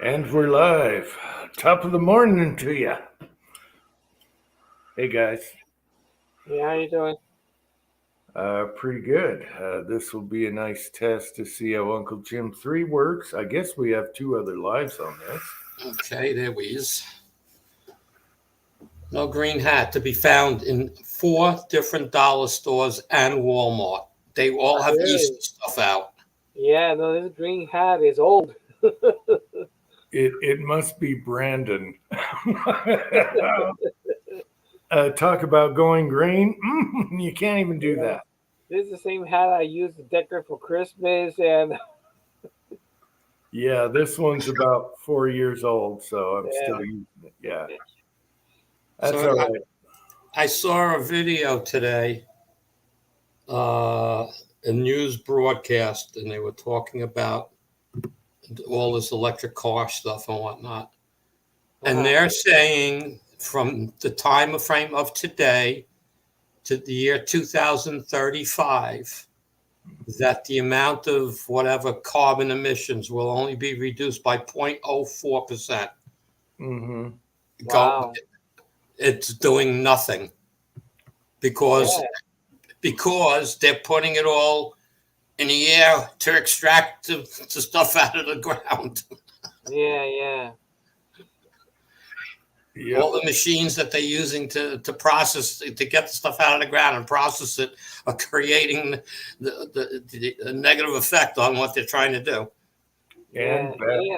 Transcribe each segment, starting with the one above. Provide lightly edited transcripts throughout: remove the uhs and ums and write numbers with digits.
And we're live. Top of the morning to you. Hey guys. Yeah, how you doing? Pretty good. This will be a nice test to see how Uncle Jim 3 works. I guess we have 2 other lives on this. Okay, there we is. No green hat to be found in 4 different dollar stores and Walmart. They all have Really? Easter stuff out. Yeah, no, this green hat is old. It must be Brandon. Talk about going green. You can't even do that. This is the same hat I used to decorate for Christmas, and Yeah, this one's about 4 years old, so I'm Yeah. still using it. Yeah. That's So all right. I saw a video today, a news broadcast, and they were talking about all this electric car stuff and whatnot. And they're saying from the time frame of today to the year 2035, that the amount of whatever carbon emissions will only be reduced by 0.04%. Mm-hmm. Wow. It's doing nothing because they're putting it all in the air to extract the stuff out of the ground. Yeah. Yep. All the machines that they're using to process, to get the stuff out of the ground and process it, are creating the negative effect on what they're trying to do. And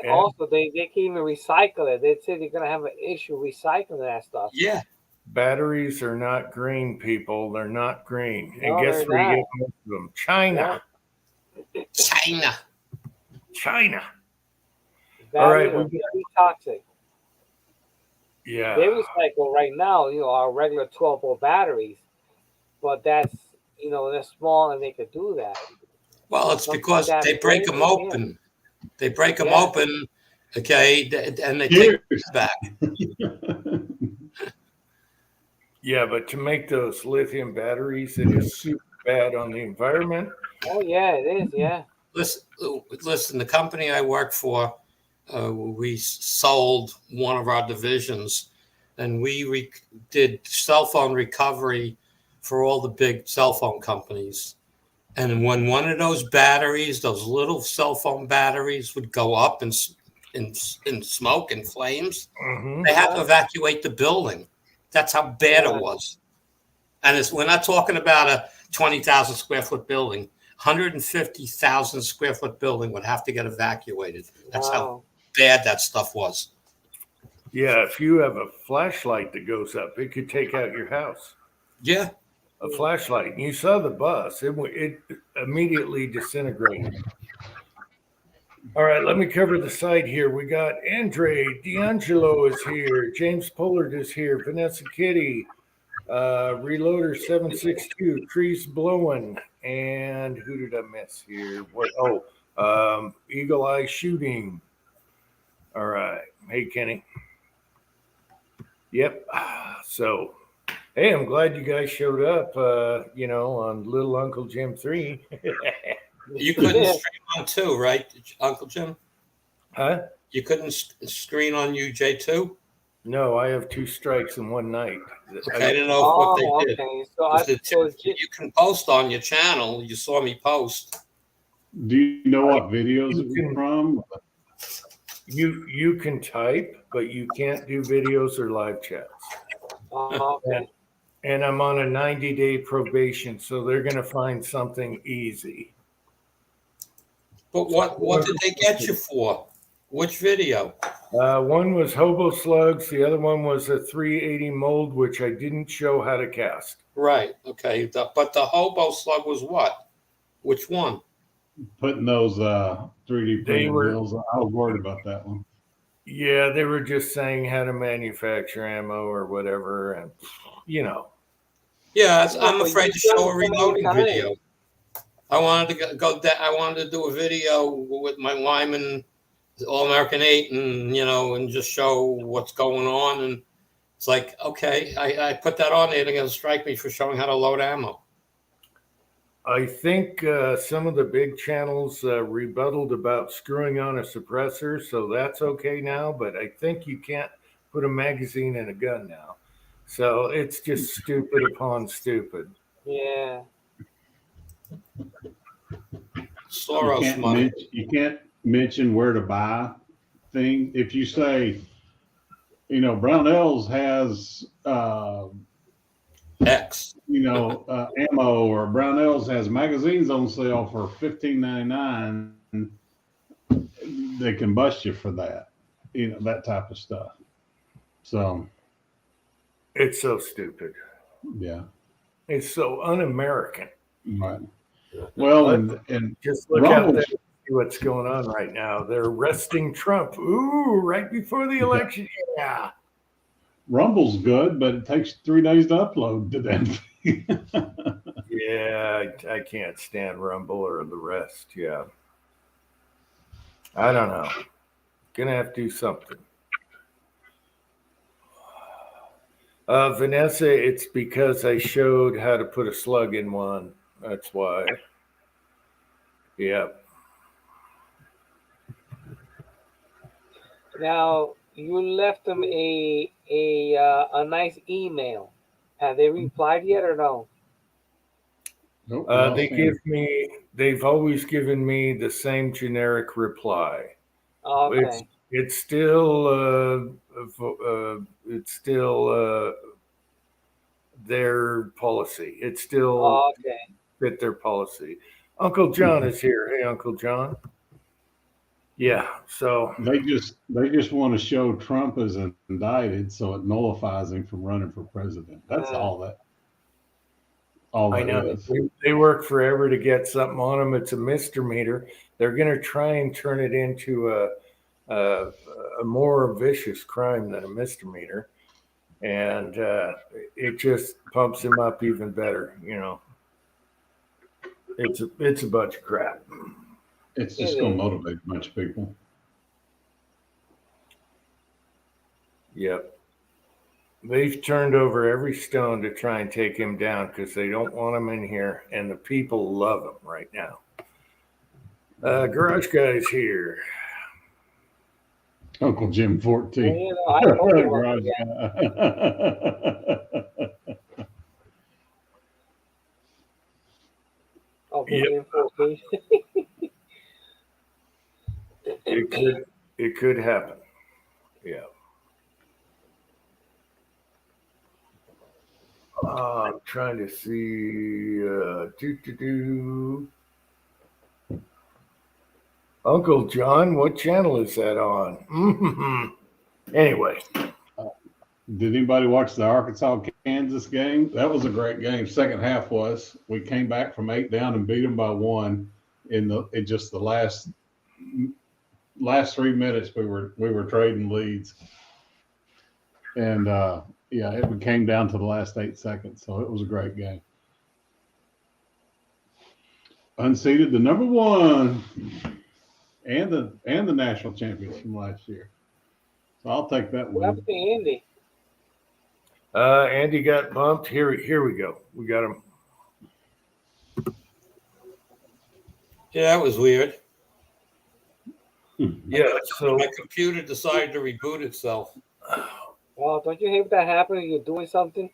also they can't even recycle it. They say they're gonna have an issue recycling that stuff. Yeah. Batteries are not green, people. They're not green. No, and guess they're where you not. get most of them? China. China. All right. Batteries are very toxic. Yeah. They recycle right now, our regular 12-volt batteries, but that's they're small and they could do that. Well, it's because they break them open. They break them open, okay, and they take it back. Yeah, but to make those lithium batteries, it is super bad on the environment. Oh yeah, it is. Yeah. Listen. The company I work for, we sold one of our divisions, and we did cell phone recovery for all the big cell phone companies. And when one of those batteries, those little cell phone batteries, would go up in smoke and flames, they had to evacuate the building. That's how bad it was. And we're not talking about a 20,000 square foot building. 150,000 square foot building would have to get evacuated. That's how bad that stuff was. Yeah, if you have a flashlight that goes up, it could take out your house. Yeah. A flashlight. You saw the bus. It immediately disintegrated. All right, let me cover the site here. We got Andre D'Angelo is here. James Pollard is here. Vanessa Kitty. Reloader 762. Trees blowing. And who did I miss here? Eagle Eye Shooting. All right. Hey, Kenny. Yep. So, hey, I'm glad you guys showed up, on Little Uncle Jim 3. You couldn't stream on 2, right, Uncle Jim? Huh? You couldn't screen on UJ2? No, I have 2 strikes in one night. Okay, I didn't know what they did. Okay. So you can post on your channel. You saw me post. Do you know what videos it was from? You can type, but you can't do videos or live chats. Okay. And I'm on a 90-day probation, so they're going to find something easy. But what did they get you for? Which video? One was Hobo Slugs. The other one was a 380 mold, which I didn't show how to cast. Right. Okay. But the Hobo Slug was what? Which one? Putting those 3D printed wheels. I was worried about that one. Yeah, they were just saying how to manufacture ammo or whatever, and Yeah, I'm afraid to show a reloading video. I wanted to I wanted to do a video with my Lyman All-American 8 and just show what's going on. And it's like, okay, I put that on there. They're going to strike me for showing how to load ammo. I think some of the big channels rebutted about screwing on a suppressor, so that's okay now. But I think you can't put a magazine in a gun now. So it's just stupid upon stupid. Yeah. Soros money. You can't mention where to buy things. If you say, Brownells has, X. ammo, or Brownells has magazines on sale for $15.99, they can bust you for that. That type of stuff. So It's so stupid. yeah, It's so un-American. right. Well, and Just look out Rumbles, there and see what's going on right now. They're arresting Trump. Ooh, right before the election. Yeah. Rumble's good, but it takes 3 days to upload to that. Yeah, I can't stand Rumble or the rest. Yeah. I don't know. Gonna have to do something. Vanessa, it's because I showed how to put a slug in one. That's why. Yep. Now you left them a nice email. Have they replied yet or no? Nope, They've always given me the same generic reply. Okay. It's still their policy. It's still Okay. fit their policy. Uncle John is here. Hey, Uncle John. Yeah. So they just want to show Trump as indicted, so it nullifies him from running for president. That's all that. All I know is. they work forever to get something on them. It's a misdemeanor. They're going to try and turn it into a more vicious crime than a misdemeanor, and it just pumps him up even better. It's a bunch of crap. It's just going to motivate a bunch of people. Yep. They've turned over every stone to try and take him down because they don't want him in here, and the people love him right now. Garage Guy's here. Uncle Jim 14. I told you Garage Guy. Okay. Yep. It could happen. Yeah. I'm trying to see. Uncle John, what channel is that on? Mm-hmm. Anyway. Did anybody watch the Arkansas-Kansas game? That was a great game. Second half was. We came back from 8 down and beat them by 1 in just the last 3 minutes. We were trading leads, and it came down to the last 8 seconds. So it was a great game. Unseated the number 1 and the national champions from last year. So I'll take that one. What happened to Andy? Andy got bumped. Here we go. We got him. Yeah, that was weird. Yeah. So my computer decided to reboot itself. Well, don't you hate that happening? You're doing something.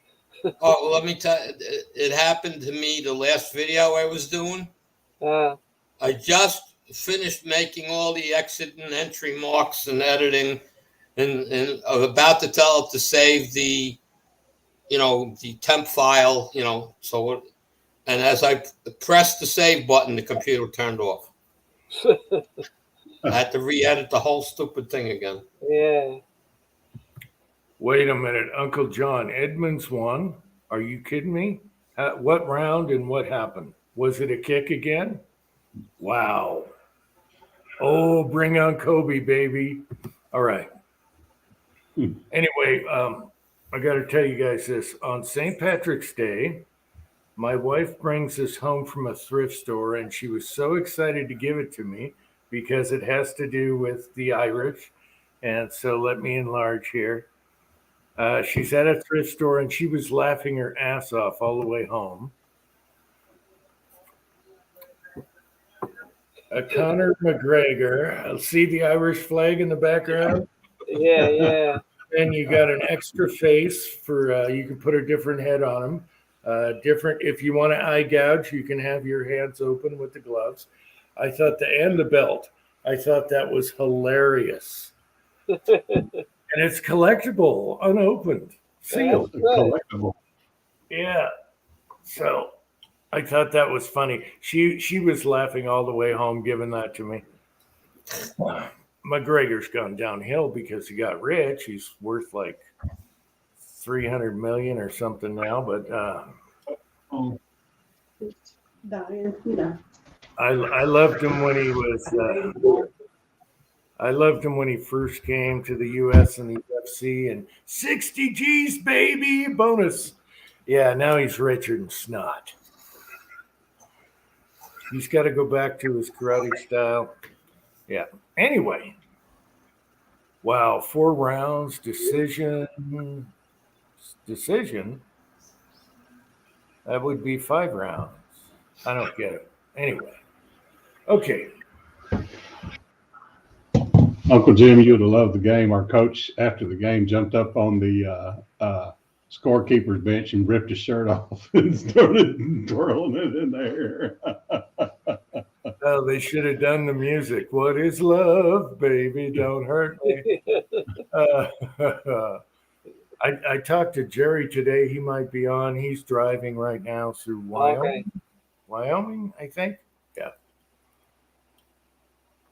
Oh, let me tell you, it happened to me the last video I was doing. I just finished making all the exit and entry marks and editing, and I was about to tell it to save the temp file, so and as I pressed the save button, the computer turned off. I had to re-edit the whole stupid thing again. Yeah. Wait a minute, Uncle John. Edmonds won. Are you kidding me? What round and what happened? Was it a kick again? Wow. Oh, bring on Kobe, baby. All right. Anyway, I got to tell you guys this. On St. Patrick's Day, my wife brings this home from a thrift store, and she was so excited to give it to me because it has to do with the Irish. And so let me enlarge here. She's at a thrift store, and she was laughing her ass off all the way home. Conor McGregor. I'll see the Irish flag in the background. Yeah. And you got an extra face for you can put a different head on him. Different if you want to eye gouge, you can have your hands open with the gloves. I thought and the belt. I thought that was hilarious. And it's collectible, unopened, sealed. That's good. Collectible. Yeah. So I thought that was funny. She was laughing all the way home giving that to me. McGregor's gone downhill because he got rich. He's worth like 300 million or something now, but Oh, I loved him when he was I loved him when he first came to the US and the UFC and 60 G's baby bonus. Yeah, now he's Richard and snot. He's got to go back to his karate style. Yeah. Anyway. Wow, 4 rounds, decision. That would be 5 rounds. I don't get it. Anyway. Okay. Uncle Jim, you would have loved the game. Our coach, after the game, jumped up on the scorekeeper's bench and ripped his shirt off and started twirling it in the air. Oh, they should have done the music. What is love, baby? Don't hurt me. I talked to Jerry today. He might be on. He's driving right now through Wyoming. Okay. Wyoming, I think. Yeah.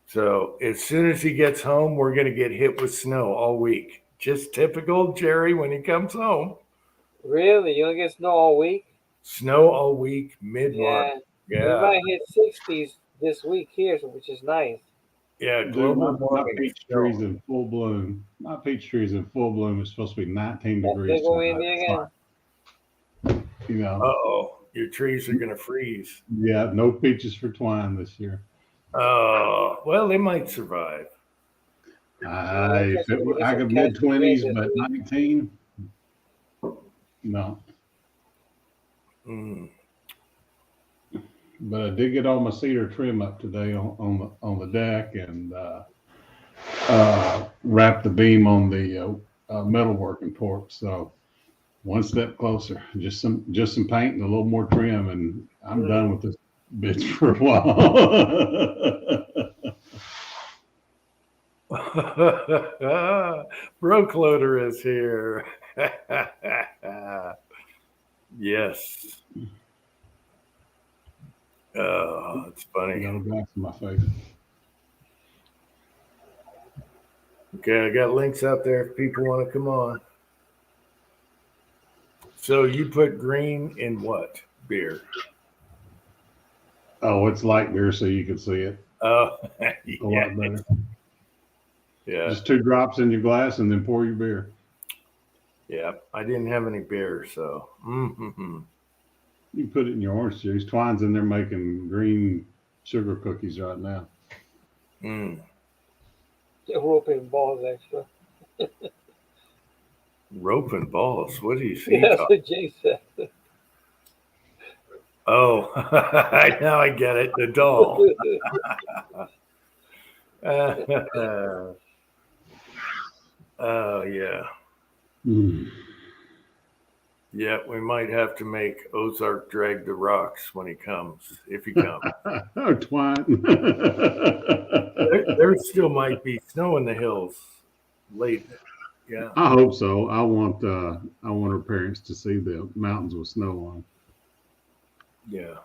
So as soon as he gets home, we're going to get hit with snow all week. Just typical Jerry when he comes home. Really? You don't get snow all week? Snow all week, mid-March. We Yeah. might hit 60s this week here, which is nice. Yeah. Dude, Global my warming. peach tree's in full bloom. My peach tree's in full bloom. It's supposed to be 19 degrees. They go in tonight. there again. You know, Uh-oh. Your trees are going to freeze. yeah, no peaches for Twine this year. Oh, well, they might survive. If it were, I could mid-20s, but 19, no. Mm. But I did get all my cedar trim up today on the deck and wrapped the beam on the metalworking torch. So one step closer, just some paint and a little more trim, and I'm done with this bitch for a while. Broke Loader is here. Yes. Oh, it's funny. Got a glass in my face. Okay, I got links out there if people want to come on. So you put green in what beer? Oh, it's light beer, so you can see it Oh, a yeah. lot better. Yeah, Just 2 drops in your glass and then pour your beer. yeah. I didn't have any beer, so. Mm-hmm. You can put it in your orange juice. Twine's in there making green sugar cookies right now. Mm. Rope and balls extra. Rope and balls. What do you see? That's what Jay said. Oh, now I get it. The doll. Oh, yeah. Mm. Yeah, we might have to make Ozark drag the rocks when he comes, if he comes. Oh, Twine. There still might be snow in the hills late. Yeah. I hope so. I want her parents to see the mountains with snow on. Yeah.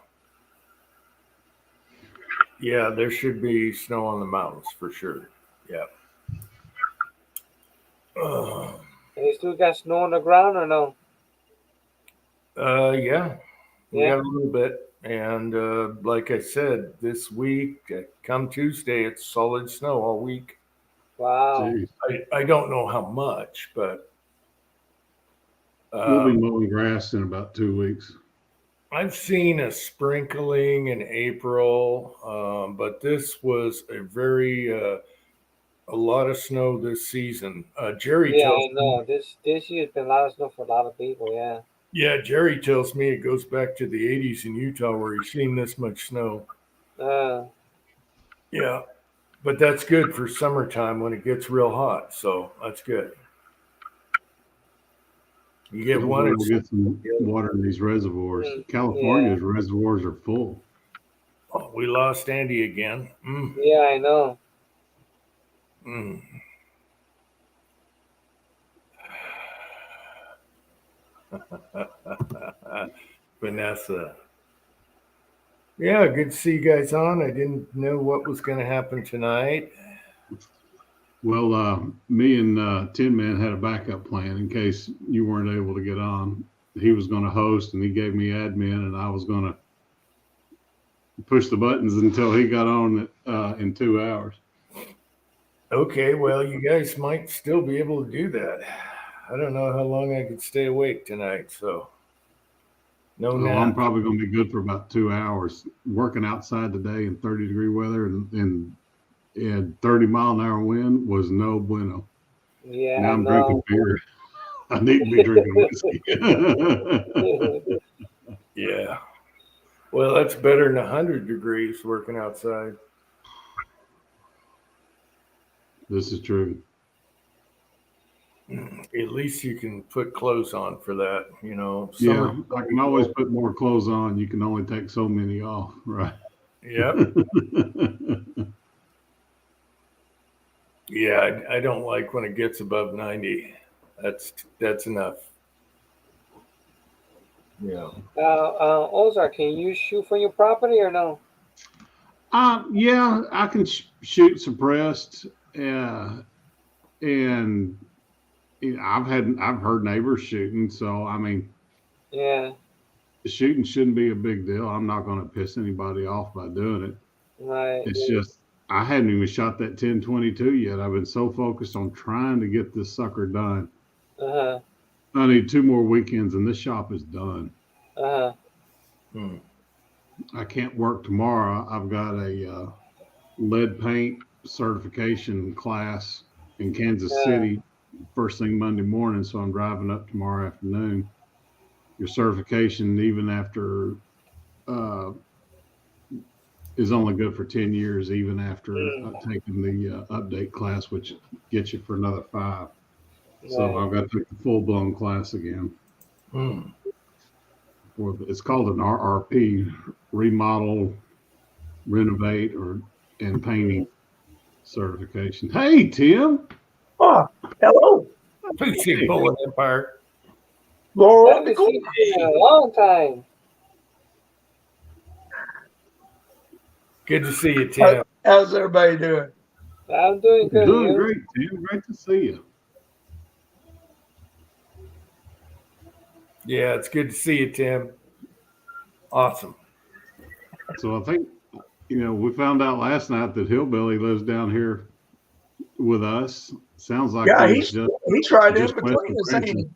Yeah, there should be snow on the mountains for sure. Yeah. They still got snow on the ground or no? Yeah. We Yeah. got a little bit. And like I said, this week, come Tuesday, it's solid snow all week. Wow. Jeez. I don't know how much, but We'll be mowing grass in about 2 weeks. I've seen a sprinkling in April, but this was a lot of snow this season. Jerry Yeah, tells I know. This year's been a lot of snow for a lot of people, yeah. Yeah, Jerry tells me it goes back to the 80s in Utah where he's seen this much snow. Yeah, but that's good for summertime when it gets real hot. So that's good. You get one. Hopefully we'll get some water in these reservoirs. California's reservoirs are full. Oh, we lost Andy again. Yeah, I know. Vanessa. Yeah, good to see you guys on. I didn't know what was going to happen tonight. Well, me and Tin Man had a backup plan in case you weren't able to get on. He was going to host, and he gave me admin, and I was going to push the buttons until he got on in 2 hours. Okay, well, you guys might still be able to do that. I don't know how long I could stay awake tonight, so no Well, nap. I'm probably going to be good for about 2 hours. Working outside today in 30-degree weather and 30-mile-an-hour wind was no bueno. Yeah, Now I I'm know. drinking beer. I need to be drinking whiskey. Yeah. Well, that's better than 100 degrees working outside. This is true. At least you can put clothes on for that, you know. Yeah, I can always put more clothes on. You can only take so many off, right? Yep. Yeah, I don't like when it gets above 90. That's enough. Yeah. Ozark, can you shoot from your property or no? Yeah, I can shoot suppressed, and you know, I've heard neighbors shooting, so I mean, Yeah, shooting shouldn't be a big deal. I'm not going to piss anybody off by doing it. right. It's just I hadn't even shot that 1022 yet. I've been so focused on trying to get this sucker done. Uh-huh. I need 2 more weekends, and this shop is done. Uh-huh. I can't work tomorrow. I've got a lead paint certification class in Kansas City first thing Monday morning, so I'm driving up tomorrow afternoon. Your certification, even after, is only good for 10 years, even after taking the update class, which gets you for another 5. So I've got to take the full-blown class again. It's called an RRP, remodel, renovate, and painting certification. Hey, Tim. Oh, hello. Appreciate Bullet Empire. Lord, Haven't seen you in a long time. Good to see you, Tim. how's everybody doing? I'm doing good. Doing You? great, Tim. Great to see you. Yeah, it's good to see you, Tim. Awesome. So I think, we found out last night that Hillbilly lives down here with us. Sounds like Yeah, he's he's right in just west between of us, ain't he? Branson.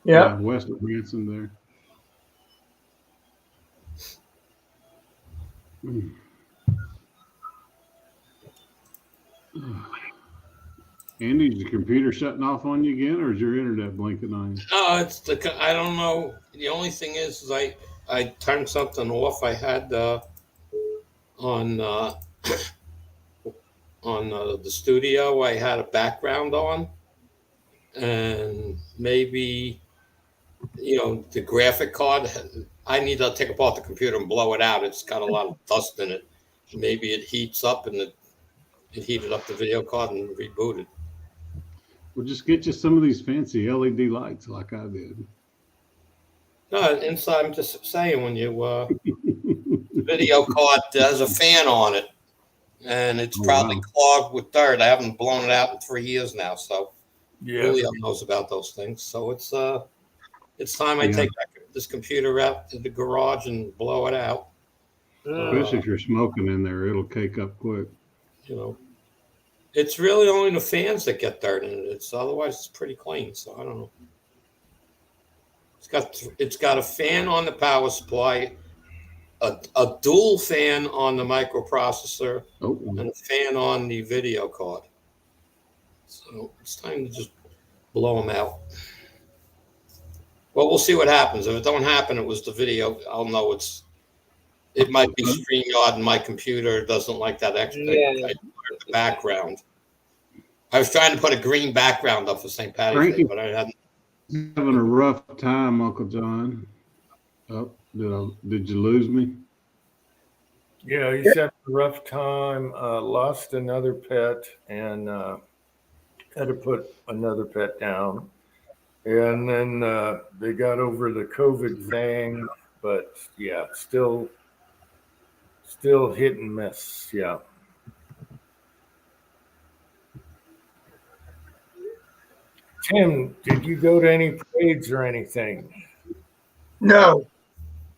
Yeah. West of Branson there. Andy, is your computer shutting off on you again, or is your internet blinking on you? No, I don't know. The only thing is I turned something off. I had on the studio. I had a background on, and maybe the graphic card. I need to take apart the computer and blow it out. It's got a lot of dust in it. Maybe it heats up and it heated up the video card and rebooted. Well, just get you some of these fancy LED lights like I did. No, inside, I'm just saying when you the video card has a fan on it, and it's probably clogged with dirt. I haven't blown it out in 3 years now, so Julio knows about those things. So it's time I take this computer out to the garage and blow it out. Especially if you're smoking in there, it'll cake up quick. It's really only the fans that get dirt in it. Otherwise it's pretty clean. So I don't know. It's got a fan on the power supply, a dual fan on the microprocessor, and a fan on the video card. So it's time to just blow them out. Well, we'll see what happens. If it don't happen, it was the video. I'll know it's it might be StreamYard and my computer doesn't like that extra Yeah. background. I was trying to put a green background up for St. Patty's Day, Frankie. but I hadn't. Having a rough time, Uncle John. Oh, did you lose me? Yeah, he's having a rough time. Lost another pet and had to put another pet down. And then they got over the COVID thing, but yeah, still hit and miss. Yeah. Tim, did you go to any parades or anything? No,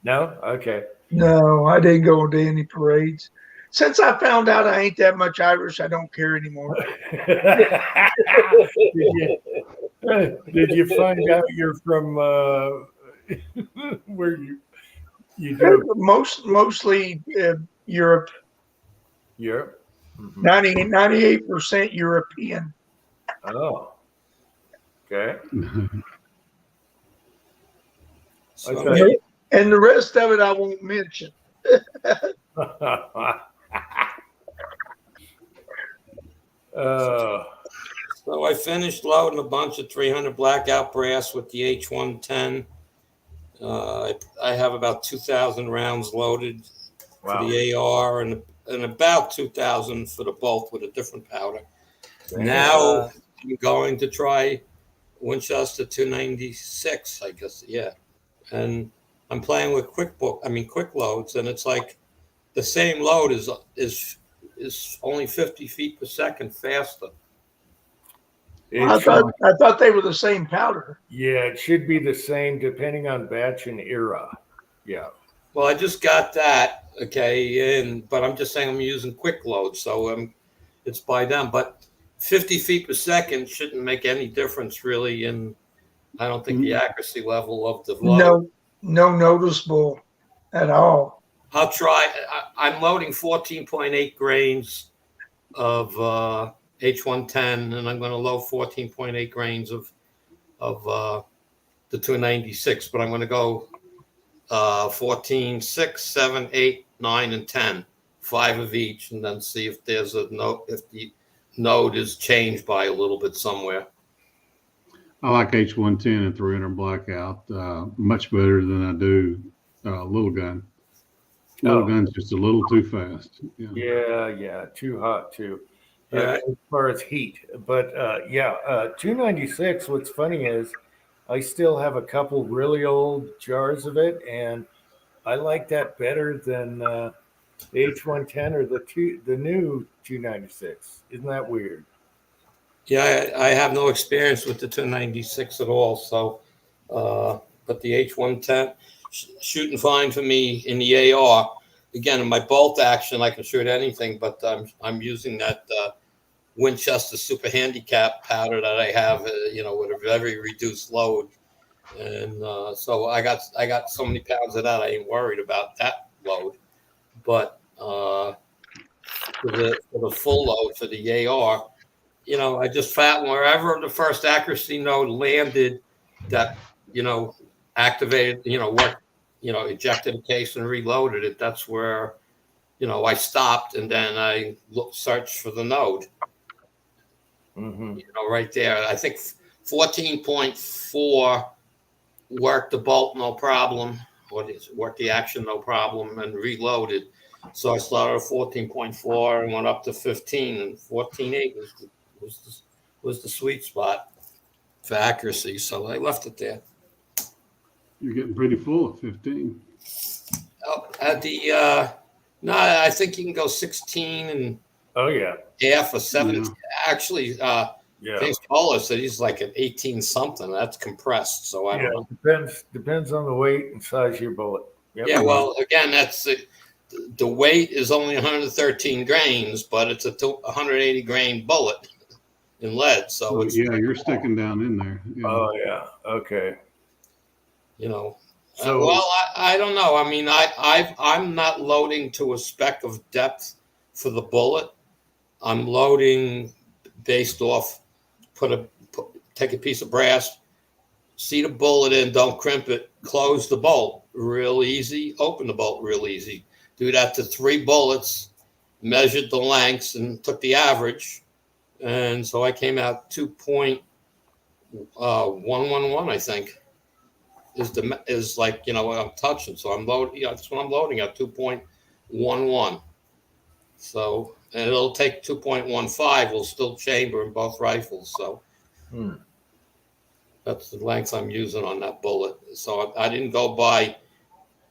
No? Okay. no, I didn't go to any parades. Since I found out I ain't that much Irish, I don't care anymore. Did you find out you're from where you do Mostly Europe, Europe? Mhm. 98% European. Oh, okay. So, Okay. And the rest of it I won't mention. so I finished loading a bunch of 300 blackout brass with the H110. I have about 2,000 rounds loaded Wow. for the AR and about 2,000 for the bolt with a different powder. Now I'm going to try Winchester 296, I guess. Yeah. And I'm playing with quick loads, and it's like the same load is only 50 feet per second faster. I thought they were the same powder. Yeah, it should be the same depending on batch and era. Yeah. Well, I just got that, okay, but I'm just saying I'm using quick load, so it's by them. But 50 feet per second shouldn't make any difference really in, I don't think, the accuracy level of the load. No noticeable at all. I'll try. I'm loading 14.8 grains of H110, and I'm going to load 14.8 grains of the 296, but I'm going to go 14, 6, 7, 8, 9, and 10, 5 of each, and then see if there's a note, if the node is changed by a little bit somewhere. I like H110 and 300 blackout much better than I do little gun. Little gun's just a little too fast. Yeah, too hot too. Yeah. As far as heat, but 296. What's funny is I still have a couple really old jars of it, and I like that better than the H110 or the new 296. Isn't that weird? Yeah, I have no experience with the 296 at all. So, but the H110 shooting fine for me in the AR. Again, in my bolt action, I can shoot anything, but I'm using that Winchester Super Handicap powder that I have, with a very reduced load, and so I got so many pounds of that I ain't worried about that load, but for the full load for the AR. I just found wherever the first accuracy node landed that, activated, worked, ejected the case and reloaded it. That's where, I stopped, and then I searched for the node. Mm-hmm. Right there. I think 14.4 worked the bolt no problem, worked the action no problem, and reloaded. So I started at 14.4 and went up to 15, and 14.8 was the sweet spot for accuracy. So I left it there. You're getting pretty full at 15. No, I think you can go 16 and Oh yeah, half or 7. Yeah. Actually, yeah. James Kohler said he's like an 18 something. That's compressed. So I don't know. Depends on the weight and size of your bullet. Yep. Yeah, well, again, that's the weight is only 113 grains, but it's a 180 grain bullet in lead. So it's, you're sticking down in there. Yeah. Oh yeah. Okay. So I don't know. I mean, I'm not loading to a spec of depth for the bullet. I'm loading based off. Take a piece of brass, see the bullet in, don't crimp it, close the bolt real easy, open the bolt real easy. do that to 3 bullets, measured the lengths, and took the average. And so I came out 2.111, I think, is like, what I'm touching. So I'm loading, that's what I'm loading at, 2.11. So, and it'll take 2.15, will still chamber in both rifles. So that's the length I'm using on that bullet. So I didn't go by,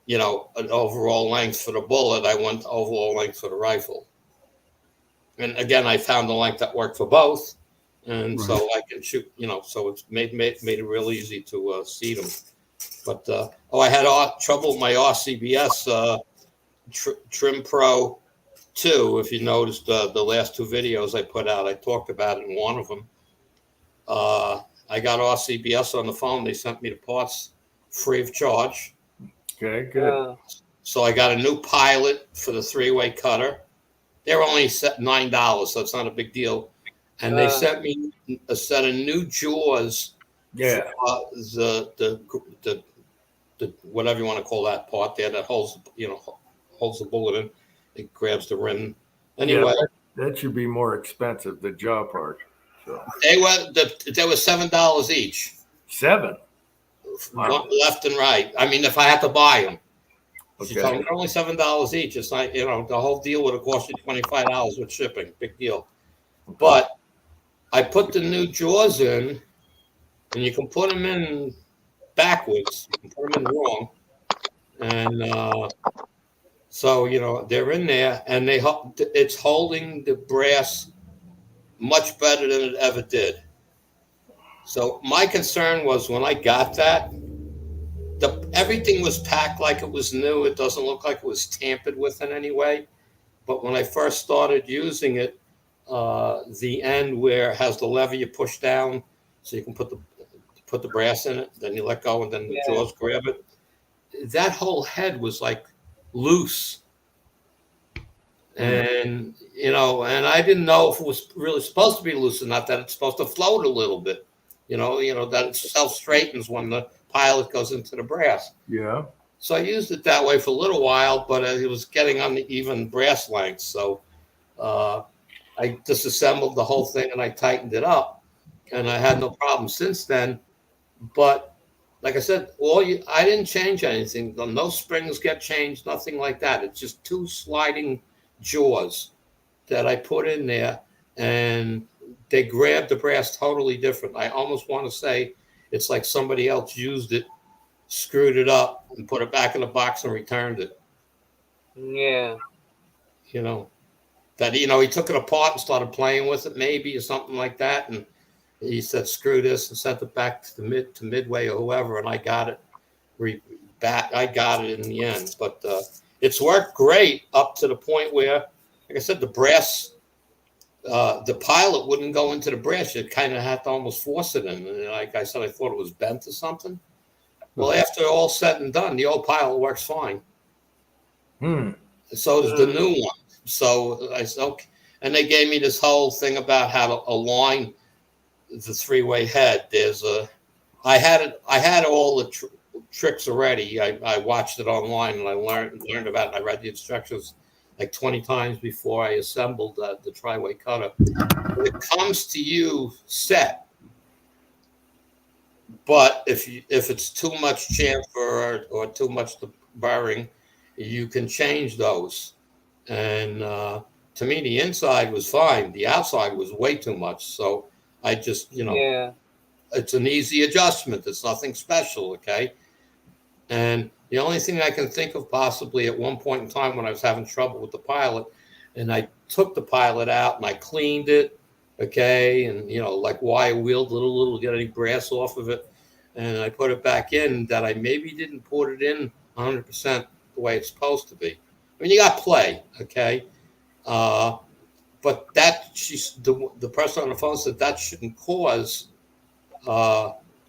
an overall length for the bullet. I went overall length for the rifle. And again, I found the length that worked for both. And Right. so I can shoot, so it's made it real easy to seat them. But, I had trouble with my RCBS Trim Pro 2. If you noticed the last 2 videos I put out, I talked about it in one of them. I got RCBS on the phone. They sent me the parts free of charge. Okay, good. So I got a new pilot for the 3-way cutter. They're only set $9, so it's not a big deal. And they sent me a set of new jaws. Yeah. For, the whatever you want to call that part there that holds the bullet in. It grabs the rim. Anyway, that should be more expensive, the jaw part. So they were $7 each. 7. Wow. Left and right. I mean, if I had to buy them. She Okay. told me they're only $7 each. It's not, the whole deal would have cost you $25 with shipping. Big deal. But I put the new jaws in, and you can put them in backwards. You can put them in wrong. And so, they're in there, and it's holding the brass much better than it ever did. So my concern was when I got that, everything was packed like it was new. It doesn't look like it was tampered with in any way. But when I first started using it, the end where it has the lever you push down so you can put the brass in it, then you let go and then the jaws grab it. That whole head was like loose. And, and I didn't know if it was really supposed to be loose or not, that it's supposed to float a little bit, that it self-straightens when the pilot goes into the brass. Yeah. So I used it that way for a little while, but it was getting uneven brass lengths. So I disassembled the whole thing and I tightened it up, and I had no problem since then. But like I said, I didn't change anything. No springs get changed, nothing like that. It's just 2 sliding jaws that I put in there, and they grab the brass totally different. I almost want to say it's like somebody else used it, screwed it up, and put it back in the box and returned it. Yeah. That he took it apart and started playing with it, maybe, or something like that, and he said, "Screw this," and sent it back to Midway or whoever, and I got it I got it in the end. But it's worked great up to the point where, like I said, the brass. The pilot wouldn't go into the brass. You kind of had to almost force it in. And like I said, I thought it was bent or something. Well, after all said and done, the old pilot works fine. So does the new one. So I said, okay. And they gave me this whole thing about how to align the 3-way head. I had all the tricks already. I watched it online and I learned about it. I read the instructions like 20 times before I assembled the tri-way cutter. When it comes to you set, but if it's too much chamfer or too much burring, you can change those. And to me, the inside was fine. The outside was way too much. So I just, it's an easy adjustment. It's nothing special, okay? And the only thing I can think of possibly at one point in time when I was having trouble with the pilot, and I took the pilot out and I cleaned it, okay, and like wire wheeled a little to get any brass off of it, and I put it back in, that I maybe didn't put it in 100% the way it's supposed to be. I mean, you got play, okay, but the person on the phone said that shouldn't cause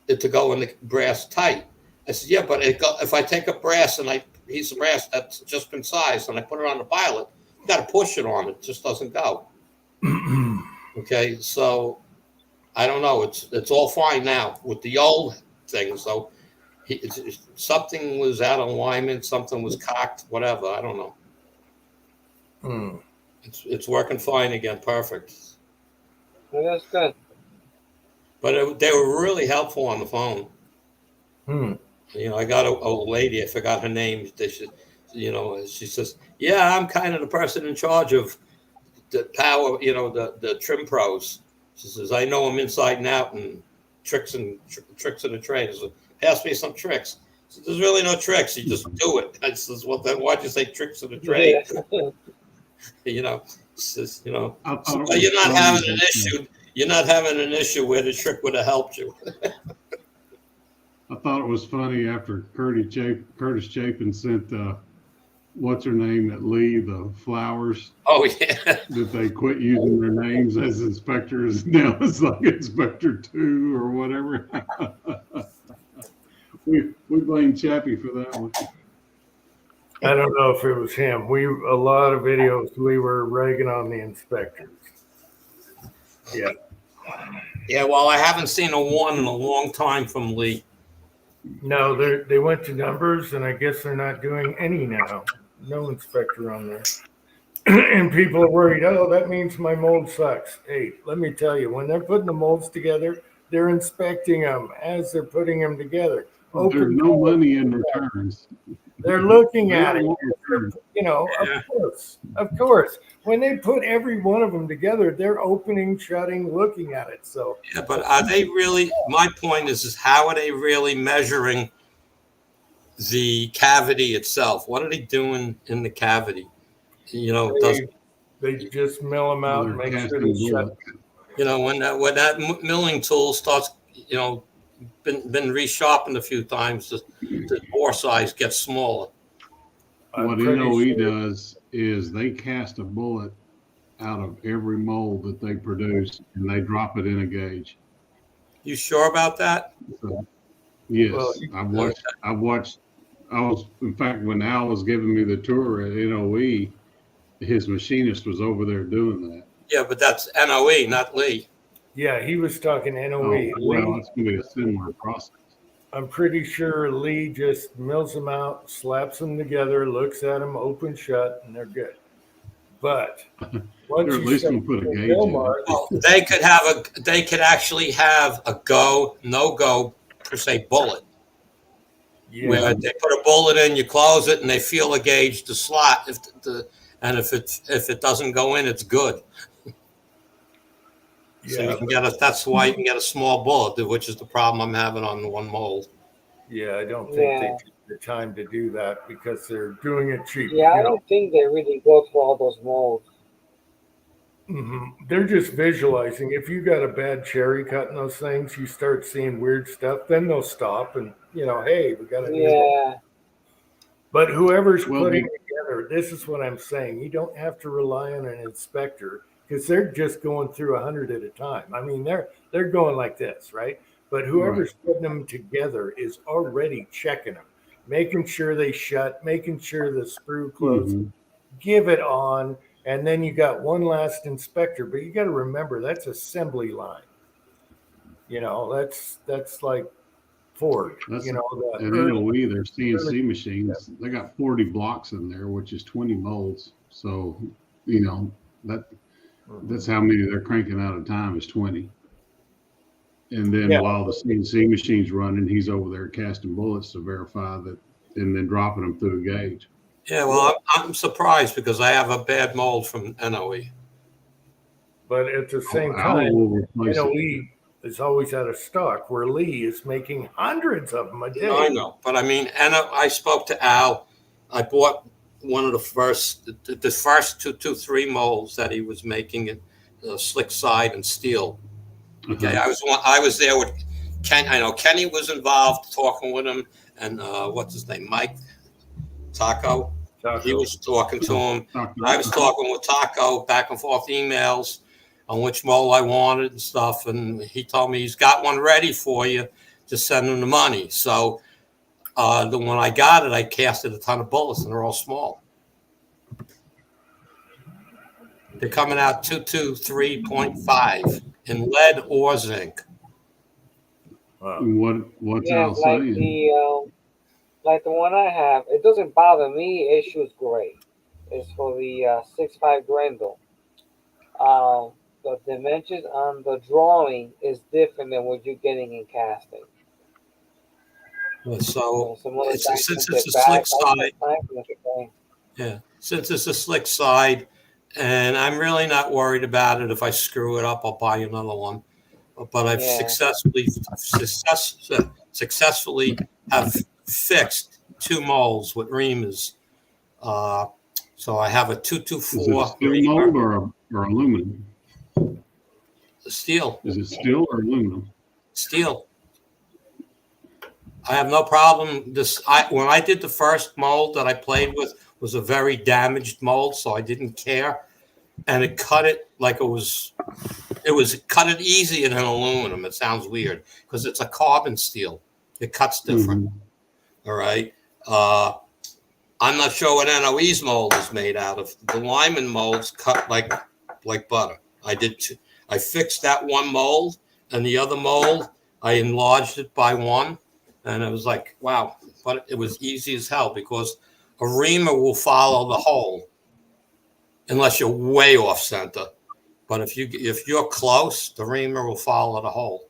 it to go in the brass tight. I said, yeah, but if I take a piece of brass that's just been sized and I put it on the pilot, you got to push it on. It just doesn't go. Okay, so I don't know. It's all fine now with the old thing. So something was out of alignment, something was cocked, whatever. I don't know. Hmm. It's working fine again, perfect. Well, that's good. But they were really helpful on the phone. Hmm. I got a lady, I forgot her name. She says, "Yeah, I'm kind of the person in charge of the power, the trim pros." She says, "I know them inside and out, and tricks of the trade." I said, "Pass me some tricks." She said, "There's really no tricks. You just do it." I says, "Well, then why'd you say tricks of the trade?" Yeah. Says, I thought so it was you're not funny having an that, issue. You're not having an issue where the trick would have helped you. I thought it was funny after Curtis Chapin sent what's her name at Lee the flowers Oh yeah. that they quit using their names as inspectors. Now it's like Inspector 2 or whatever. we blame Chappie for that one. I don't know if it was him. A lot of videos we were ragging on the inspectors. Yeah. Yeah, well, I haven't seen a one in a long time from Lee. No, they went to numbers, and I guess they're not doing any now. No inspector on there. And people are worried, oh, that means my mold sucks. Hey, let me tell you, when they're putting the molds together, they're inspecting them as they're putting them together. There's no money in returns. They're looking They at don't it. want returns. Yeah. Of course. When they put every one of them together, they're opening, shutting, looking at it. So Yeah, but are they really? My point is how are they really measuring the cavity itself? What are they doing in the cavity? they just mill them out and make sure they shut. When that milling tool starts, been resharpened a few times, the bore size gets smaller. What NOE does is they cast a bullet out of every mold that they produce and they drop it in a gauge. You sure about that? So, yes, Well, in fact, when Al was giving me the tour at NOE, his machinist was over there doing that. Yeah, but that's NOE, not Lee. Yeah, he was talking NOE. Well, it's going to be a similar process. I'm pretty sure Lee just mills them out, slaps them together, looks at them, open, shut, and they're good. But once They're at least going to put a gauge in it. Well, they could actually have a go, no go per se bullet. yeah, Where they put a bullet in, you close it, and they feel the gauge, the slot. If it doesn't go in, it's good. So you can that's why you can get a small bullet, which is the problem I'm having on the one mold. yeah, I don't think they take the time to do that because they're doing it cheap. Yeah, I don't think they really go through all those molds. They're just visualizing. If you got a bad cherry cutting those things, you start seeing weird stuff. Then they'll stop and hey, we got to. Yeah. But whoever's putting it together, this is what I'm saying. You don't have to rely on an inspector because they're just going through 100 at a time. I mean, they're going like this, right? But whoever's putting them together is already checking them, making sure they shut, making sure the screw closes, give it on, and then you got one last inspector. But you got to remember that's assembly line. That's like Ford. At NOE, their CNC machines, they got 40 blocks in there, which is 20 molds. So, that's how many they're cranking out at a time is 20. And then while the CNC machine's running, he's over there casting bullets to verify that, and then dropping them through a gauge. Yeah, well, I'm surprised because I have a bad mold from NOE. But at the same time, NOE is always out of stock, where Lee is making hundreds of them a day. I know, but I mean, I spoke to Al. I bought one of the first 3 molds that he was making in slick side and steel. Okay, I was there with Ken. I know Kenny was involved, talking with him, and what's his name, Mike Taco. He was talking to him. I was talking with Taco, back and forth emails on which mold I wanted and stuff, and he told me he's got one ready for you. Just send him the money. So when I got it, I casted a ton of bullets, and they're all small. They're coming out 223.5 in lead or zinc. Wow. What's Al saying? Like the one I have, it doesn't bother me. It shoots great. is for the 6.5 Grendel. The dimensions on the drawing is different than what you're getting in casting. So Some of the since dimensions it's a get slick back, side, yeah, since it's a slick side, and I'm really not worried about it. If I screw it up, I'll buy another one. But I've Yeah. successfully have fixed 2 molds with reamers. So I have a Is it 224 steel mold or aluminum? steel. Is it steel or aluminum? Steel. I have no problem. When I did the first mold that I played with was a very damaged mold, so I didn't care, and it cut it like it was cut it easier than aluminum. It sounds weird because it's a carbon steel. It cuts different. Mm-hmm. All right. I'm not sure what NOE's mold is made out of. The Lyman molds cut like butter. I fixed that one mold, and the other mold I enlarged it by 1. And it was like, wow, but it was easy as hell because a reamer will follow the hole unless you're way off center. But if you're close, the reamer will follow the hole.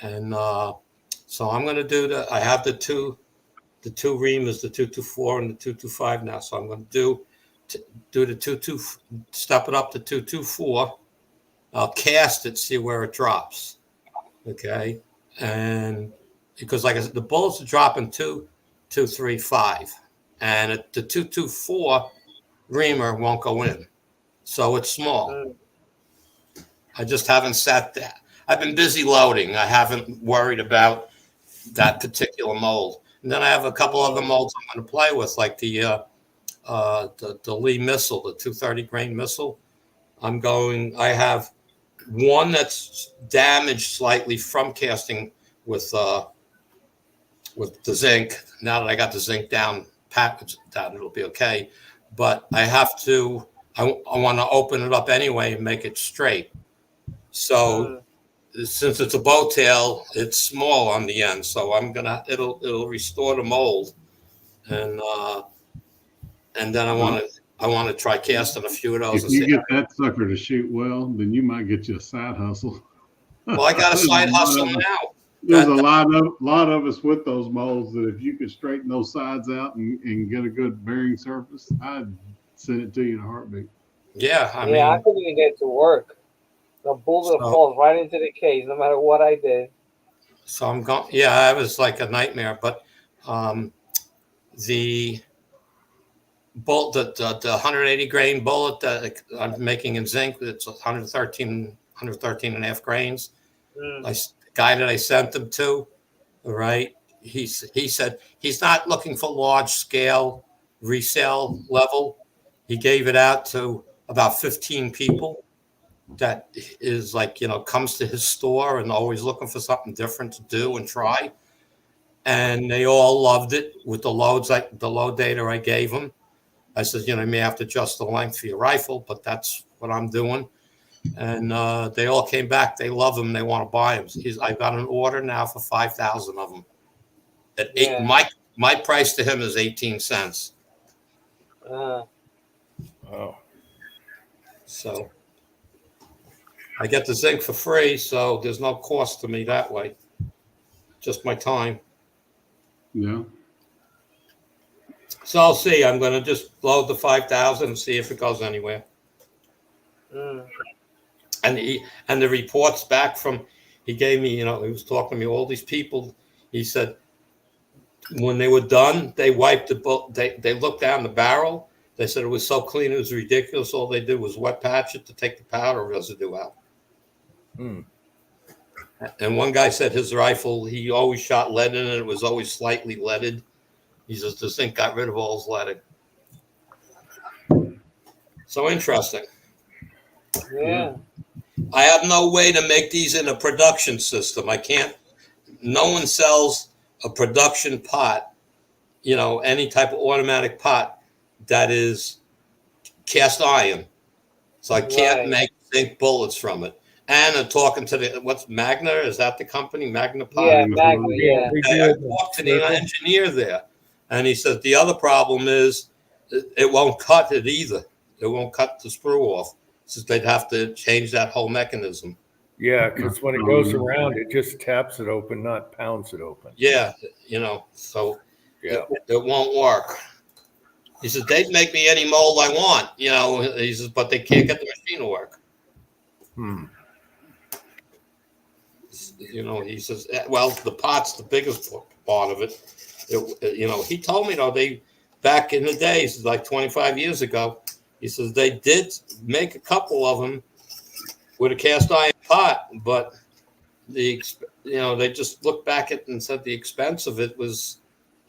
And so I'm going to do I have the two reamers, the 224 and the 225 now. So I'm going to do the 22, step it up to 224. I'll cast it, see where it drops. Okay. And because like I said, the bullets are dropping 2, 2, 3, 5, and the 224 reamer won't go in, so it's small. I just haven't sat there. I've been busy loading. I haven't worried about that particular mold. And then I have a couple other molds I'm going to play with, like the Lee missile, the 230 grain missile. I have one that's damaged slightly from casting with the zinc. Now that I got the zinc down, it'll be okay. But I want to open it up anyway and make it straight. So since it's a bow tail, it's small on the end. So it'll restore the mold, and then I want to try casting a few of those. If you get that sucker to shoot well, then you might get you a side hustle. Well, I got a side hustle now. There's a lot of us with those molds that if you could straighten those sides out and get a good bearing surface, I'd send it to you in a heartbeat. Yeah, I couldn't even get to work. The bullet falls right into the case, no matter what I did. So I'm going. Yeah, it was like a nightmare. But the bullet, the 180 grain bullet that I'm making in zinc, it's 113 and a half grains. The guy that I sent them to, all right, he said he's not looking for large scale resale level. He gave it out to about 15 people that is like, comes to his store and always looking for something different to do and try. And they all loved it with the load data I gave them. I said, you may have to adjust the length for your rifle, but that's what I'm doing. And they all came back. They love him. They want to buy him. I got an order now for 5,000 of them. My price to him is 18 cents. Oh. So I get the zinc for free, so there's no cost to me that way. Just my time. Yeah. So I'll see. I'm going to just load the 5,000 and see if it goes anywhere. And the reports back from, he gave me, he was talking to me, all these people. He said when they were done, they wiped the book. They looked down the barrel. They said it was so clean, it was ridiculous. All they did was wet patch it to take the powder residue out. And one guy said his rifle, he always shot lead in it. It was always slightly leaded. He says the zinc got rid of all his leading. So interesting. Yeah. I have no way to make these in a production system. I can't. No one sells a production pot, any type of automatic pot that is cast iron. So I can't make zinc bullets from it. And I'm talking to what's Magna? Is that the company? Magna Pot? Yeah, Magna, yeah. I talked to the engineer there, and he said the other problem is it won't cut it either. It won't cut the sprue off. So they'd have to change that whole mechanism. Yeah, because when it goes around, it just taps it open, not pounds it open. Yeah, so Yeah. it won't work. He says, they'd make me any mold I want, he says, but they can't get the machine to work. He says, well, the pot's the biggest part of it. He told me, though, back in the days, like 25 years ago, he says they did make a couple of them with a cast iron pot, but they just looked back at it and said the expense of it was,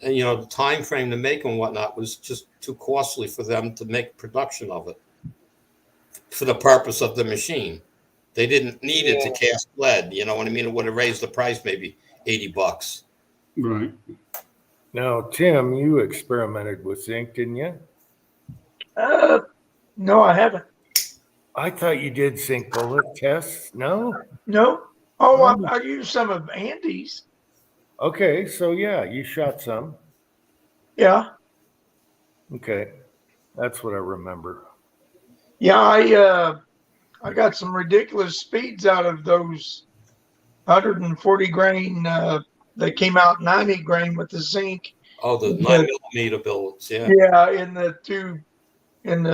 the time frame to make and whatnot was just too costly for them to make production of it for the purpose of the machine. They didn't need it to cast lead. You know what I mean? It would have raised the price maybe $80. Right. Now, Tim, you experimented with zinc, didn't you? No, I haven't. I thought you did zinc bullet tests. No? No. Oh, I used some of Andy's. Okay, so yeah, you shot some. Yeah. Okay, that's what I remember. Yeah, I got some ridiculous speeds out of those 140 grain. They came out 90 grain with the zinc. Oh, the 9mm bullets, yeah. Yeah, in the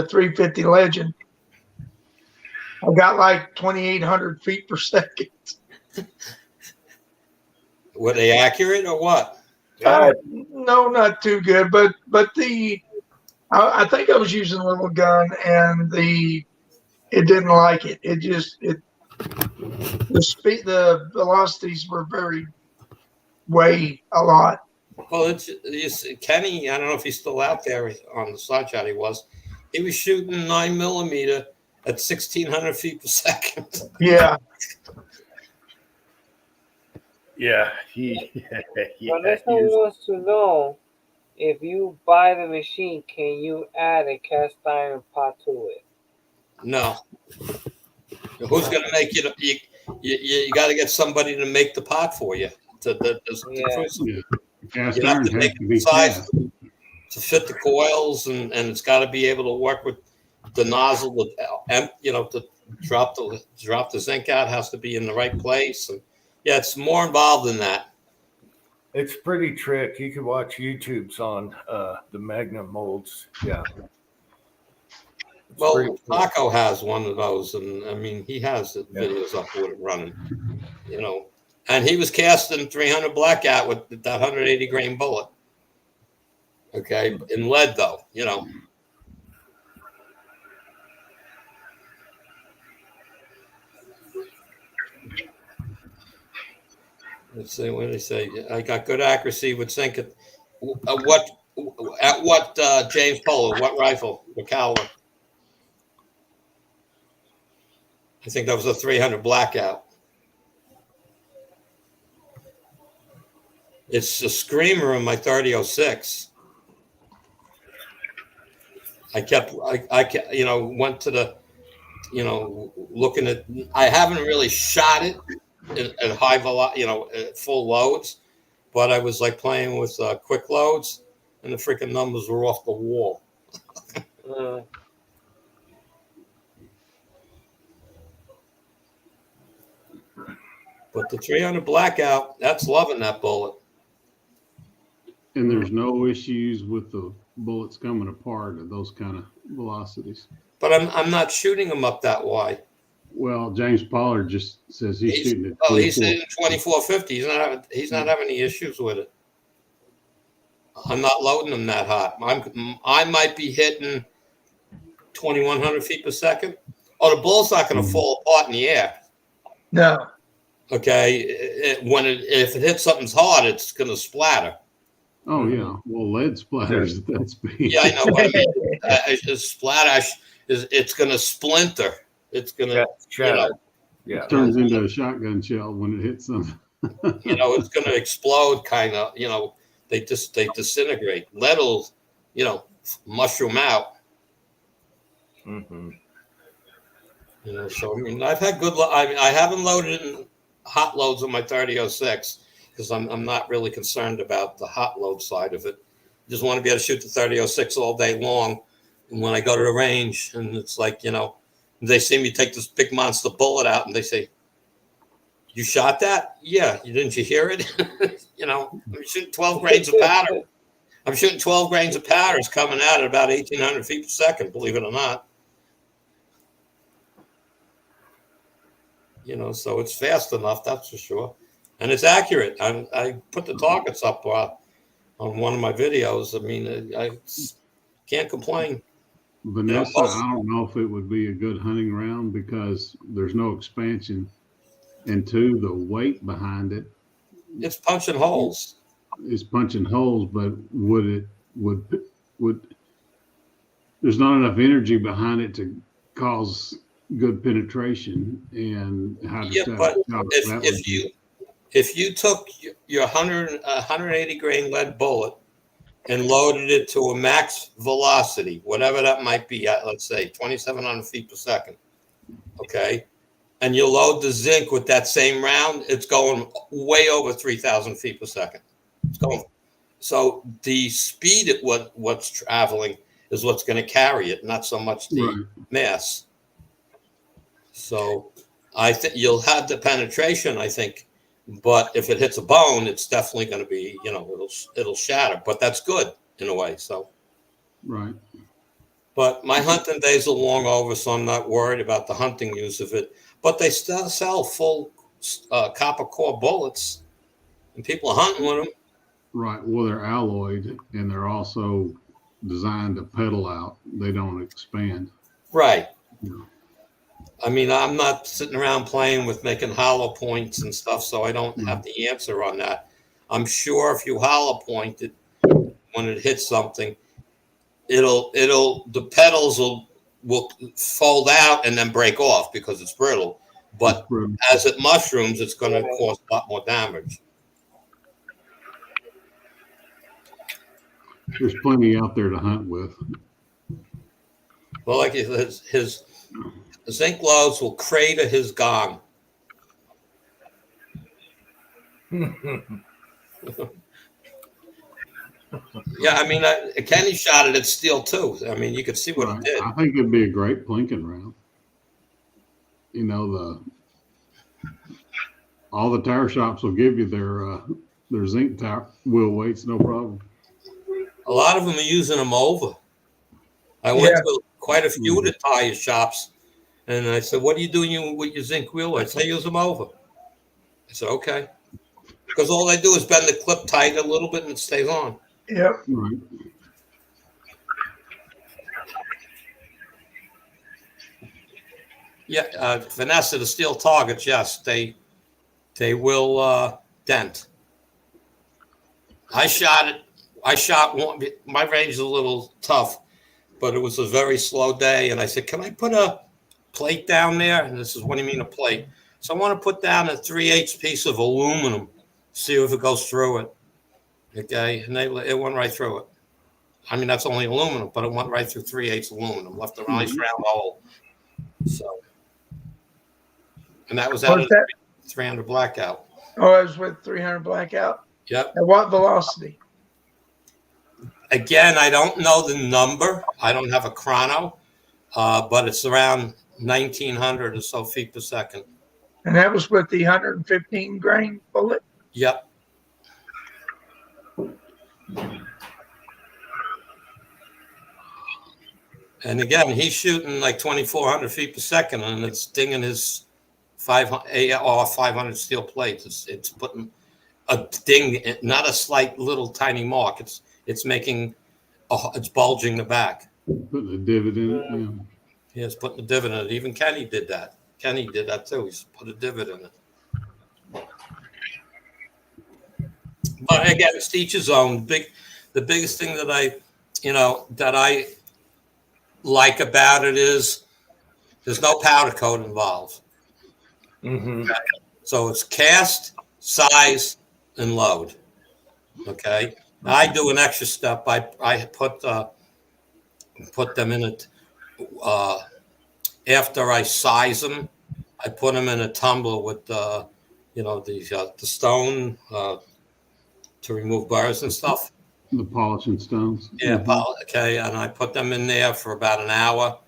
350 Legend. I got like 2,800 feet per second. Were they accurate or what? No, not too good, but I think I was using a little gun and it didn't like it. The velocities were way a lot. Well, Kenny, I don't know if he's still out there on the slide shot. He was shooting 9mm at 1,600 feet per second. Yeah. Yeah, Vanessa wants to know, if you buy the machine, can you add a cast iron pot to it? No. Who's going to make it? You got to get somebody to make the pot for you. Cast You have iron to has make to be it size cast. to fit the coils, and it's got to be able to work with the nozzle. To drop the zinc out has to be in the right place. And yeah, it's more involved than that. it's pretty trick. You can watch YouTubes on the magnet molds. Yeah. It's pretty Well, cool. Paco has one of those, and I mean, he has the videos up with it running, and he was casting 300 blackout with that 180 grain bullet. Okay, in lead though, Let's see what they say. I got good accuracy with zinc. At what James Polo? What rifle? What caliber? I think that was a 300 blackout. It's a screamer in my 30-06. I kept, went to the, looking at. I haven't really shot it at high velocity, at full loads, but I was like playing with quick loads, and the freaking numbers were off the wall. But the 300 blackout, that's loving that bullet. And there's no issues with the bullets coming apart at those kind of velocities. But I'm not shooting them up that wide. Well, James Pollard just says he's shooting it. He's hitting 2450. He's not having any issues with it. I'm not loading them that hot. I might be hitting 2,100 feet per second. Oh, the bullet's not going to fall apart in the air. No. Okay, if it hits something's hard, it's going to splatter. Oh yeah, well, lead splatters at that speed. Yeah, I know. What I mean. Splatter it's going to splinter. It's going to, Yeah. It turns into a shotgun shell when it hits something. it's going to explode. Kind of, they disintegrate. Lead will, mushroom out. Mm-hmm. So I mean, I've had good. I haven't loaded in hot loads on my 30-06 because I'm not really concerned about the hot load side of it. Just want to be able to shoot the 30-06 all day long. And when I go to the range, and it's like, they see me take this big monster bullet out, and they say, "You shot that? Yeah. Didn't you hear it?" I'm shooting 12 grains of powder. I'm shooting 12 grains of powder. It's coming out at about 1,800 feet per second, believe it or not. So it's fast enough, that's for sure. And it's accurate. I put the targets up on one of my videos. I mean, I can't complain. Vanessa, I don't know if it would be a good hunting round because there's no expansion. And two, the weight behind it. It's punching holes. It's punching holes, but would there's not enough energy behind it to cause good penetration, and how to but if you took your 180 grain lead bullet and loaded it to a max velocity, whatever that might be, let's say 2,700 feet per second, okay, and you load the zinc with that same round, it's going way over 3,000 feet per second. It's going. So the speed at what's traveling is what's going to carry it, not so much the mass. So I think you'll have the penetration, I think, but if it hits a bone, it's definitely going to be, it'll shatter. But that's good in a way. So right. But my hunting days are long over, so I'm not worried about the hunting use of it. But they still sell full copper core bullets, and people are hunting with them. Right. Well, they're alloyed, and they're also designed to pedal out. They don't expand. Right. I mean, I'm not sitting around playing with making hollow points and stuff, so I don't have the answer on that. I'm sure if you hollow point it, when it hits something, the petals will fold out and then break off because it's brittle. But as it mushrooms, it's going to cause a lot more damage. There's plenty out there to hunt with. Well, like his zinc loads will crater his gong. Yeah, I mean, Kenny shot it at steel too. I mean, you could see what it did. I think it'd be a great plinking round. All the tire shops will give you their zinc tire wheel weights, no problem. A lot of them are using them over. I went to quite a few of the tire shops, and I said, "What are you doing with your zinc wheel weights?" "I use them over." I said, "Okay," because all they do is bend the clip tight a little bit and it stays on. Yep. Right. Yeah, Vanessa, the steel targets, yes, they will dent. I shot one. My range is a little tough, but it was a very slow day, and I said, "Can I put a plate down there?" And this is, "What do you mean a plate?" So I want to put down a 3/8 piece of aluminum, see if it goes through it. Okay, and it went right through it. I mean, that's only aluminum, but it went right through 3/8 aluminum, left a nice round hole. So, and that was out of 300 blackout. Oh, it was with 300 blackout. Yep. At what velocity? Again, I don't know the number. I don't have a chrono, but it's around 1,900 or so feet per second. And that was with the 115 grain bullet? Yep. And again, he's shooting like 2,400 feet per second, and it's dinging his 500 steel plates. It's putting a ding, not a slight little tiny mark. It's making, it's bulging the back. Putting a divot in it. Yeah. Yeah, it's putting a divot in it. Even Kenny did that. Kenny did that too. He's put a divot in it. But again, it's to each his own. The biggest thing that I like about it is there's no powder coat involved. Mm-hmm. So it's cast, size, and load. Okay. I do an extra step. I put them in it after I size them. I put them in a tumbler with the stone to remove burrs and stuff. The polishing stones. Yeah, Mhm. okay, and I put them in there for about an hour.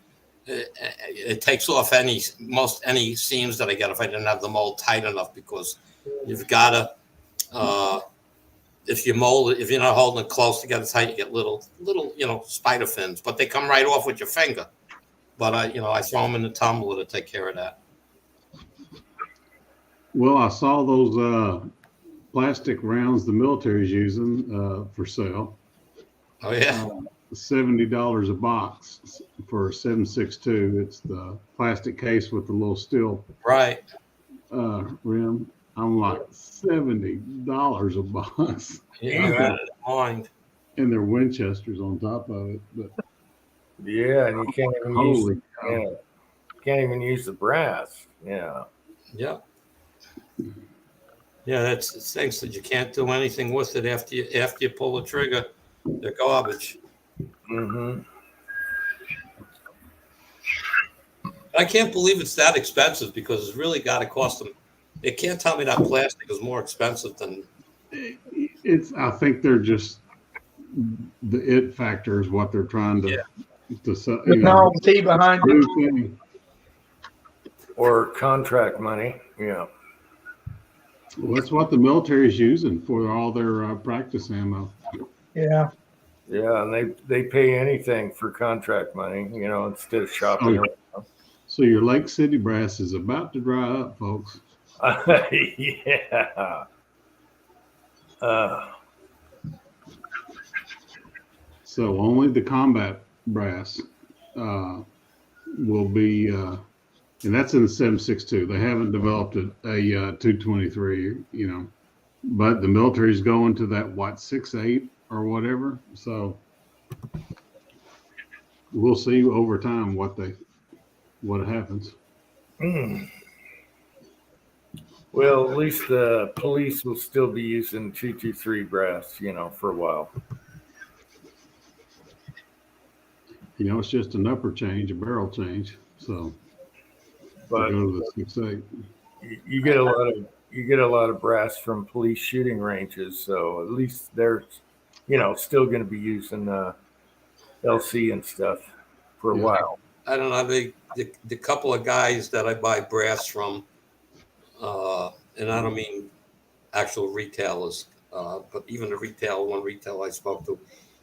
It takes off any seams that I get if I didn't have the mold tight enough, because you've got to if you mold it, if you're not holding it close together tight, you get little spider fins, but they come right off with your finger. But I throw them in the tumbler to take care of that. Well, I saw those plastic rounds the military's using for sale. Oh yeah, $70 a box for a 7.62. It's the plastic case with the little steel right. rim. I'm like $70 a box, Yeah, I had it in mind. and they're Winchesters on top of it. But Yeah, and you can't even holy cow. yeah, can't even use the brass. Yeah. Yeah. Yeah, it's things that you can't do anything with it after you pull the trigger. They're garbage. Mm-hmm. I can't believe it's that expensive, because it's really got to cost them. They can't tell me that plastic is more expensive than. I think they're just the it factor is what they're trying to sell. The novelty behind it. Or contract money. Yeah. Well, that's what the military is using for all their practice ammo. Yeah. Yeah, and they pay anything for contract money, instead of shopping. So your Lake City brass is about to dry up, folks. Yeah. So only the combat brass will be, and that's in the 7.62. They haven't developed a 223, but the military's going to that 6.8 or whatever. So we'll see over time what happens. Well, at least the police will still be using 223 brass, for a while. It's just an upper change, a barrel change. So But go to the 6.8. you get a lot of brass from police shooting ranges, so at least they're still going to be using LC and stuff for a while. I don't know. The couple of guys that I buy brass from, and I don't mean actual retailers, but even one retailer I spoke to,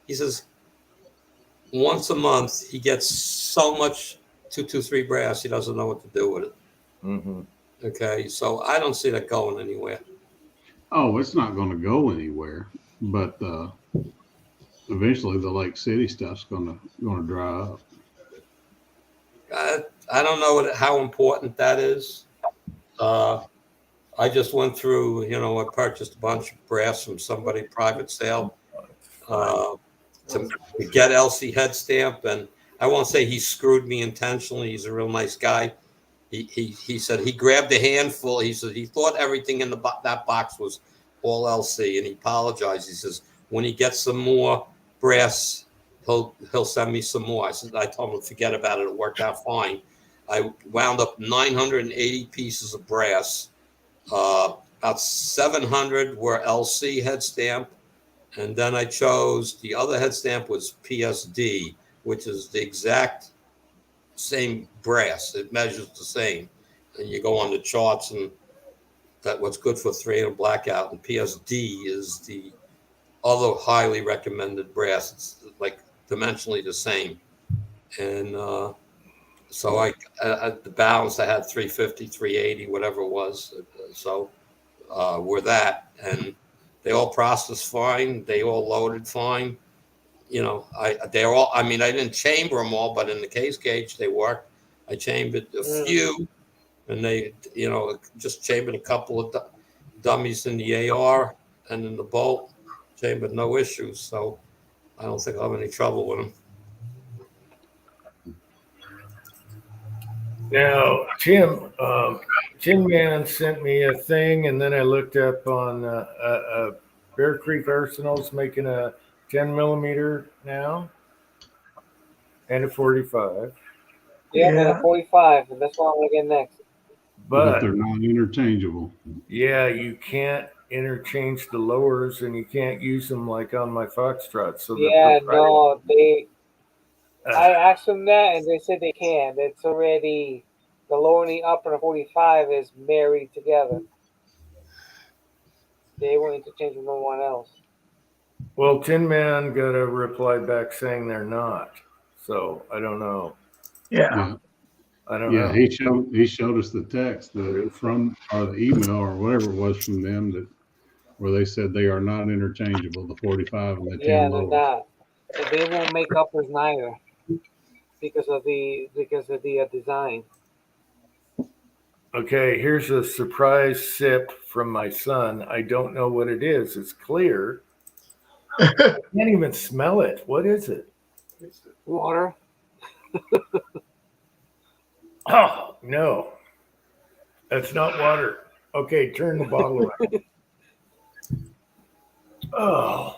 he says once a month he gets so much 223 brass, he doesn't know what to do with it. Mm-hmm. Okay, so I don't see that going anywhere. Oh, it's not going to go anywhere, but eventually the Lake City stuff's going to dry up. I don't know how important that is. I just went through, I purchased a bunch of brass from somebody, private sale, to get LC head stamp. And I won't say he screwed me intentionally. He's a real nice guy. He said he grabbed a handful. He said he thought everything in that box was all LC, and he apologized. He says when he gets some more brass, he'll send me some more. I told him to forget about it. It worked out fine. I wound up 980 pieces of brass. About 700 were LC head stamp, and then I chose the other head stamp was PSD, which is the exact same brass. It measures the same, and you go on the charts, and that what's good for 300 blackout, and PSD is the other highly recommended brass. It's like dimensionally the same, and so I the balance I had 350, 380, whatever it was. So were that, and they all processed fine. They all loaded fine. They're all. I mean, I didn't chamber them all, but in the case gauge they worked. I chambered a few, and they, just chambered a couple of dummies in the AR and in the bolt. Chambered no issues, so I don't think I'll have any trouble with them. Now, Tin Man sent me a thing, and then I looked up on Bear Creek Arsenal's making a 10 millimeter now and a 45. Yeah, and a 45, and that's what I'm gonna get next. But But they're not interchangeable. yeah, you can't interchange the lowers, and you can't use them like on my Foxtrot. So Yeah, the no, I uh, asked them that, and they said they can. It's already the lower and the upper and 45 is married together. They won't interchange with no one else. well, Tin Man got a reply back saying they're not. So I don't know. Yeah. Yeah. I don't Yeah, know. he showed us the text from or the email or whatever it was from them that where they said they are not interchangeable, the 45 and the 10 Yeah, they're lower. not. And they won't make uppers neither because of the design. Okay, here's a surprise sip from my son. I don't know what it is. It's clear. I can't even smell it. What is it? Water. Oh, no. That's not water. Okay, turn the bottle around. Oh,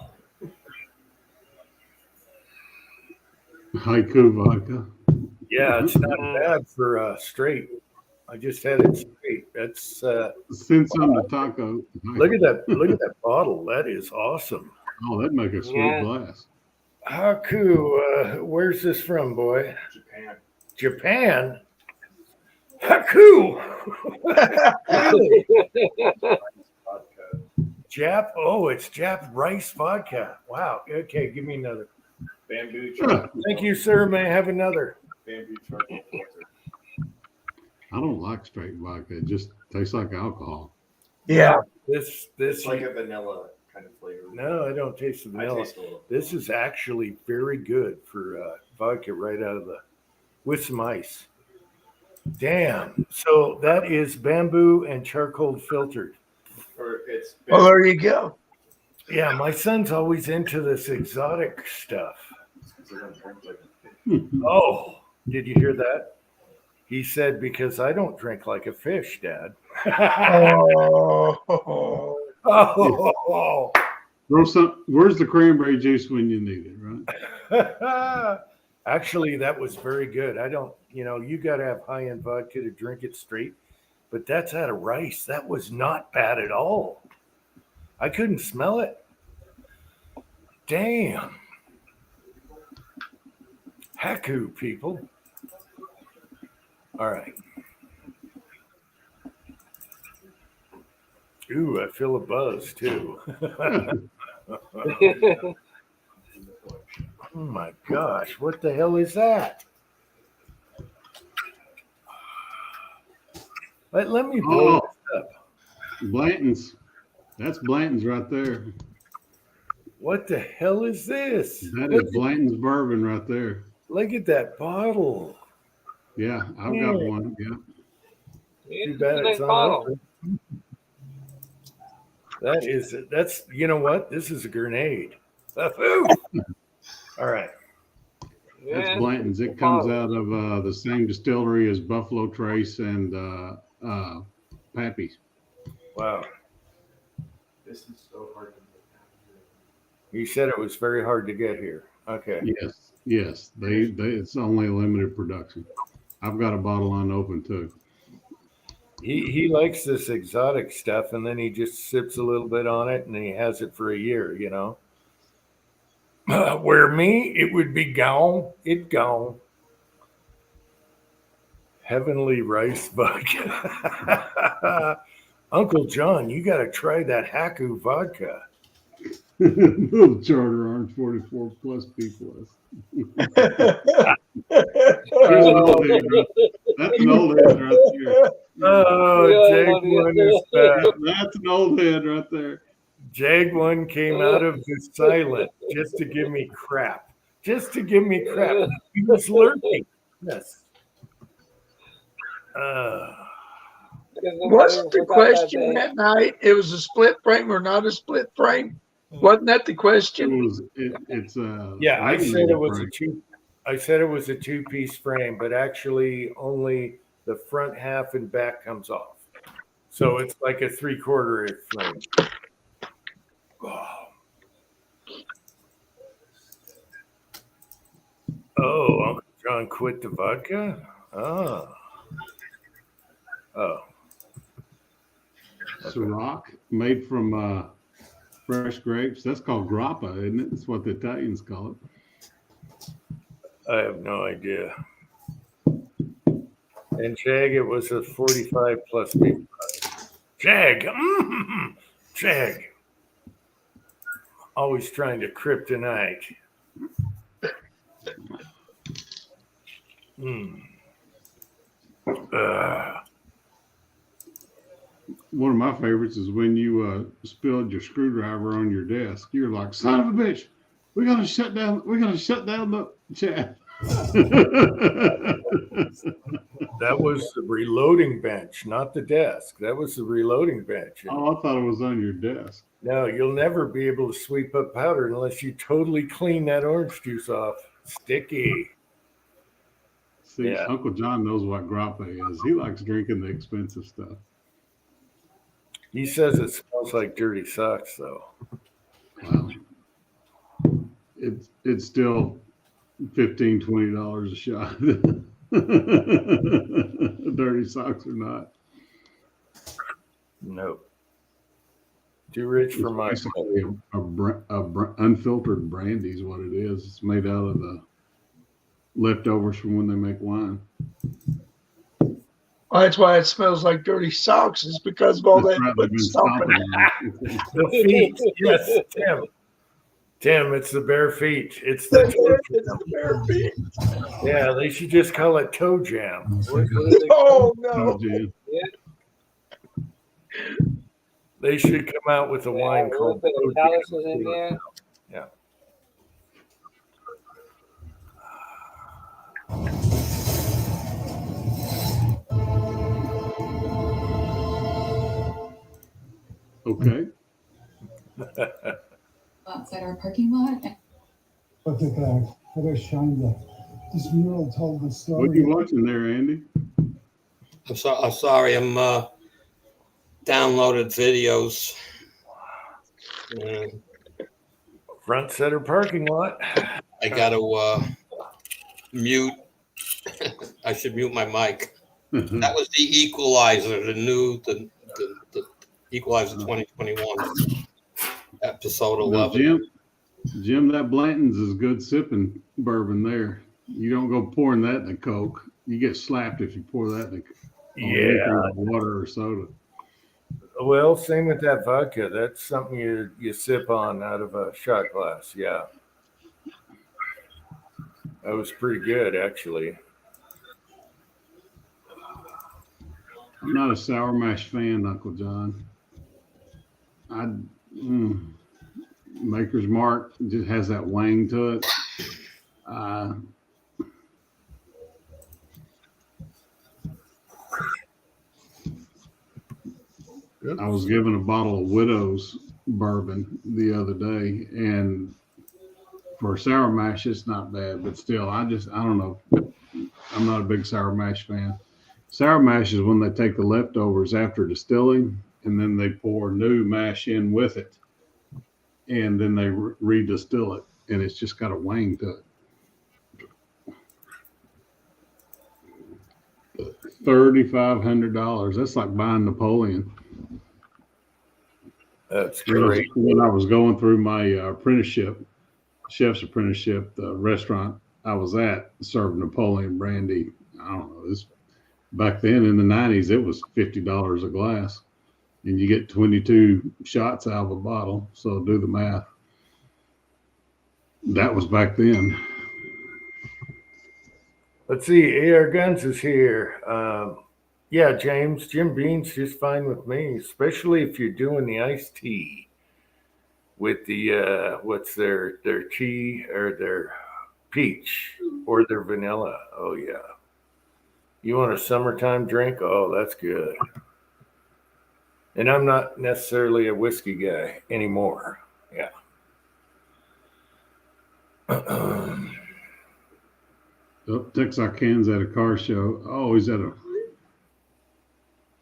Haiku vodka. yeah, it's not bad for straight. I just had it straight. That's Send some to Taco. look at that. Look at that bottle. That is awesome. Oh, that'd make a sweet Yeah. glass. Haku, where's this from, boy? Japan. Haku. Really? Jap. Oh, it's Jap rice vodka. Wow. Okay, give me another. Bamboo Thank you, sir. May I have another? Bamboo charcoal filter. I don't like straight vodka. It just tastes like alcohol. Yeah. This. It's like a vanilla kind of flavor. No, I don't taste the I vanilla. taste a little. This is actually very good for vodka right out of the with some ice. Damn. So that is bamboo and charcoal filtered. Or it's Well, there you go. Yeah, my son's always into this exotic stuff. Oh, did you hear that? He said, because I don't drink like a fish, Dad. Oh. Oh. Throw some. Where's the cranberry juice when you need it, right? Actually, that was very good. I don't, you got to have high end vodka to drink it straight, but that's out of rice. That was not bad at all. I couldn't smell it. Damn. Haku, people. All right. Ooh, I feel a buzz too. Oh my gosh, what the hell is that? Let me blow this up. Blanton's. That's Blanton's right there. What the hell is this? That is Blanton's bourbon right there. Look at that bottle. Yeah, I've got one. Yeah. Too bad it's unopened. That's you know what? This is a grenade. All right. That's Blanton's. It comes out of the same distillery as Buffalo Trace and Pappy's. Wow. This is so hard to You said it was very hard to get here. Okay. Yes. They it's only a limited production. I've got a bottle unopened too. He likes this exotic stuff, and then he just sips a little bit on it, and he has it for a year. Where me, it would be gone. It gone. Heavenly rice vodka. Uncle John, you got to try that Haku vodka. Little Charter Orange 44 plus B plus. There's an old head that's an old head right there. Oh, Jaguan is back. That's an old head right there. Jaguan came out of the silent just to give me crap. He was lurking. Yes. Wasn't the question that night? It was a split frame or not a split frame? Wasn't that the question? It's Yeah, I said it was frame. I said it was a two-piece frame, but actually only the front half and back comes off. So it's like a 3/4 frame. Oh, Uncle John quit the vodka? Oh. Ciroc, made from fresh grapes. That's called grappa, isn't it? That's what the Italians call it. I have no idea. And Jag, it was a 45 plus beef. Jag, Jag. Always trying to kryptonite. One of my favorites is when you spilled your screwdriver on your desk. You're like, son of a bitch, we're gonna shut down the chat. That was the reloading bench, not the desk. That was the reloading bench. Oh, I thought it was on your desk. No, you'll never be able to sweep up powder unless you totally clean that orange juice off. Sticky. See, Yeah. Uncle John knows what grappa is. He likes drinking the expensive stuff. He says it smells like dirty socks, though. Wow. It's still $15, $20 a shot. Dirty socks or not. No. Too rich for my It's basically unfiltered brandy is what it is. It's made out of the leftovers from when they make wine. Well, that's why it smells like dirty socks, is because of all That's that right, they've foot been stomping. stomping on it. The feet. Yes, Tim. Tim, it's the bare feet. It's It's the the bare feet. yeah. They should just call it toe jam. What is it? Oh Oh, no! Jan. They should come out with a wine Yeah, called a little toe bit of calluses in jam. there. Okay. Outside our parking lot. Look at that. What a shine. This mural told the story. What are you watching there, Andy? I'm sorry. I'm downloaded videos. And Front center parking lot. I got to mute. I should mute my mic. That was the Equalizer, the Equalizer 2021, episode Now, 11. Jim, that Blanton's is good sipping bourbon there. You don't go pouring that in a Coke. You get slapped if you pour that in Yeah. water or soda. Well, same with that vodka. That's something you sip on out of a shot glass. Yeah. That was pretty good, actually. I'm not a Sour Mash fan, Uncle John. Maker's Mark just has that wang to it. I was given a bottle of Widow's bourbon the other day, and for Sour Mash, it's not bad, but still, I don't know. I'm not a big Sour Mash fan. Sour Mash is when they take the leftovers after distilling, and then they pour new mash in with it, and then they redistill it, and it's just got a wang to it. $3,500. That's like buying Napoleon. That's great. When I was going through my apprenticeship, chef's apprenticeship, the restaurant I was at served Napoleon brandy. I don't know. Back then in the 90s, it was $50 a glass, and you get 22 shots out of a bottle. So do the math. That was back then. Let's see. AR Guns is here. Yeah, James, Jim Beam's just fine with me, especially if you're doing the iced tea with the what's their tea or their peach or their vanilla. Oh yeah. You want a summertime drink? Oh, that's good. And I'm not necessarily a whiskey guy anymore. Yeah. Texarkana's at a car show. Oh, he's at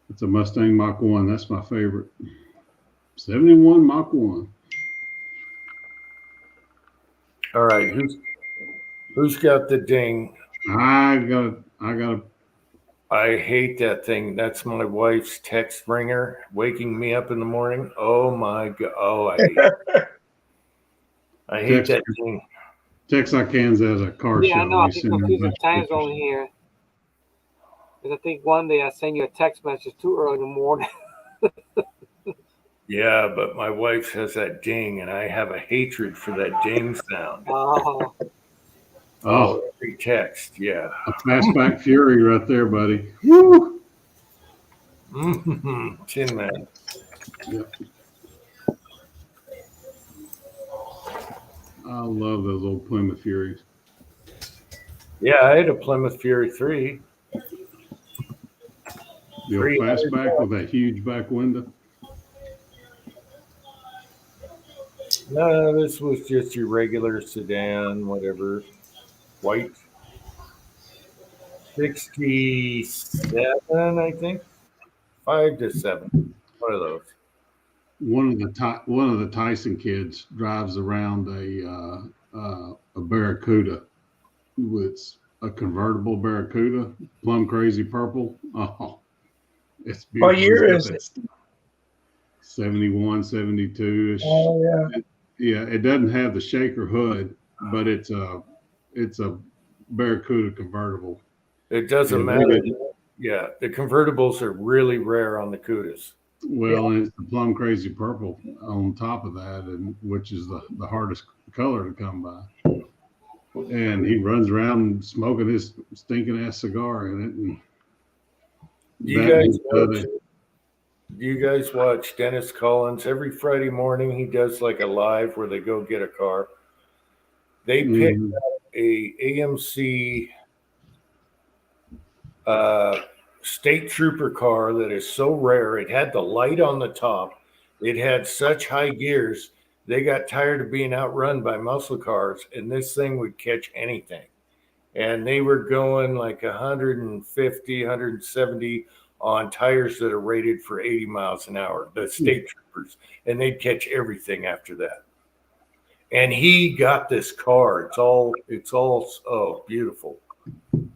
it's a Mustang Mach 1. That's my favorite. 71 Mach 1. All right, who's got the ding? I got I hate that thing. That's my wife's text ringer, waking me up in the morning. Oh my god! Oh, I hate that thing. Texarkana's has a car Yeah, I show. know. I We think send them a confusing bunch of time pictures. zone here. Because I think one day I sent you a text message too early in the morning. Yeah, but my wife has that ding, and I have a hatred for that ding sound. Oh, Oh, every text, yeah. A fastback Fury right there, buddy. Woo! Tin Man. I love those old Plymouth Furies. Yeah, I had a Plymouth Fury 3. The old fastback with that huge back window. No, this was just your regular sedan, whatever, white. 67, I think. 5 to 7. One of those. One of the Tyson kids drives around a Barracuda. It's a convertible Barracuda, plum crazy purple. Oh, it's beautiful. What year is it? 71, 72-ish. Oh yeah. Yeah, it doesn't have the shaker hood, but it's a Barracuda convertible. It doesn't Yeah, matter. Yeah, the convertibles are really rare on the Cudas. Well, and it's the plum crazy purple on top of that, and which is the hardest color to come by. And he runs around smoking his stinking ass cigar in it. And Do you guys watch Dennis Collins? Every Friday morning he does like a live where they go get a car. They picked up a AMC state trooper car that is so rare. It had the light on the top. It had such high gears. They got tired of being outrun by muscle cars, and this thing would catch anything. And they were going like 150, 170 on tires that are rated for 80 miles an hour, the state troopers, and they'd catch everything after that. And he got this car. It's all oh, beautiful. And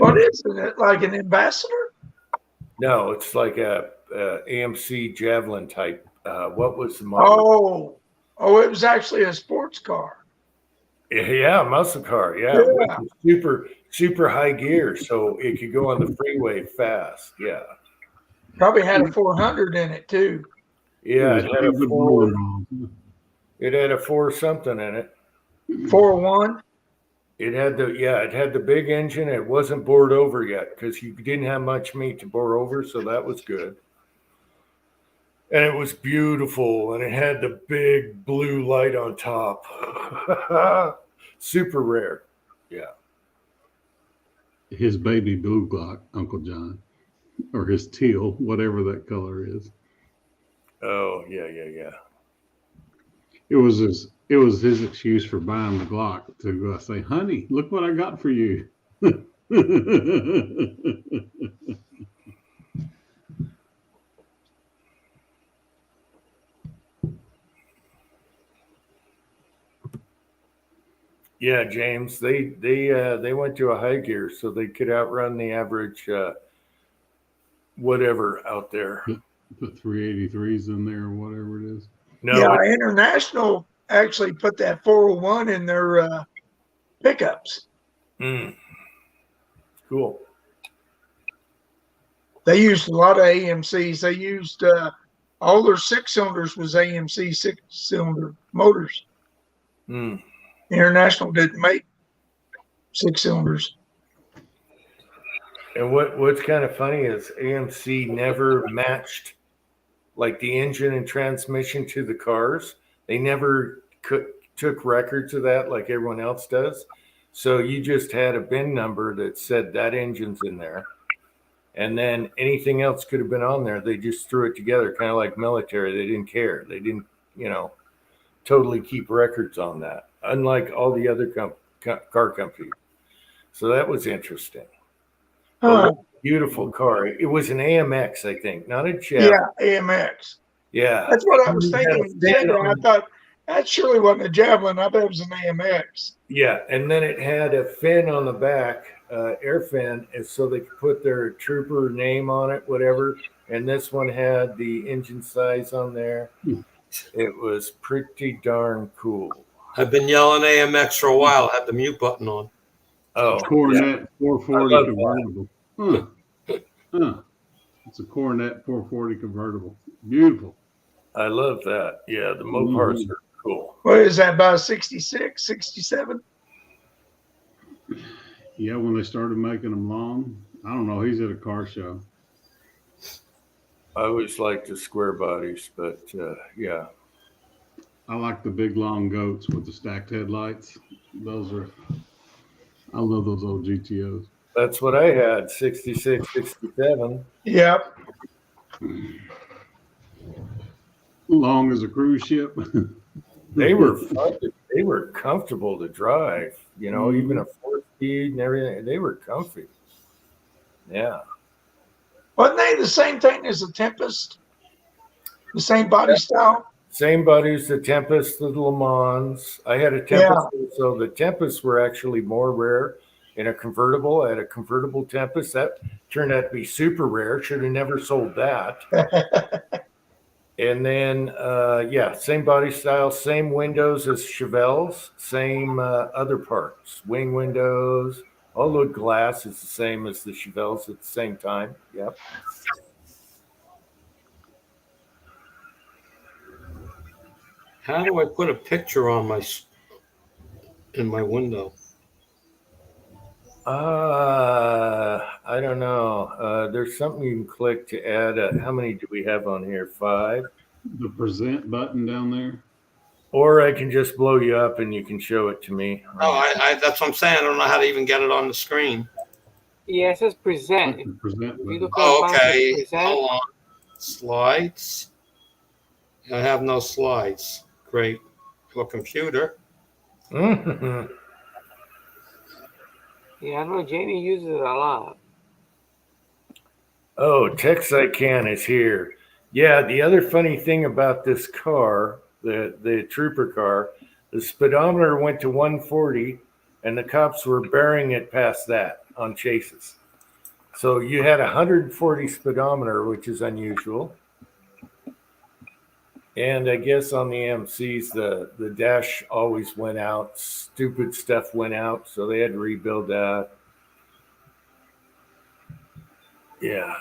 What is it? Like an Ambassador? no, it's like a AMC Javelin type. What was the model? Oh, it was actually a sports car. Yeah, muscle car. Yeah, Yeah. with super high gear, so it could go on the freeway fast. Yeah, Probably had a 400 in it too. yeah. It had a four. It had a 4 something in it. 401. It had the big engine. It wasn't bored over yet because you didn't have much meat to bore over, so that was good. And it was beautiful, and it had the big blue light on top. Super rare. Yeah. His baby blue Glock, Uncle John, or his teal, whatever that color is. Oh, yeah. It was his excuse for buying the Glock to say, "Honey, look what I got for you." Yeah, James. They went to a high gear so they could outrun the average whatever out there. Put 383s in there or whatever it is. No, Yeah, International actually put that 401 in their pickups. Cool. They used a lot of AMCs. They used all their 6-cylinders was AMC 6-cylinder motors. International didn't make 6-cylinders. And what's kind of funny is AMC never matched like the engine and transmission to the cars. They never took records of that like everyone else does. So you just had a bin number that said that engine's in there. And then anything else could have been on there. They just threw it together, kind of like military. They didn't care. They didn't, totally keep records on that, unlike all the other car companies. So that was interesting. Beautiful car. It was an AMX, I think, not a Jet. Yeah, AMX. Yeah. That's what I was thinking. When you said that, I thought that surely wasn't a Javelin. I bet it was an AMX. Yeah, and then it had a fin on the back, airfin is so they could put their trooper name on it, whatever. And this one had the engine size on there. It was pretty darn cool. I've been yelling AMX for a while. I had the mute button on. Oh, yeah. Coronet I love 440 convertible. Huh. It's a Coronet 440 convertible. Beautiful. I love that. Yeah, the Mopars are cool. What is that, about 66, 67? Yeah, when they started making them long, I don't know. He's at a car show. I always like the square bodies, but yeah. I like the big long goats with the stacked headlights. I love those old GTOs. That's what I had, 66, 67. Yep. Long as a cruise ship. They were fun. They were comfortable to drive, you know, even a 4-speed and everything. They were comfy. Yeah. Wasn't they the same thing as the Tempest? The same body style? Same bodies, the Tempest, the Le Mans. I had a Tempest, so the Tempests were actually more rare in a convertible. I had a convertible Tempest. That turned out to be super rare. Should have never sold that. And then, yeah, same body style, same windows as Chevelles, same other parts, wing windows, all the glass is the same as the Chevelles at the same time. Yep. How do I put a picture on in my window? I don't know. There's something you can click to add. How many do we have on here? 5. The present button down there. Or I can just blow you up and you can show it to me. Oh, that's what I'm saying. I don't know how to even get it on the screen. Yeah, it says present. The present If you button. look Oh, at the bottom, it okay. says present. Hold on. Slides. I have no slides. Great. For computer. Mhm. Yeah, I know Jamie uses it a lot. Oh, Texicam is here. Yeah, the other funny thing about this car, the trooper car, the speedometer went to 140 and the cops were bearing it past that on chases. So you had 140 speedometer, which is unusual. And I guess on the MCs, the dash always went out. Stupid stuff went out, so they had to rebuild that. Yeah.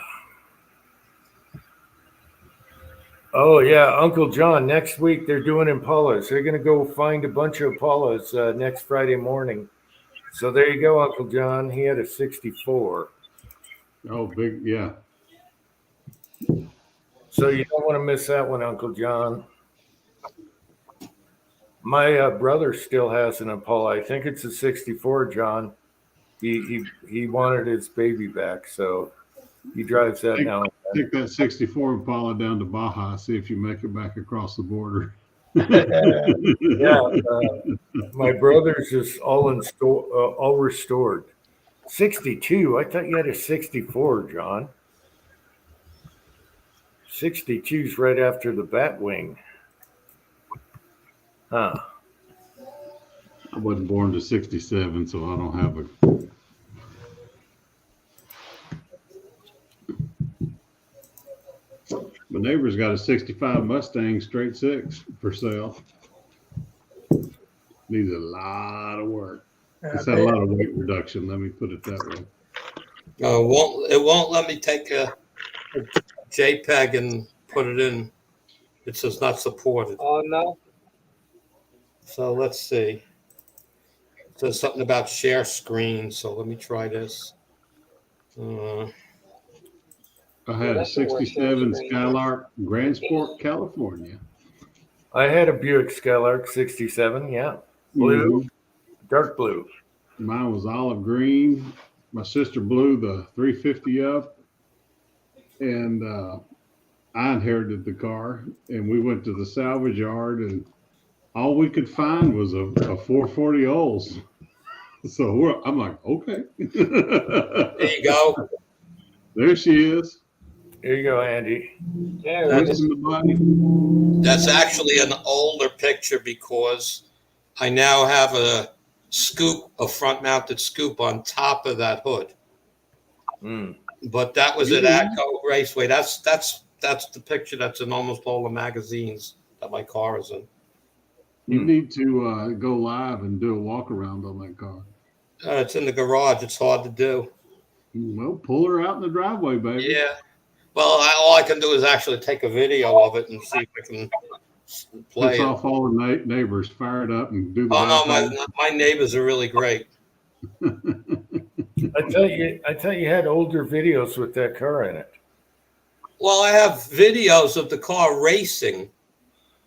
Oh, yeah, Uncle John, next week they're doing Impalas. They're going to go find a bunch of Impalas next Friday morning. So there you go, Uncle John. He had a 64. Oh, big, yeah. So you don't want to miss that one, Uncle John. My brother still has an Impala. I think it's a 64, John. He wanted his baby back, so he drives that now. Take that 64 Impala down to Baja, see if you make it back across the border. Yeah, my brother's is all restored. 62. I thought you had a 64, John. 62's right after the Batwing. Huh. I wasn't born to 67, so I don't have a. My neighbor's got a 65 Mustang straight 6 for sale. Needs a lot of work. It's had a lot of weight reduction. Let me put it that way. It won't let me take a JPEG and put it in. It says not supported. Oh, no. So let's see. It says something about share screen. So let me try this. I had a That's the worst 67 thing. Skylark, Grandsport, California. I had a Buick Skylark 67, yeah. Blue, dark blue. Mine was olive green. My sister blew the 350 up, and I inherited the car. And we went to the salvage yard, and all we could find was a 440 Olds. So I'm like, okay. There you go. There she is. Here you go, Andy. Yeah, That we What's just, in the body? That's actually an older picture because I now have a scoop, a front mounted scoop on top of that hood. Hmm. But that was at Atco Raceway. That's the picture that's in almost all the magazines that my car is in. You need to go live and do a walk around on that car. It's in the garage. It's hard to do. Well, pull her out in the driveway, baby. Yeah. Well, all I can do is actually take a video of it and see if I can play Piss it. off all the neighbors, fire it up, and do the. Oh no, high five. my neighbors are really great. I thought you had older videos with that car in it. Well, I have videos of the car racing,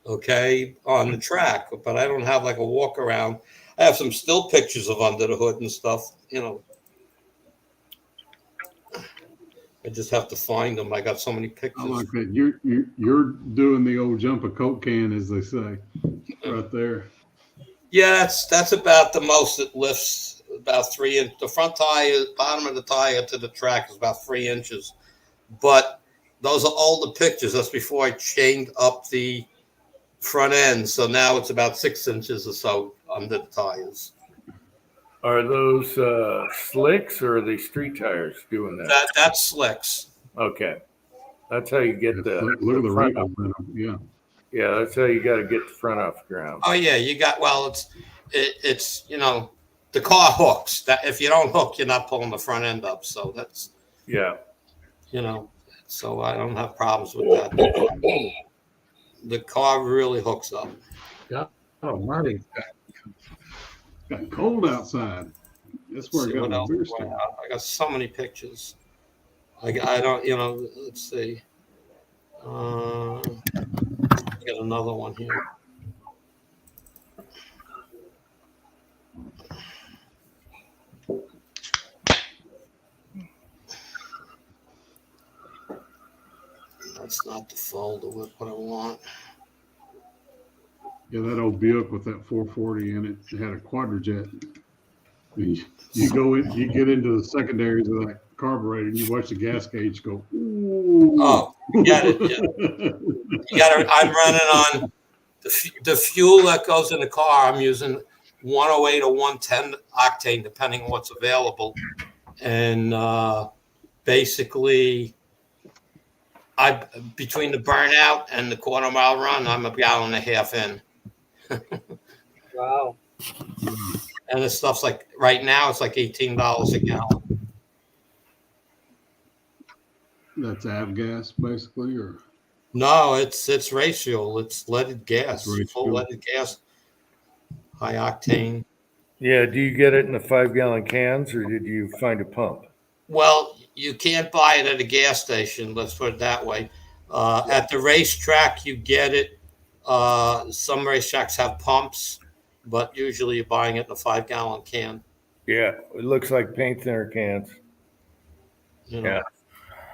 okay, on the track, but I don't have like a walk around. I have some still pictures of under the hood and stuff, you know. I just have to find them. I got so many I pictures. like that. You're doing the old jump a Coke can, as they say, right there. Yeah, that's about the most it lifts. About 3 inches. The front tire, bottom of the tire to the track is about 3 inches. But those are older pictures. That's before I chained up the front end. So now it's about 6 inches or so under the tires. Are those slicks or are they street tires doing that? That's slicks. Okay. That's how you get the Look at the front wrinkles off. in them. Yeah. Yeah, that's how you got to get the front off the ground. Oh yeah, you got. Well, it's you know, the car hooks. That if you don't hook, you're not pulling the front end up. So that's, Yeah. you know, so I don't have problems with that. The car really hooks up. Oh, Marty. Got cold outside. That's where I See got what my else beer do I stick. have? I got so many pictures. I don't, you know. Let's see. Get another one here. That's not the folder with what I want. Yeah, that old Buick with that 440 in it, it had a quadrajet. You go in, you get into the secondaries of that carburetor, and you watch the gas gauge go. Ooh. Oh, you got it. Yeah. You got it. I'm running on the fuel that goes in the car. I'm using 108 or 110 octane, depending on what's available. And basically, between the burnout and the quarter mile run, I'm 1.5 gallons in. Wow. And the stuff's like right now, it's like $18 a gallon. That's avgas, basically, or No, it's race fuel. It's leaded gas, Race full fuel. leaded gas, high octane. Yeah. Do you get it in the 5-gallon cans or did you find a pump? Well, you can't buy it at a gas station. Let's put it that way. At the racetrack, you get it. Some racetracks have pumps, but usually you're buying it in a 5-gallon can. Yeah. It looks like paint thinner cans. You know? Yeah.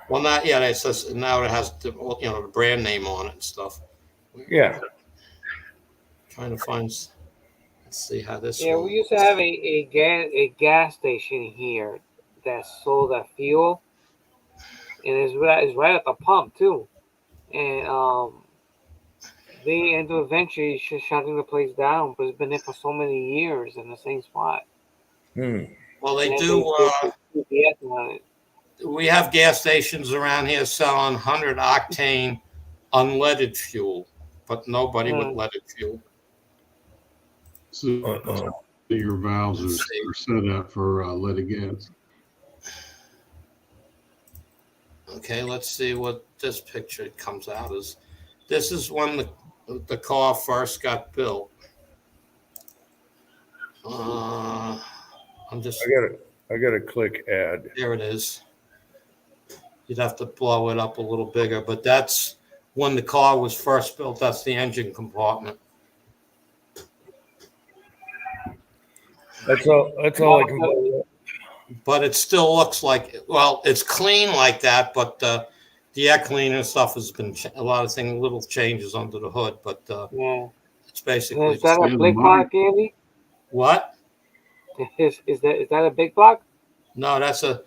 Well, not yet. It says now it has the brand name on it and stuff. Yeah. Trying to find. Let's see how this. Yeah, one we used to have a gas station here that sold that fuel, and it's right at the pump too. And they ended up eventually shutting the place down, but it's been there for so many years in the same spot. Hmm. Well, they And do. put CBS on it. We have gas stations around here selling 100 octane unleaded fuel, but nobody with leaded fuel. so your valves are set up for leaded gas. Okay, let's see what this picture comes out as. This is when the car first got built. I'm just I got to click add. there. It is. You'd have to blow it up a little bigger, but that's when the car was first built. That's the engine compartment. That's all I can do. But it still looks like, well, it's clean like that, but the air cleaner and stuff has been a lot of things, little changes under the hood, but Yeah. it's basically Is that a the big motor. block, Andy? what? Is that a big block? No, that's a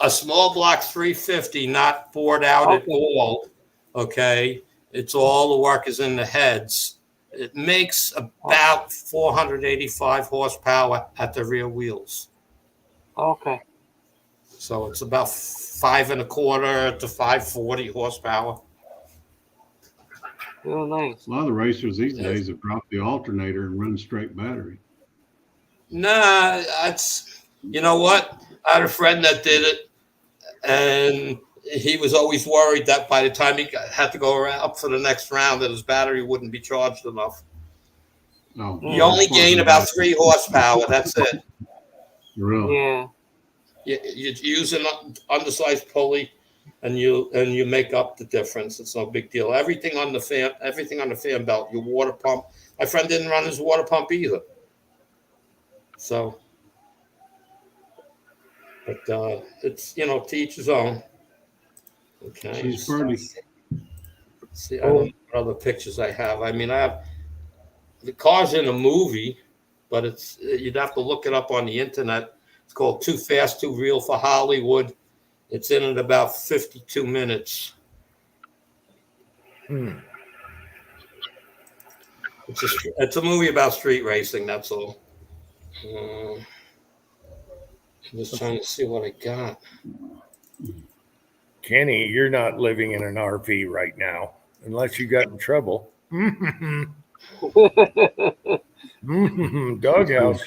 small block 350, not bored out at Okay. all. Okay, it's all the work is in the heads, It makes about 485 horsepower at the rear wheels. Okay. So it's about 5.25 to 540 horsepower. Real nice. A lot of the racers these days have dropped the alternator and run straight battery. Nah, that's, you know what? I had a friend that did it, and he was always worried that by the time he had to go up for the next round, that his battery wouldn't be charged enough. Oh, You only gain about 3 horsepower. That's it. Really? Yeah. You use an undersized pulley, and you make up the difference. It's no big deal. Everything on the fan belt, your water pump. My friend didn't run his water pump either. So, but it's, to each his own. Okay. She's pretty. See, I don't know what other pictures I have. I mean, I have the car's in a movie, but you'd have to look it up on the internet. It's called Too Fast, Too Real for Hollywood. It's in at about 52 minutes. It's a movie about street racing, that's all. I'm just trying to see what I got. Kenny, you're not living in an RV right now, unless you got in trouble. Doghouse.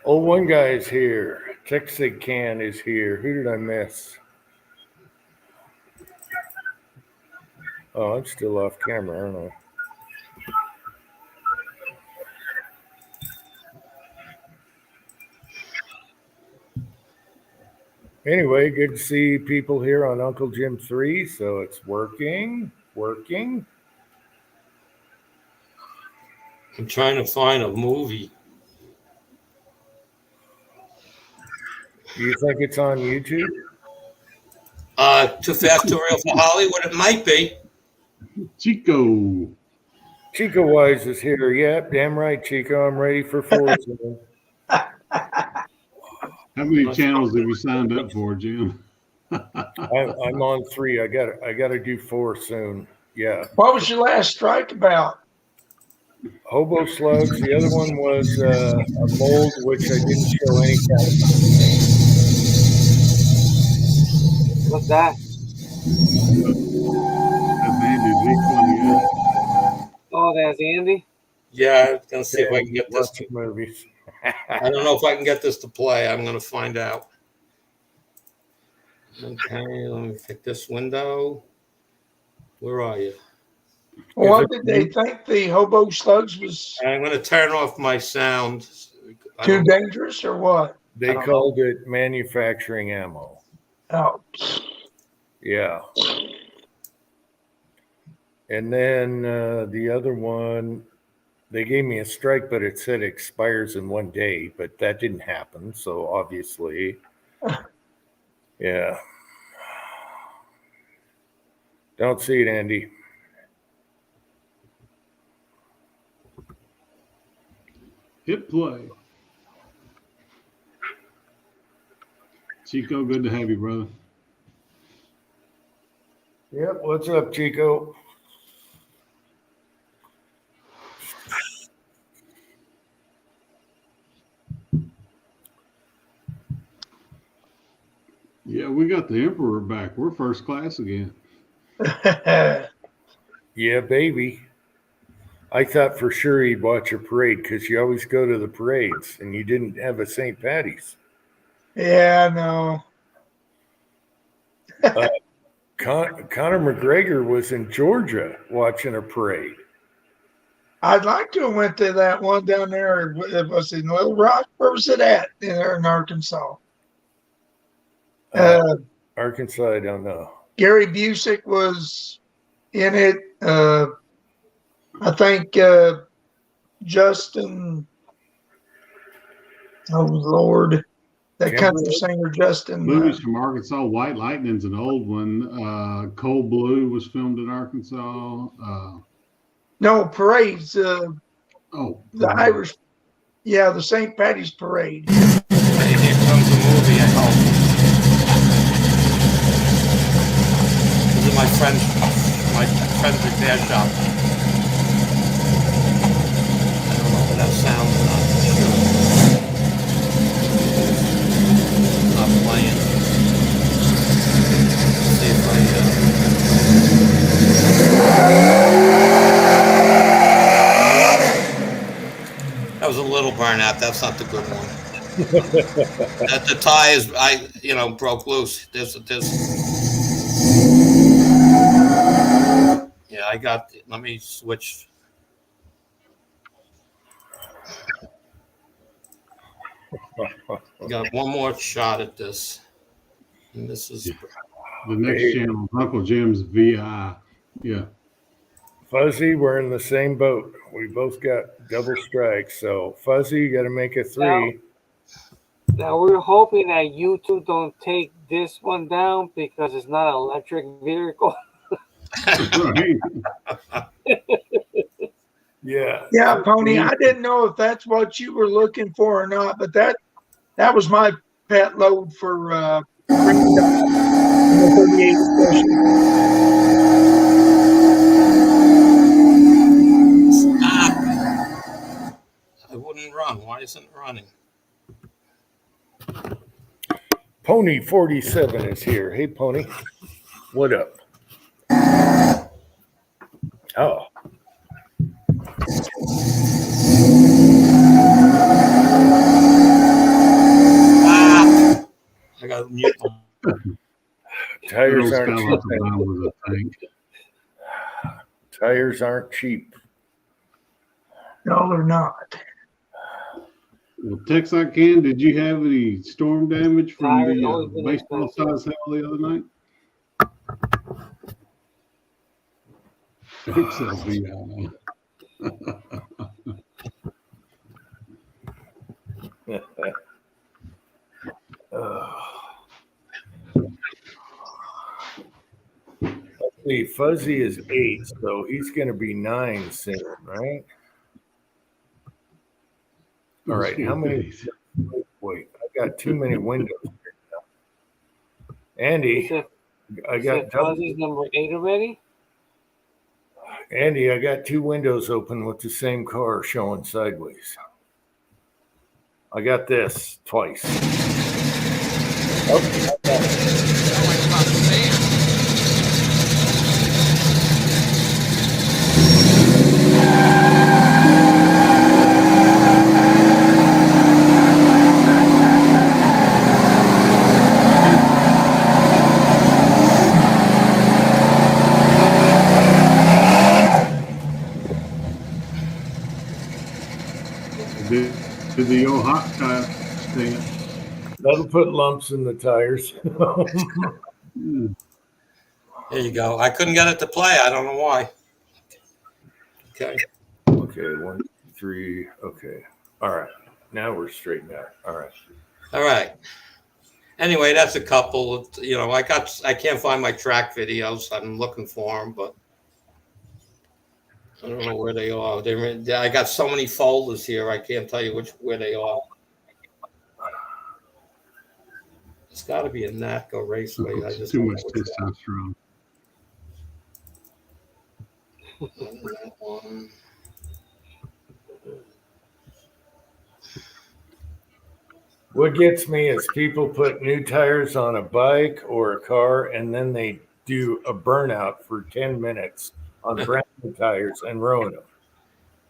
Oh, one guy is here. Texig Can is here. Who did I miss? Oh, I'm still off camera, aren't I? Anyway, good to see people here on Uncle Jim 3. So it's working. I'm trying to find a movie. Do you think it's on YouTube? Too Fast, Too Real for Hollywood. It might be. Chico. Chico Wise is here. Yep, damn right, Chico. I'm ready for Forza. How many channels have you signed up for, Jim? I'm on 3. I got to do 4 soon. Yeah. What was your last strike about? Hobo slugs. The other one was a mold, which I didn't show any kind of. What's that? That's Andy V28. Oh, that's Andy. Yeah, I was gonna see if I can get this. Lots of movies. I don't know if I can get this to play. I'm gonna find out. Okay, let me pick this window. Where are you? What did they think the hobo slugs was I'm gonna turn off my sound. too dangerous or what? They called it manufacturing ammo. Oh, Yeah. And then the other one, they gave me a strike, but it said expires in 1 day, but that didn't happen. So obviously, yeah. Don't see it, Andy. Hit play. Chico, good to have you, brother. Yep. What's up, Chico? Yeah, we got the Emperor back. We're first class again. Yeah, baby. I thought for sure he'd watch a parade because you always go to the parades and you didn't have a St. Patty's. yeah, no. Conor McGregor was in Georgia watching a parade. I'd like to have went to that one down there. It was in Little Rock. Where was it at? There in Arkansas. Arkansas, I don't know. Gary Busey was in it. I think Justin. Oh Lord, that country singer Justin. Movies from Arkansas. White Lightning's an old one. Cold Blue was filmed in Arkansas. No parades. The Irish. Yeah, the St. Patty's parade. Hey, here comes the movie. I hope. This is my my friend's repair shop. I don't know if that sounds not sure. Not playing. Let's see if that was a little burnout. That's not the good one. That the tires, broke loose. Yeah, I got. Let me switch. Got one more shot at this, and this is The next channel, Uncle Jim's VI. Yeah. Fuzzy, we're in the same boat. We both got double strikes. So Fuzzy, you got to make a 3. Now we're hoping that YouTube don't take this one down because it's not an electric vehicle. Right. Yeah. Yeah, Pony. I didn't know if that's what you were looking for or not, but that was my pet load for bringing the 38 special. Stop. I wouldn't run. Why isn't it running? Pony 47 is here. Hey, Pony. What up? Oh. Ah, I got mute. Tires Little aren't Skylark cheap. Brown was a tank. Tires aren't cheap. No, they're not. Well, Texarkana, did you have any storm damage from Tires always the been baseball expensive. size hail the other night? Fix that VI. Let's see. Fuzzy is 8, so he's going to be 9 soon, right? All right. How many? Wait, I got too many windows here now. Andy, I got double. Fuzzy's number 8 already. Andy, I got 2 windows open with the same car showing sideways. I got this twice. Oh, I got it. Did the old hot tire stand? That'll put lumps in the tires. There you go. I couldn't get it to play. I don't know why. Okay. Okay, 1, 2, 3. Okay. All right. Now we're straightened out. All right. All right. Anyway, that's a couple. I can't find my track videos. I'm looking for them, but I don't know where they are. I got so many folders here. I can't tell you where they are. It's got to be a NACO Raceway. I just Too don't much know what's testosterone. that one. What gets me is people put new tires on a bike or a car and then they do a burnout for 10 minutes on brand new tires and ruin them.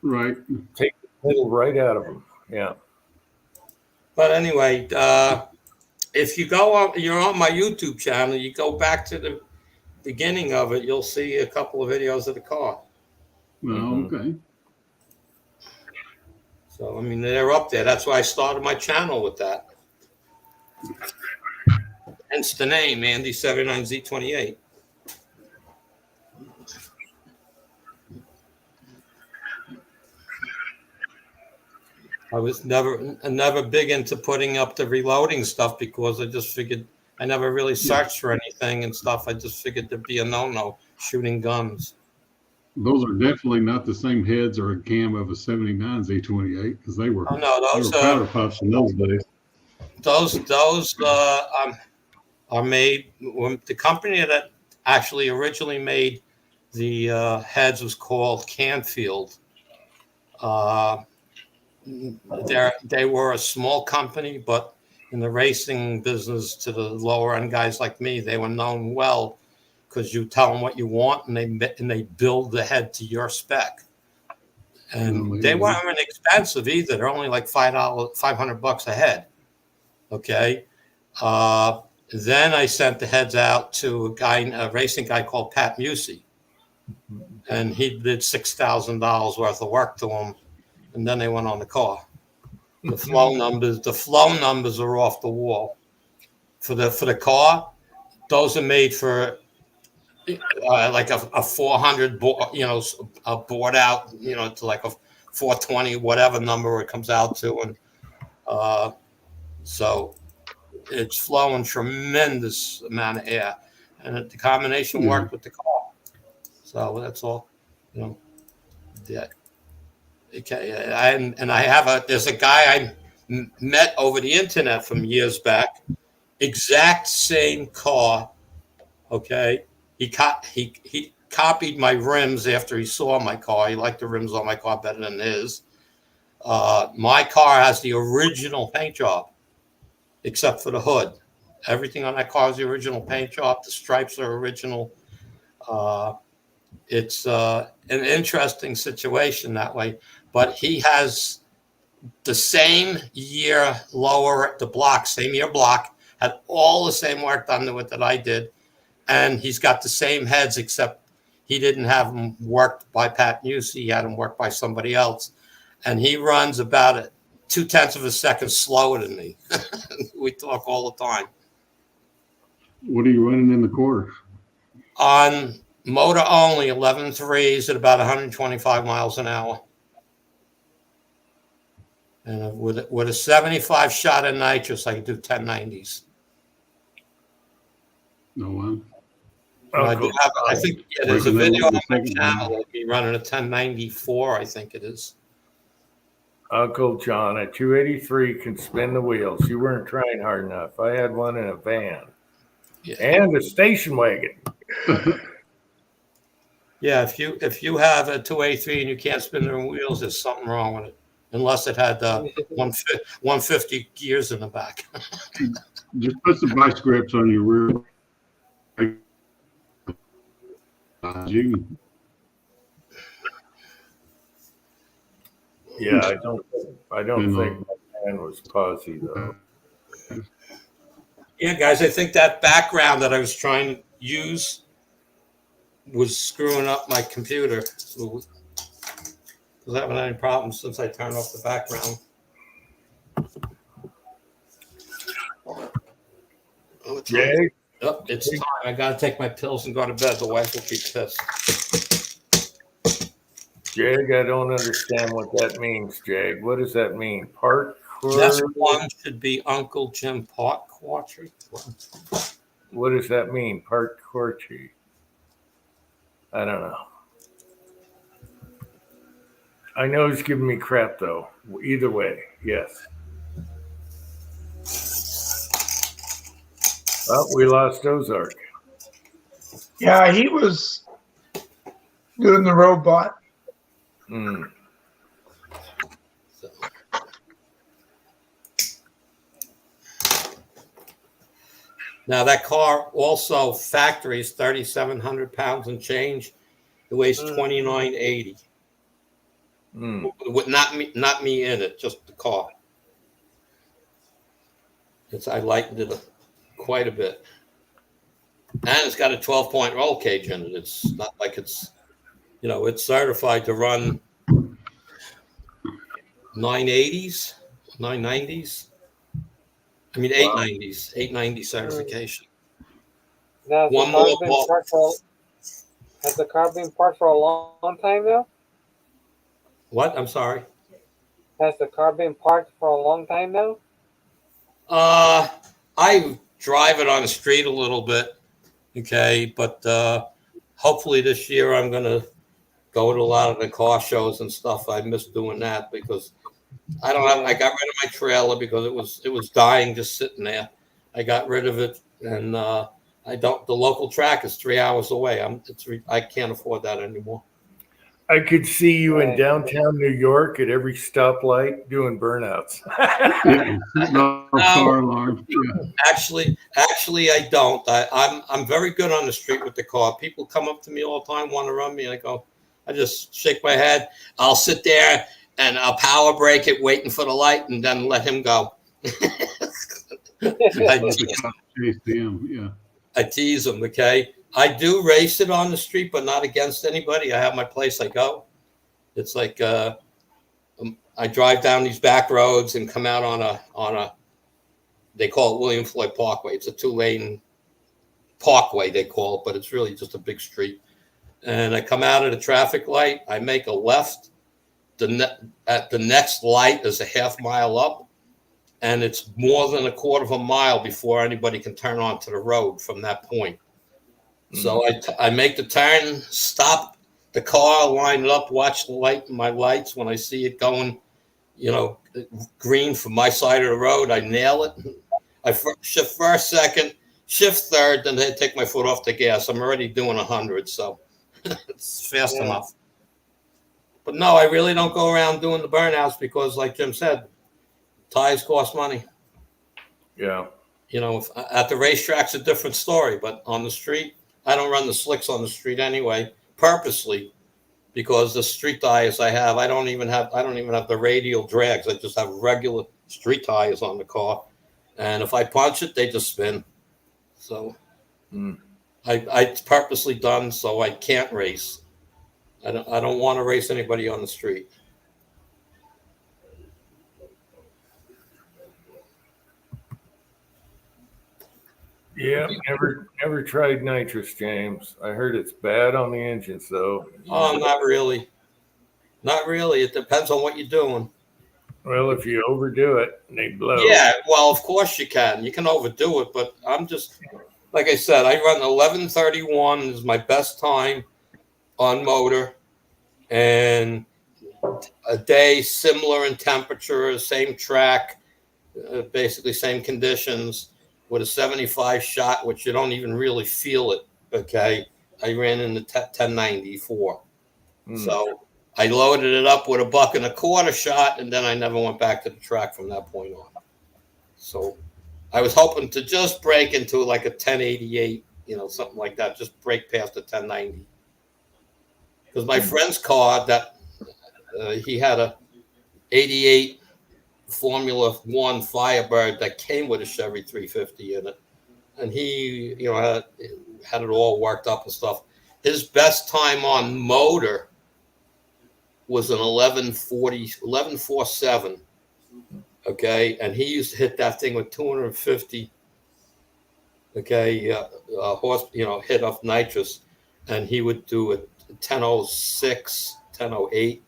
Right. Take the middle right out of them. Yeah. But anyway, if you you're on my YouTube channel, you go back to the beginning of it, you'll see a couple of videos of the car. Well, okay. So, I mean, they're up there. That's why I started my channel with that. Hence the name, Andy79Z28. I was never big into putting up the reloading stuff because I just figured I never really searched for anything and stuff. I just figured there'd be a no-no shooting guns. Those are definitely not the same heads or a cam of a 79 Z28 because they were, Oh no, they those were powder puffs in those days. those are made. The company that actually originally made The heads was called Canfield. They were a small company, but in the racing business, to the lower end guys like me, they were known well because you tell them what you want, and they build the head to your spec. And they weren't expensive either. They're only like $500 a head. Okay. Then I sent the heads out to a racing guy called Pat Musey, and he did $6,000 worth of work to them, and then they went on the car. The flow numbers are off the wall. For the car, those are made for like a 400 board, a board out, to like a 420, whatever number it comes out to, and so it's flowing tremendous amount of air, and the combination worked with the car. So that's all, Yeah. Okay. There's a guy I met over the internet from years back, exact same car. Okay. He copied my rims after he saw my car. He liked the rims on my car better than his. My car has the original paint job, except for the hood. Everything on that car is the original paint job. The stripes are original. It's an interesting situation that way. But he has the same year lower the block, same year block, had all the same work done to it that I did. And he's got the same heads, except he didn't have them worked by Pat Musey. He had them worked by somebody else. And he runs about 0.2 of a second slower than me. We talk all the time. What are you running in the quarters? On motor only, 11.3s at about 125 miles an hour. And with a 75 shot of nitrous, I can do 1090s. No one. I think there's a video on my channel of me running a 1094, I think it is. Uncle John, a 283 can spin the wheels. You weren't trying hard enough. I had one in a van and a station wagon. Yeah, if you have a 283 and you can't spin the wheels, there's something wrong with it. Unless it had 150 gears in the back. Just put some vice grips on your rear. Yeah, I don't think my hand was fuzzy though. Yeah, guys, I think that background that I was trying to use was screwing up my computer. Was having any problems since I turned off the background. Jay? Oh, it's time. I gotta take my pills and go to bed. The wife will be pissed. Jag, I don't understand what that means, Jag. What does that mean? Parkour? This one should be Uncle Jim Parkquartry. What does that mean? Parkquartry? I don't know. I know he's giving me crap though. Either way, yes. Well, we lost Ozark. Yeah, he was doing the robot. Now that car also factory is 3,700 pounds and change. It weighs 2980. With not me in it, just the car. I lightened it quite a bit, and it's got a 12-point roll cage in it. It's not like it's, it's certified to run 980s, 990s. I mean 890s, 890 certification. Now, One more has the car been parked for a long time now? What? I'm sorry. Has the car been parked for a long time now? I drive it on the street a little bit, okay, but hopefully this year I'm gonna go to a lot of the car shows and stuff. I miss doing that because I got rid of my trailer because it was dying just sitting there. I got rid of it, and I don't. The local track is 3 hours away. I can't afford that anymore. I could see you in Right. downtown New York at every stoplight doing burnouts. Yeah, no car alarms. Yeah. Actually, I don't. I'm very good on the street with the car. People come up to me all the time, want to run me, and I just shake my head. I'll sit there and I'll power brake it, waiting for the light, and then let him go. Chase them, yeah. I tease them. Okay, I do race it on the street, but not against anybody. I have my place I go. It's like I drive down these back roads and come out on a. They call it William Floyd Parkway. It's a 2-lane parkway, they call it, but it's really just a big street. And I come out at a traffic light. I make a left. At the next light is a half mile up, and it's more than a quarter of a mile before anybody can turn onto the road from that point. So I make the turn, stop the car, line it up, watch the light, my lights. When I see it going, green from my side of the road, I nail it. I shift first, second, shift third, then I take my foot off the gas. I'm already doing 100, so it's fast enough. But no, I really don't go around doing the burnouts because, like Jim said, tires cost money. Yeah. At the racetrack's a different story, but on the street, I don't run the slicks on the street anyway, purposely, because the street tires I have, I don't even have the radial drags. I just have regular street tires on the car, and if I punch it, they just spin. So I purposely done so I can't race. I don't want to race anybody on the street. Yeah, never tried nitrous, James. I heard it's bad on the engines, though. Oh, not really. Not really. It depends on what you're doing. Well, if you overdo it, they blow. Yeah, well, of course you can. You can overdo it, but I'm just, like I said, I run 11:31 is my best time on motor, and a day similar in temperature, same track, basically same conditions, with a 75 shot, which you don't even really feel it. Okay, I ran in the 1094, so I loaded it up with a $1.25 shot, and then I never went back to the track from that point on. So I was hoping to just break into like a 1088, something like that, just break past the 1090. Because my friend's car, that he had a 88 Formula One Firebird that came with a Chevy 350 in it, and he, had it all worked up and stuff. His best time on motor was an 11:47. Okay, and he used to hit that thing with 250. Okay, horse, hit off nitrous, and he would do a 10:06, 10:08.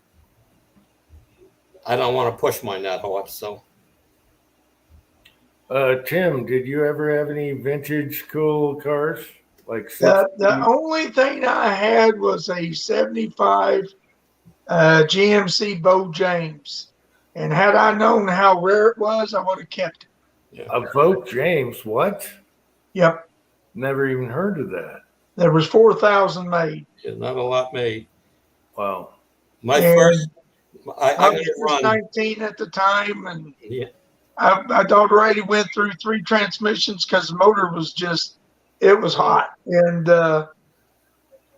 I don't want to push mine that hard, so. Tim, did you ever have any vintage cool cars? Like The only thing I had was a 75 GMC Bo James. And had I known how rare it was, I would have kept it. a Vogt James? What? Yep. Never even heard of that. There was 4,000 made. Yeah, not a lot made. Wow. My And first, I I'm was going to run. 19 at the time, and Yeah. I'd already went through 3 transmissions because the motor was it was hot. And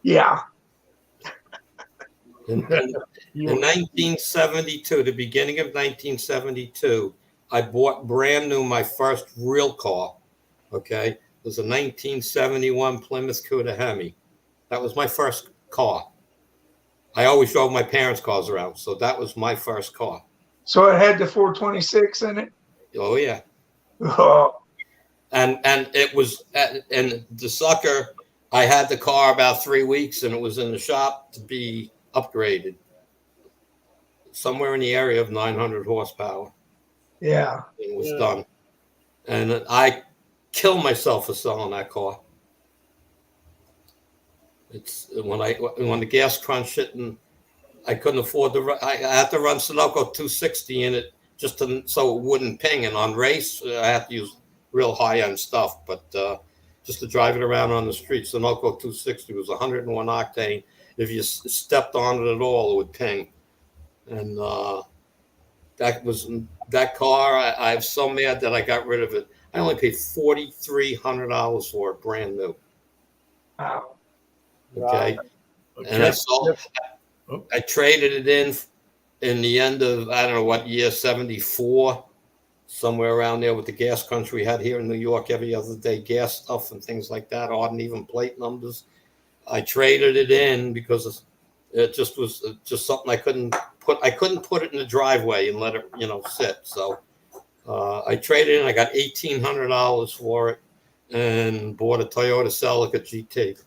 yeah. In 1972, the beginning of 1972, I bought brand new my first real car. Okay, it was a 1971 Plymouth Cuda Hemi. That was my first car. I always drove my parents' cars around, so that was my first car. So it had the 426 in it. Oh yeah, Oh, and it was, and the sucker. I had the car about 3 weeks, and it was in the shop to be upgraded. Somewhere in the area of 900 horsepower. yeah. It was done, and I killed myself for selling that car. It's when the gas crunch hit and I couldn't afford to run. I had to run Sunoco 260 in it just so it wouldn't ping. And on race, I had to use real high end stuff. But just to drive it around on the streets. The Norco 260 was 101 octane. If you stepped on it at all, it would ping. And that car. I'm so mad that I got rid of it. I only paid $4,300 for it, brand new. Wow. Okay, and I traded it in the end of, I don't know what year, 74, somewhere around there, with the gas country we had here in New York every other day, gas stuff and things like that, odd and even plate numbers. I traded it in because it just was just something I couldn't put it in the driveway and let it, sit. So I traded in. I got $1,800 for it and bought a Toyota Celica GT.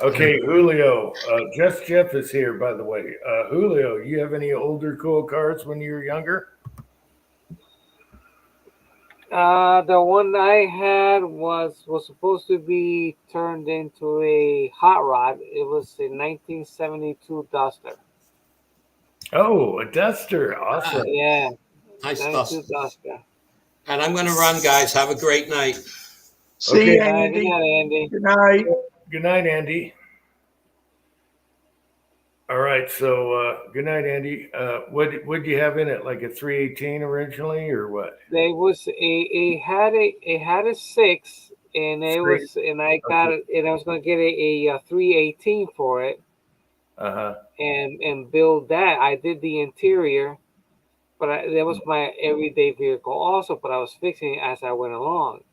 Okay, Julio. Just Jeff is here, by the way. Julio, you have any older cool cars when you were younger? The one I had was supposed to be turned into a hot rod. It was a 1972 Duster. Oh, a Duster. Awesome. Yeah, Nice 92 stuff. Duster. And I'm going to run, guys. Have a great night. See Okay. you, Good Andy. night, Andy. Good night. Good night, Andy. All right. So, good night, Andy. What'd you have in it? Like a 318 originally, or what? There was it had a 6, and I got it, and I was going to get a 318 for it, and build that. I did the interior, but that was my everyday vehicle also. But I was fixing it as I went along,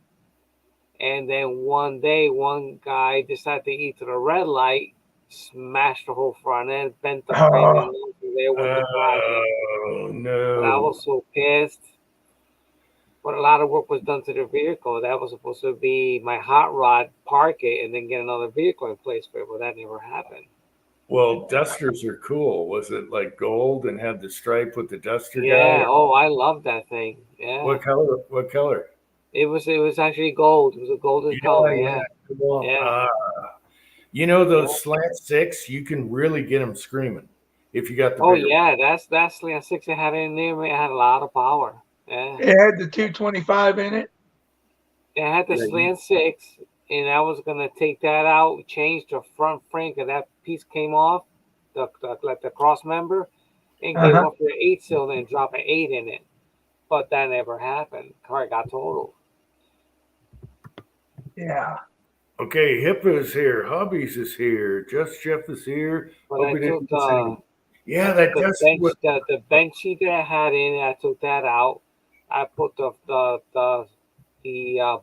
and then one day, one guy decided to eat to the red light, smashed the whole front end, bent the frame, and there went the garage. Oh no! But I was so pissed. But a lot of work was done to the vehicle. That was supposed to be my hot rod, park it, and then get another vehicle in place for it. But that never happened. Well, Dusters are cool. Was it like gold and had the stripe with the Duster Yeah. guy? Oh, I love that thing. Yeah. What color? What color? It was actually gold. It was a golden color. Yeah. Cool. Yeah. Those slant 6, you can really get them screaming if you got the. Oh bigger yeah, that's slant 6 I had in there. It had a lot of power. Yeah. It had the 225 in it. It had the slant 6, and I was gonna take that out, change the front frame because that piece came off, like the cross member, and get off the 8-cylinder and drop an 8 in it. But that never happened. Car got totaled. Yeah. Okay, HIPAA is here. Hobbies is here. Just Jeff is here. But Hope I we didn't took miss anything. Yeah, that the just bench, was. the bench seat that I had in it, I took that out. I put the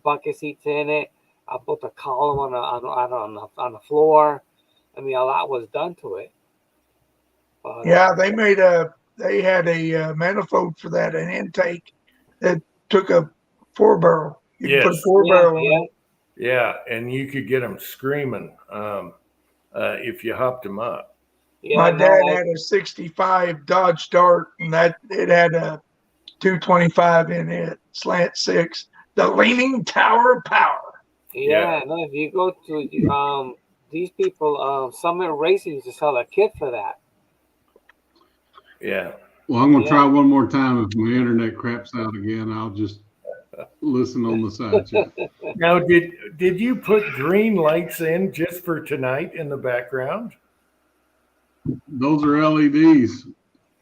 bucket seats in it. I put the column on the floor. I mean, a lot was done to it. But, Yeah, they had a manifold for that, an intake that took a 4-barrel. You could put a Yes. 4-barrel on yeah. it. Yeah, and you could get them screaming if you hopped them up. Yeah, My no, dad had a 65 Dodge Dart, and it had a 225 in it, slant 6, the Leaning Tower of Power. Yeah, no. If you go to these people, Summit Racing used to sell a kit for that. Yeah. Well, I'm going to try one more time. If my internet craps out again, I'll just listen on the side chat. Now, did you put green lights in just for tonight in the background? Those are LEDs.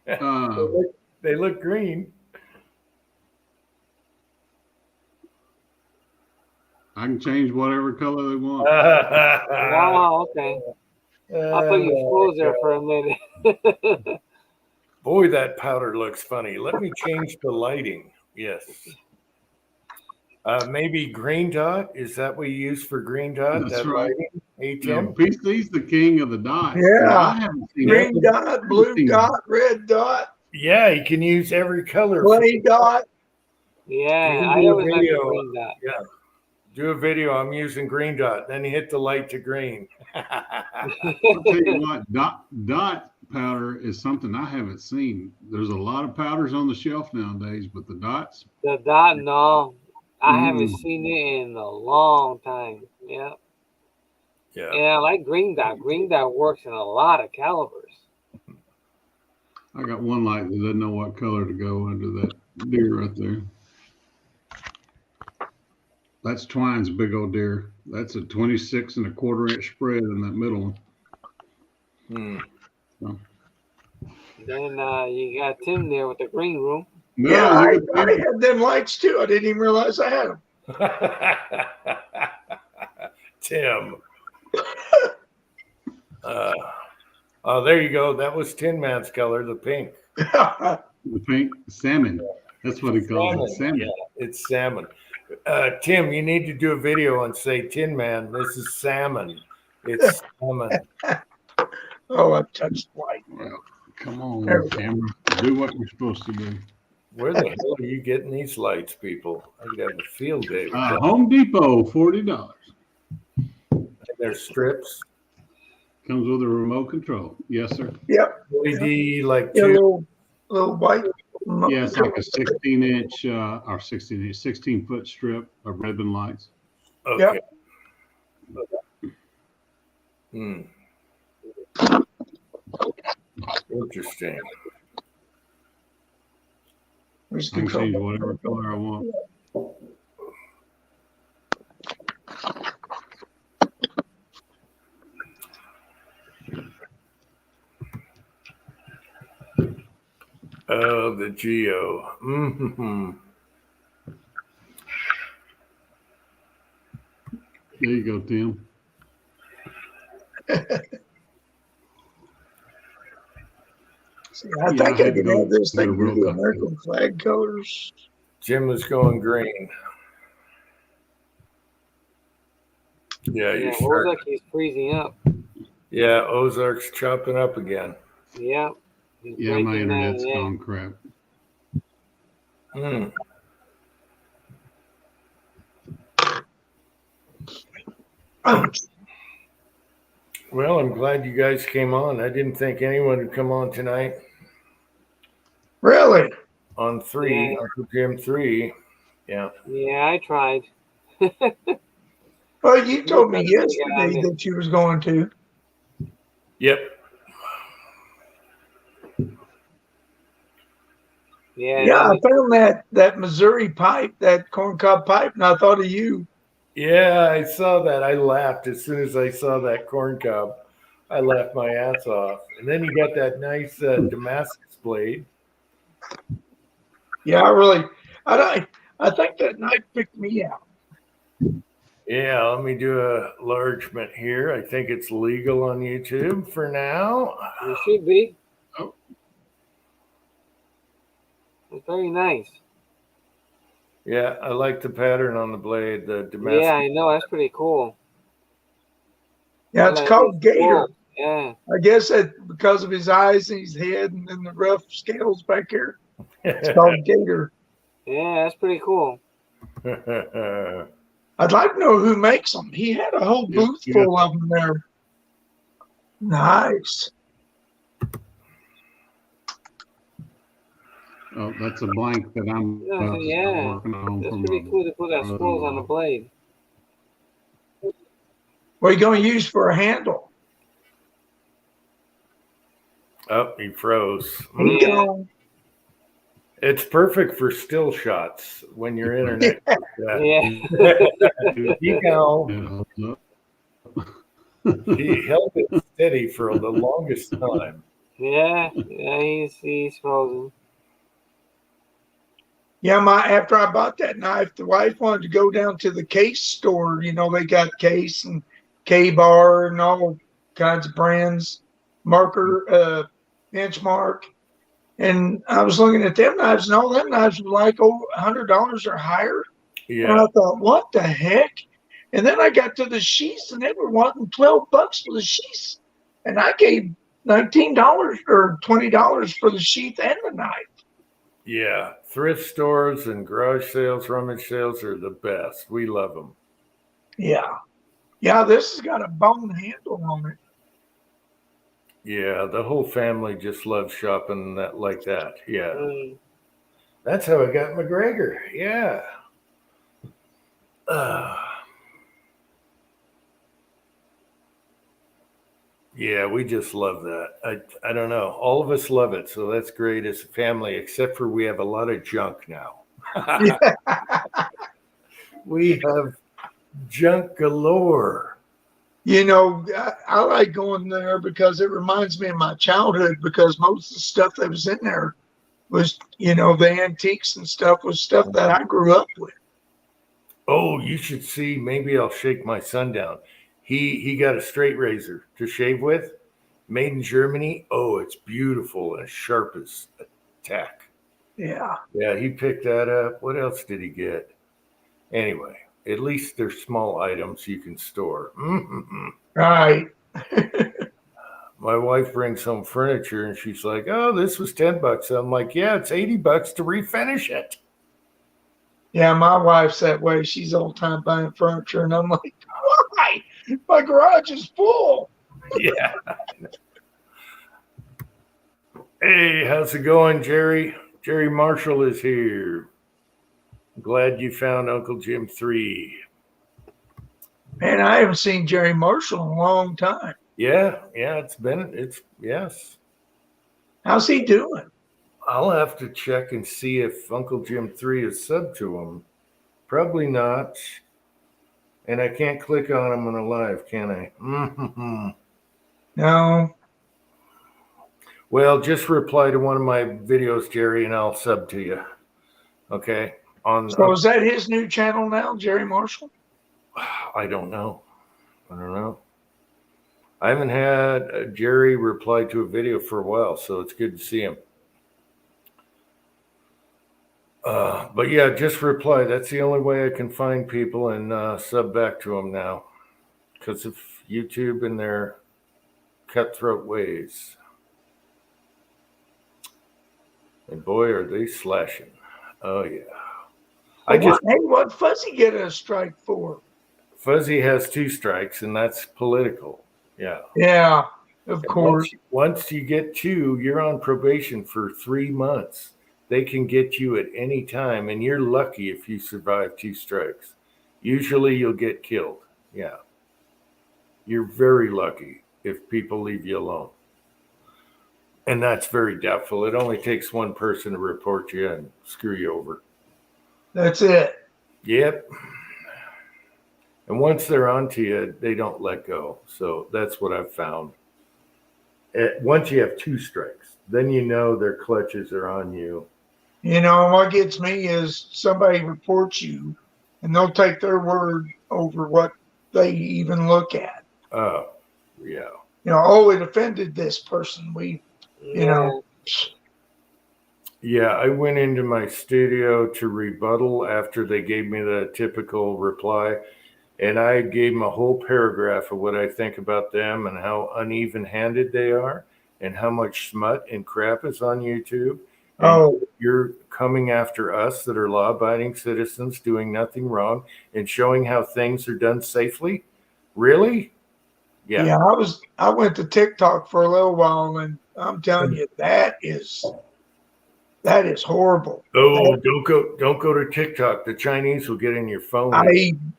They look green. I can change whatever color they want. Wow, okay. I thought you froze there for a minute. Boy, that powder looks funny. Let me change the lighting. Yes. Maybe green dot. Is that what you use for green dot? That's that right. lighting? No, A10? PC's the king of the dots. Yeah. I haven't seen Green dot, blue dot, red dot, Yeah, you can use every color. gray dot. Yeah, You can I do a always like video. to bring that. Yeah. Do a video. I'm using green dot. Then you hit the light to green. I'll tell you what, dot powder is something I haven't seen. There's a lot of powders on the shelf nowadays, but the dots. The dot, no. I haven't seen it in a long time. Yeah. Yeah. And I like green dot. Green dot works in a lot of calibers. I got one light that doesn't know what color to go under that deer right there. That's Twine's big old deer. That's a 26 and a quarter inch spread in that middle one. Hmm. Then you got Tim there with the green room. No, Yeah, look I at that. had them lights too. I didn't even realize I had them. Tim. Oh, there you go. That was Tin Man's color, the pink. The pink salmon. That's what he calls it. Salmon. Yeah, it's salmon. Tim, you need to do a video and say, Tin Man, this is salmon. It's salmon. Oh, I touched white. Well, come There on, we go. camera. Do what we're supposed to do. Where the hell are you getting these lights, people? I could have a field day with that. Home Depot, $40. They're strips. Comes with a remote control. Yes, sir. Yep. LED, like Yeah, two. little white. Yeah, it's like a 16 inch or 16 foot strip of ribbon lights. Okay. Hmm. Interesting. Where's I can control? change whatever color I want. Oh, the Geo. Mm-hmm. There you go, Tim. See, I Yeah, think I I had to could go have this get a thing real do the copy. American flag colors. Jim was going green. Yeah, Yeah, you sure. Ozark, he's freezing up. Yeah, Ozark's chopping up again. Yep. He's Yeah, my breaking down, internet's yeah. gone crap. Hmm. Well, I'm glad you guys came on. I didn't think anyone would come on tonight Really? on 3, Yeah. Uncle Jim 3. Yeah. Yeah, I tried. Well, you told me Yeah. yesterday that you was going to. Yep. Yeah. Yeah, I found that Missouri pipe, that corncob pipe, and I thought of you. Yeah, I saw that. I laughed as soon as I saw that corn cob. I laughed my ass off. And then you got that nice Damascus blade. Yeah, I think that knife picked me out. Yeah, let me do a enlargement here. I think it's legal on YouTube for now. It should be. Oh. It's very nice. Yeah, I like the pattern on the blade, the Damascus. Yeah, I know. That's pretty cool. Yeah, it's Like, called Gator. cool. Yeah. I guess that because of his eyes and his head and then the rough scales back here. It's called Gator. Yeah, that's pretty cool. I'd like to know who makes them. He had a whole Yeah, booth yeah. full of them there. Nice. Oh, that's a blank that I'm Yeah. working on. That's from pretty my cool to put that scrolls on the blade. What are you going to use for a handle? Oh, he froze. You Yeah. know, It's perfect for still shots when your internet. Yeah. He go. Yeah. He held it steady for the longest time. Yeah. He's frozen. yeah, after I bought that knife, the wife wanted to go down to the Case store. You know, they got Case and K-Bar and all kinds of brands, marker, benchmark. And I was looking at them knives, and all them knives were like $100 or higher. And Yeah. I thought, what the heck? And then I got to the sheaths, and they were wanting $12 for the sheaths, and I gave $19 or $20 for the sheath and the knife. Yeah. Thrift stores and garage sales, rummage sales are the best. We love them. Yeah, this has got a bone handle on it. Yeah. The whole family just loves shopping that like that. Yeah. Mm. That's how I got McGregor. Yeah. Yeah, we just love that. I don't know. All of us love it. So that's great as a family, except for we have a lot of junk now. We have junk galore. You know, I like going there because it reminds me of my childhood because most of the stuff that was in there was, you know, the antiques and stuff was stuff that I grew up with. Oh, you should see. Maybe I'll shake my son down. He got a straight razor to shave with, made in Germany. Oh, it's beautiful and sharp as a tack. Yeah. Yeah, he picked that up. What else did he get? Anyway, at least they're small items you can store. Right. My wife brings home furniture and she's like, "Oh, this was $10." I'm like, "Yeah, it's $80 to refinish it." Yeah, my wife's that way. She's all the time buying furniture, and I'm like, why? My garage is full. Yeah. Hey, how's it going, Jerry? Jerry Marshall is here. Glad you found Uncle Jim 3. Man, I haven't seen Jerry Marshall in a long time. Yeah, yes. How's he doing? I'll have to check and see if Uncle Jim 3 is sub to him. Probably not. And I can't click on him on a live, can I? No. Well, just reply to one of my videos, Jerry, and I'll sub to you. Okay? So is that his new channel now, Jerry Marshall? I don't know. I haven't had Jerry reply to a video for a while, so it's good to see him. But yeah, just reply. That's the only way I can find people and sub back to them now because of YouTube and their cutthroat ways. And boy, are they slashing. Oh, yeah. What Fuzzy get a strike for? Fuzzy has 2 strikes, and that's political. Yeah. Yeah, of course. Once you get 2, you're on probation for 3 months. They can get you at any time, and you're lucky if you survive 2 strikes. Usually you'll get killed. Yeah. You're very lucky if people leave you alone. And that's very doubtful. It only takes one person to report you and screw you over. That's it. Yep. And once they're onto you, they don't let go. So that's what I've found. Once you have 2 strikes, then you know their clutches are on you. You know, what gets me is somebody reports you and they'll take their word over what they even look at. Oh, yeah. You know, oh, it offended this person. You know. Yeah, I went into my studio to rebuttal after they gave me the typical reply. And I gave them a whole paragraph of what I think about them and how uneven-handed they are and how much smut and crap is on YouTube. And you're coming after us that are law-abiding citizens doing nothing wrong and showing how things are done safely? Really? Yeah. I went to TikTok for a little while, and I'm telling you, that is horrible. Oh, don't go to TikTok. The Chinese will get in your phone.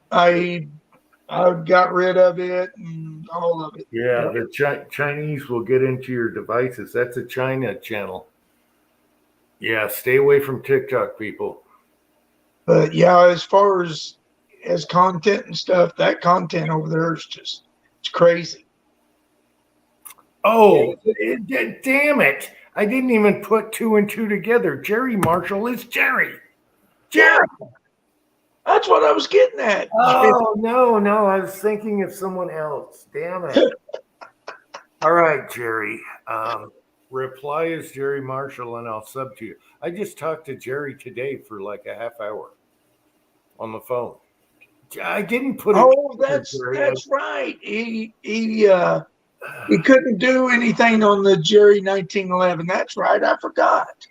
I got rid of it and all of it. Yeah, the Chinese will get into your devices. That's a China channel. Yeah, stay away from TikTok, people. But yeah, as far as content and stuff, that content over there is just, it's crazy. Oh, damn it. I didn't even put 2 and 2 together. Jerry Marshall is Jerry. Jerry. That's what I was getting at. Oh, no. I was thinking of someone else. Damn it. All right, Jerry. Reply as Jerry Marshall, and I'll sub to you. I just talked to Jerry today for like a half hour on the phone. I didn't put it. Oh, that's right. He couldn't do anything on the Jerry 1911. That's right. I forgot.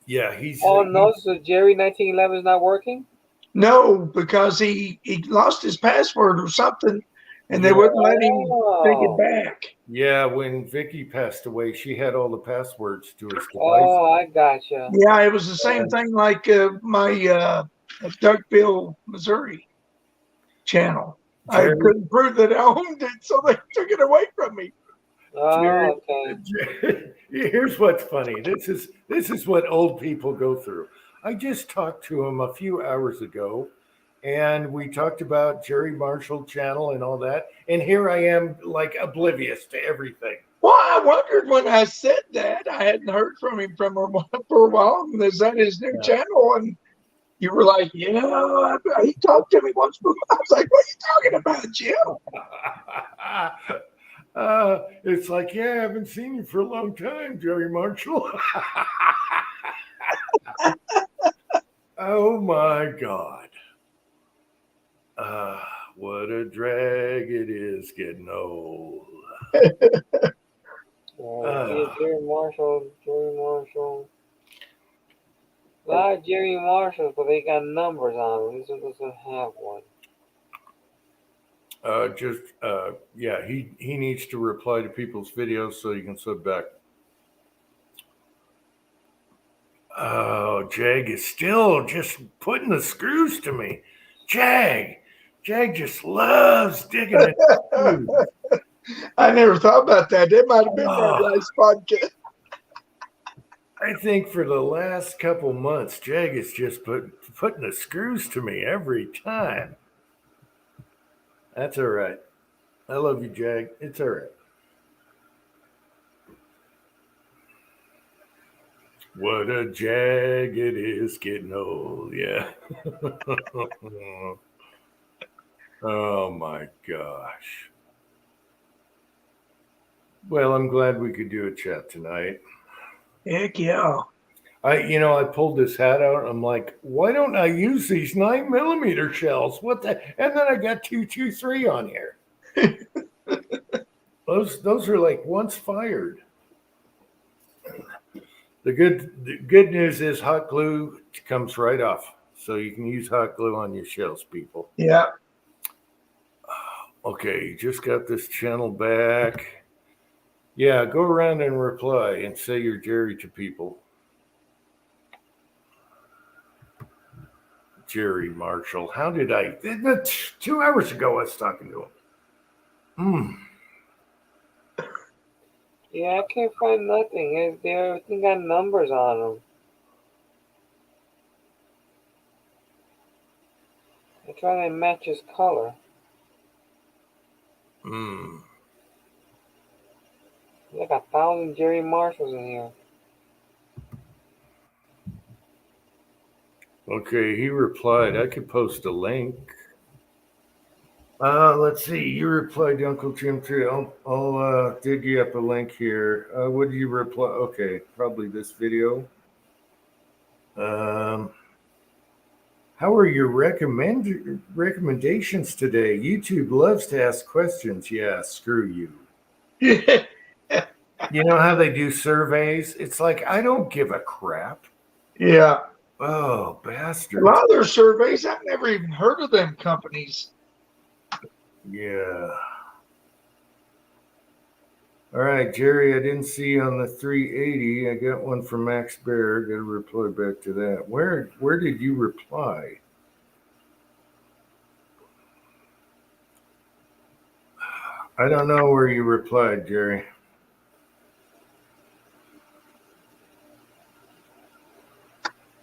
Yeah, he's. Oh no, so Jerry 1911 is not working? No, because he lost his password or something, and they wouldn't let him take it back. Yeah, when Vicky passed away, she had all the passwords to his device. Oh, I gotcha. Yeah, it was the same thing like my Duckbill, Missouri channel. I couldn't prove that I owned it, so they took it away from me. Oh, okay. Here's what's funny. This is what old people go through. I just talked to him a few hours ago and we talked about Jerry Marshall channel and all that. And here I am, like oblivious to everything. Well, I wondered when I said that. I hadn't heard from him for a while. And is that his new channel? And you were like, yeah, he talked to me once. I was like, what are you talking about, Jim? It's like, yeah, I haven't seen you for a long time, Jerry Marshall. Oh my God. What a drag it is getting old. Jerry Marshall. A lot of Jerry Marshalls, but they got numbers on them. This one doesn't have one. Yeah, he needs to reply to people's videos so you can sub back. Oh, Jag is still just putting the screws to me. Jag just loves digging it. I never thought about that. That might have been that last podcast. I think for the last couple months, Jag is just putting the screws to me every time. That's all right. I love you, Jag. It's all right. What a jag it is getting old. Yeah. Oh my gosh. Well, I'm glad we could do a chat tonight. Heck yeah. I pulled this hat out. I'm like, why don't I use these 9mm shells? What the? And then I got 223 on here. Those are like once fired. The good news is hot glue comes right off, so you can use hot glue on your shells, people. Yeah. Okay, just got this channel back. Yeah, go around and reply and say you're Jerry to people. Jerry Marshall. How did I? 2 hours ago, I was talking to him. Yeah, I can't find nothing. Everything got numbers on them. I try to match his color. Like 1,000 Jerry Marshalls in here. Okay, he replied. I could post a link. Let's see. You replied to Uncle Jim too. I'll dig you up a link here. What did you reply? Okay, probably this video. How are your recommendations today? YouTube loves to ask questions. Yeah, screw you. You know how they do surveys? It's like, I don't give a crap. Yeah. Oh, A bastard. lot of their surveys, I've never even heard of them companies. Yeah. All right, Jerry, I didn't see you on the 380. I got one from Max Bear. Got to reply back to that. Where did you reply? I don't know where you replied, Jerry.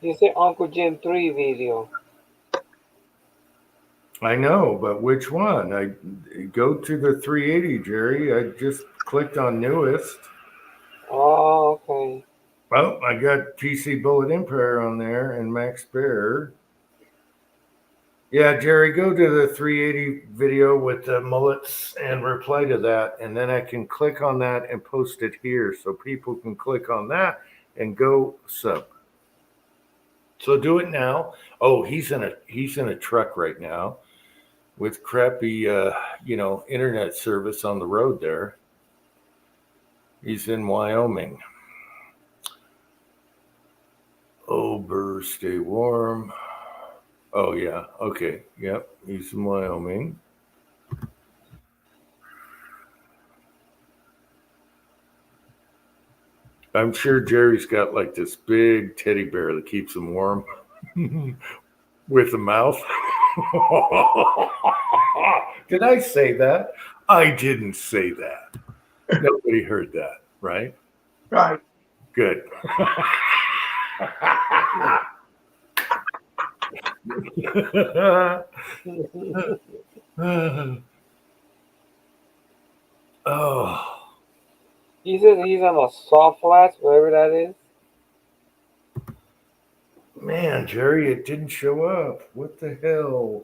You said Uncle Jim 3 video. I know, but which one? I go to the 380, Jerry. I just clicked on newest. Oh, okay. Well, I got PC Bullet Empire on there and Max Bear. Yeah, Jerry, go to the 380 video with the mullets and reply to that. And then I can click on that and post it here so people can click on that and go sub. So do it now. Oh, he's in a truck right now with crappy, internet service on the road there. He's in Wyoming. Oh, Burr, stay warm. Oh, yeah. Okay. Yep. He's in Wyoming. I'm sure Jerry's got like this big teddy bear that keeps him warm with a mouth. Did I say that? I didn't say that. Nobody heard that, right? Right. Good. Oh, He says he's on a soft flats, whatever that is. man, Jerry, it didn't show up. What the hell?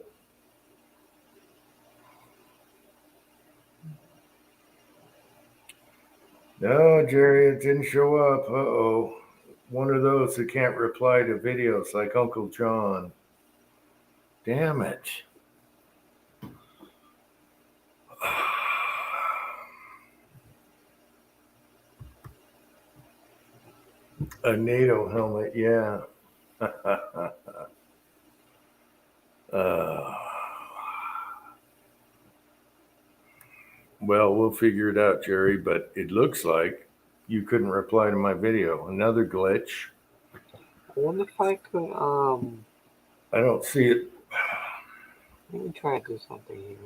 No, Jerry, it didn't show up. Uh-oh. One of those that can't reply to videos like Uncle John. Damn it. A NATO helmet, yeah. uh, well, we'll figure it out, Jerry, but it looks like you couldn't reply to my video. Another glitch. I wonder if I could I don't see it. let me try to do something here.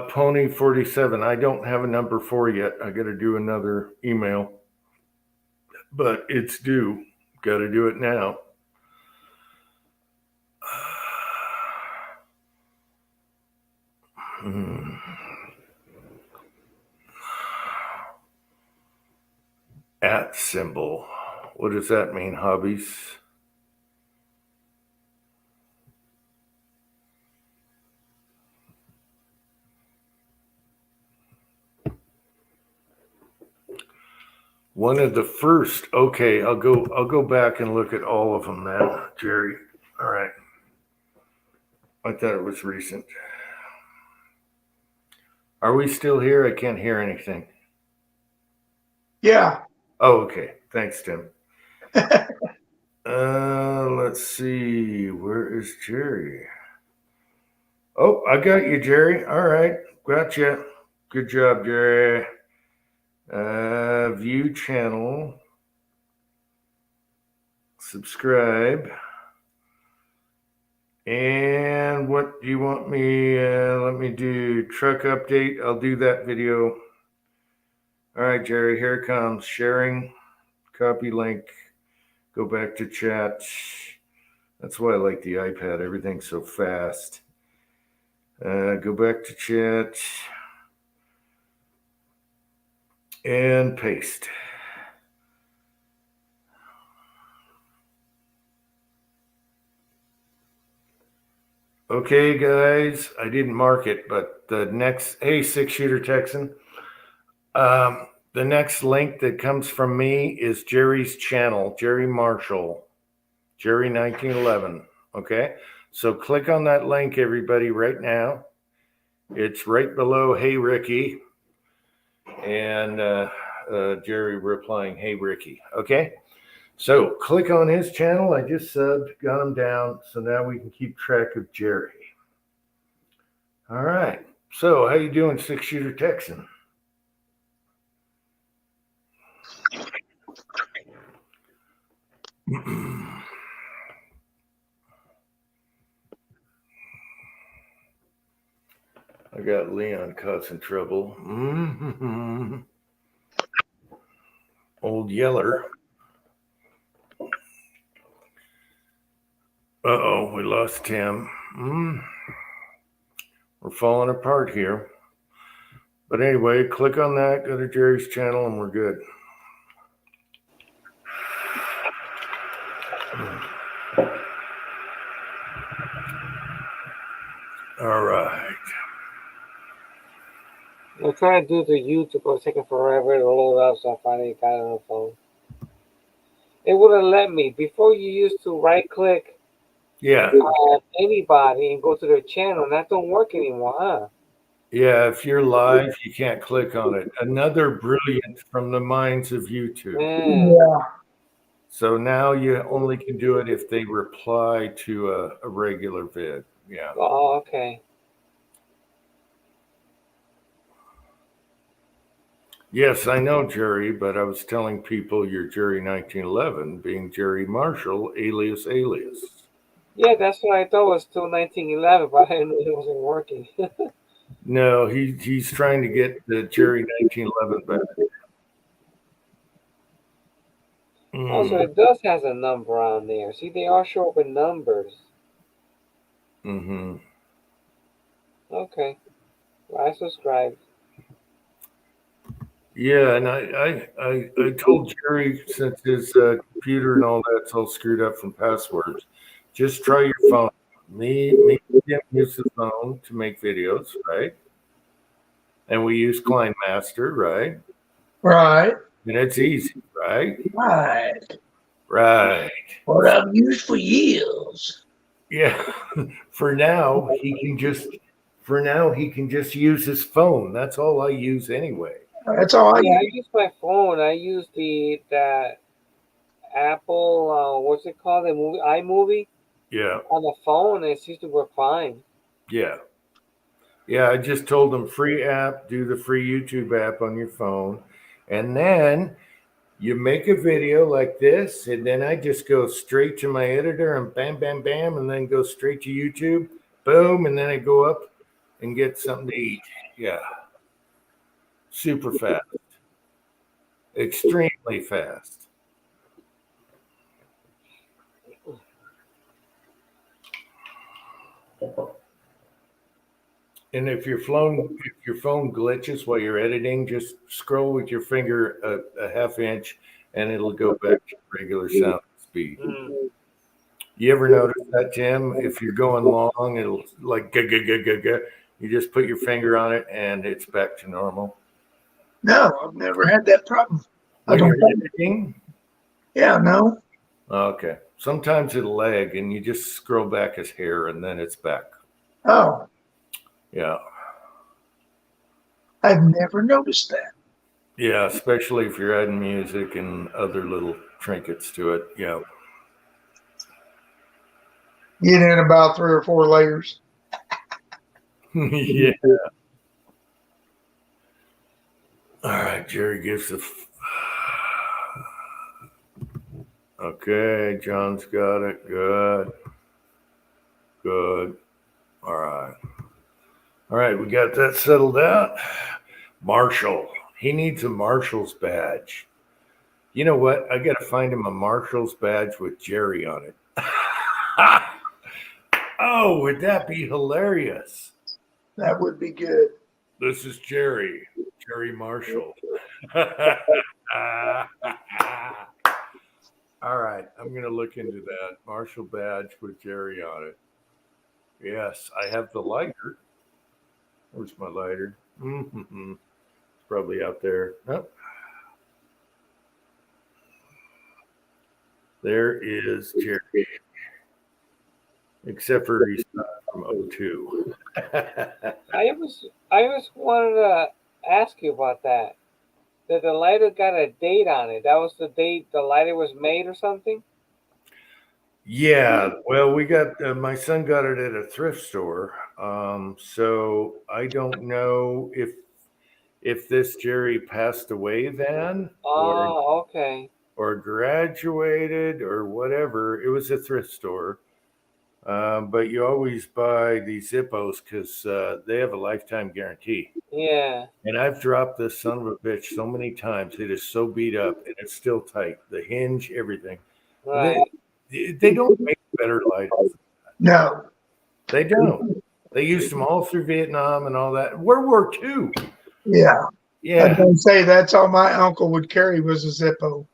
Pony 47. I don't have a number 4 yet. I got to do another email, but it's due. Got to do it now. At symbol. What does that mean, hobbies? One of the first. Okay, I'll go back and look at all of them now, Jerry. All right. I thought it was recent. Are we still here? I can't hear anything. Yeah. Oh, okay. Thanks, Tim. Let's see. Where is Jerry? Oh, I got you, Jerry. All right. Gotcha. Good job, Jerry. View channel. Subscribe. And what do you want me? Let me do truck update. I'll do that video. All right, Jerry, here it comes. Sharing, copy link, go back to chat. That's why I like the iPad. Everything's so fast. Go back to chat and paste. Okay, guys, I didn't mark it, but the next, hey, 6-shooter Texan. The next link that comes from me is Jerry's channel, Jerry Marshall, Jerry 1911. Okay, so click on that link, everybody, right now. It's right below Hey Ricky, and Jerry replying, Hey Ricky. Okay, so click on his channel. I just subbed, got him down, so now we can keep track of Jerry. All right, so how you doing, 6-shooter Texan? I got Leon causing trouble. Old Yeller. Uh-oh, we lost Tim. We're falling apart here. But anyway, click on that, go to Jerry's channel, and we're good. All right. I'm trying to do the YouTube, but it's taking forever to load up, so I finally got it on the phone. It wouldn't let me. Before, you used to right click Yeah. anybody and go to their channel, and that don't work anymore, huh? Yeah, if you're live, you can't click on it. Another brilliant from the minds of YouTube. Yeah. So now you only can do it if they reply to a regular vid. Yeah. Oh, okay. Yes, I know, Jerry, but I was telling people you're Jerry 1911, being Jerry Marshall, alias. Yeah, that's what I thought was till 1911, but I didn't know it wasn't working. No, he's trying to get the Jerry 1911 back. Also, it does has a number on there. See, they all show up with numbers. Mm-hmm. Okay. Well, I subscribed. Yeah, and I told Jerry, since his computer and all that's all screwed up from passwords, just try your phone. Me and him use the phone to make videos, right? And we use KleinMaster, right? Right. And it's easy, right? Right. Right. What I've used for years. Yeah. For now, he can just use his phone. That's all I use anyway. That's all I Yeah, I use. use my phone. I use that Apple. What's it called? The movie iMovie Yeah. on the phone. And it seems to work fine. Yeah. Yeah, I just told them free app, do the free YouTube app on your phone. And then you make a video like this, and then I just go straight to my editor and bam, bam, bam, and then go straight to YouTube. Boom, and then I go up and get something to eat. Yeah. Super fast. Extremely fast. And if your phone glitches while you're editing, just scroll with your finger a half inch, and it'll go back to regular sound speed. Mm. You ever notice that, Tim? If you're going long, it'll like ga. You just put your finger on it, and it's back to normal. No, I've never had that problem. When I you're don't. editing, Yeah, no. okay. Sometimes it'll lag, and you just scroll back his hair, and then it's back. Oh, Yeah. I've never noticed that. Yeah, especially if you're adding music and other little trinkets to it. Yeah. Get in about 3 or 4 layers. Yeah. All right, Jerry gives the. Okay, John's got it. Good. Good. All right. All right, we got that settled out. Marshall. He needs a Marshall's badge. You know what? I got to find him a Marshall's badge with Jerry on it. Oh, would that be hilarious? That would be good. This is Jerry Marshall. All right, I'm going to look into that. Marshall badge with Jerry on it. Yes, I have the lighter. Where's my lighter? Mm-hmm. It's probably out there. Nope. There is Jerry. Except for he's not from 02. I was wanted to ask you about that. That the lighter got a date on it. That was the date the lighter was made or something? Yeah, well, we got my son got it at a thrift store. So I don't know if this Jerry passed away then Oh, okay. or graduated or whatever. It was a thrift store. But you always buy these Zippos because they have a lifetime guarantee. Yeah. And I've dropped this son of a bitch so many times. It is so beat up and it's still tight. The hinge, everything. Right. They don't make better lighters. No. They don't. They used them all through Vietnam and all that. World War II. Yeah. I Yeah. don't say that's all my uncle would carry was a Zippo.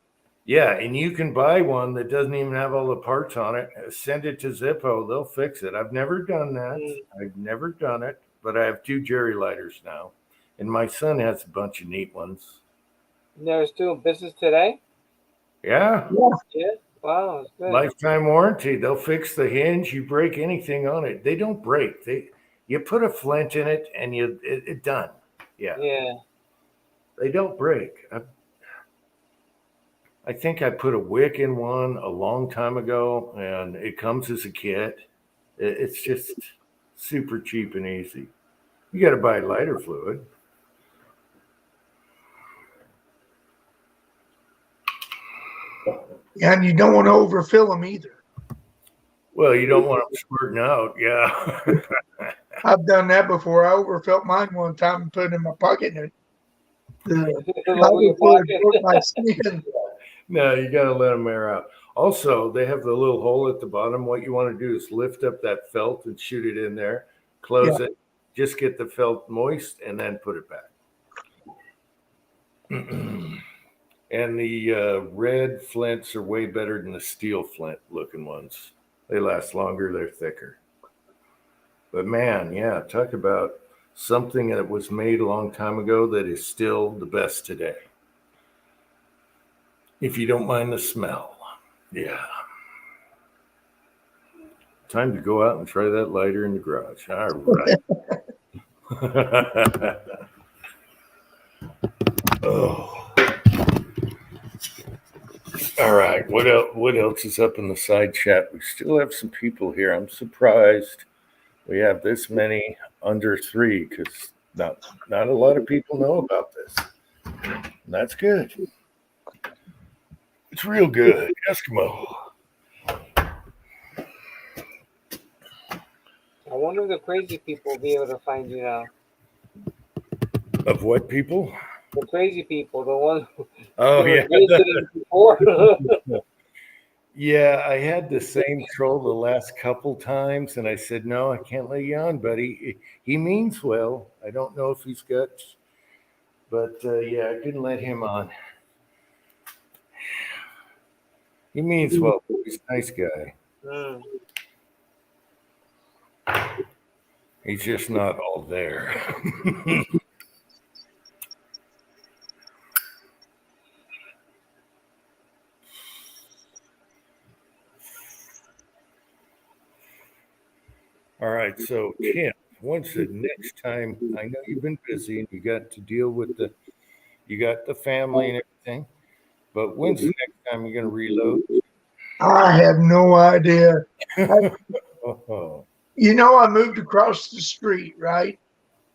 Yeah. And you can buy one that doesn't even have all the parts on it. Send it to Zippo. They'll fix it. I've never done that. I've never done it. But I have 2 Jerry lighters now. And my son has a bunch of neat ones. They're still in business today? Yeah. Yeah. Wow, that's good. Lifetime warranty. They'll fix the hinge. You break anything on it. They don't break. You put a flint in it and it done. Yeah. Yeah. They don't break. I think I put a wick in one a long time ago, and it comes as a kit. It's just super cheap and easy. You got to buy lighter fluid. And you don't want to overfill them either. Well, you don't want them squirting out. Yeah. I've done that before. I overfelt mine one time and put it in my pocket. And the Lower your pocket. broke my skin. No, you got to let them air out. Also, they have the little hole at the bottom. What you want to do is lift up that felt and shoot it in there, close it, just get the felt moist, and then put it back. And the red flints are way better than the steel flint looking ones. They last longer, they're thicker. But man, yeah, talk about something that was made a long time ago that is still the best today. If you don't mind the smell. Yeah. Time to go out and try that lighter in the garage. All right. Oh. All right. What else is up in the side chat? We still have some people here. I'm surprised we have this many under 3 because not a lot of people know about this. And that's good. It's real good. Eskimo. I wonder if the crazy people will be able to find you now. Of what people? The crazy people, the ones who Oh, who yeah. visited it before. Yeah, I had the same troll the last couple times, and I said, no, I can't let you on, buddy. He means well. I don't know if he's got, but yeah, I couldn't let him on. He means well. He's a nice guy. Mm. He's just not all there. All right, so Tim, when's the next time? I know you've been busy and you got to deal with you got the family and everything, but when's the next time you're going to reload? I have no idea. Oh, You know, I moved across the street, right?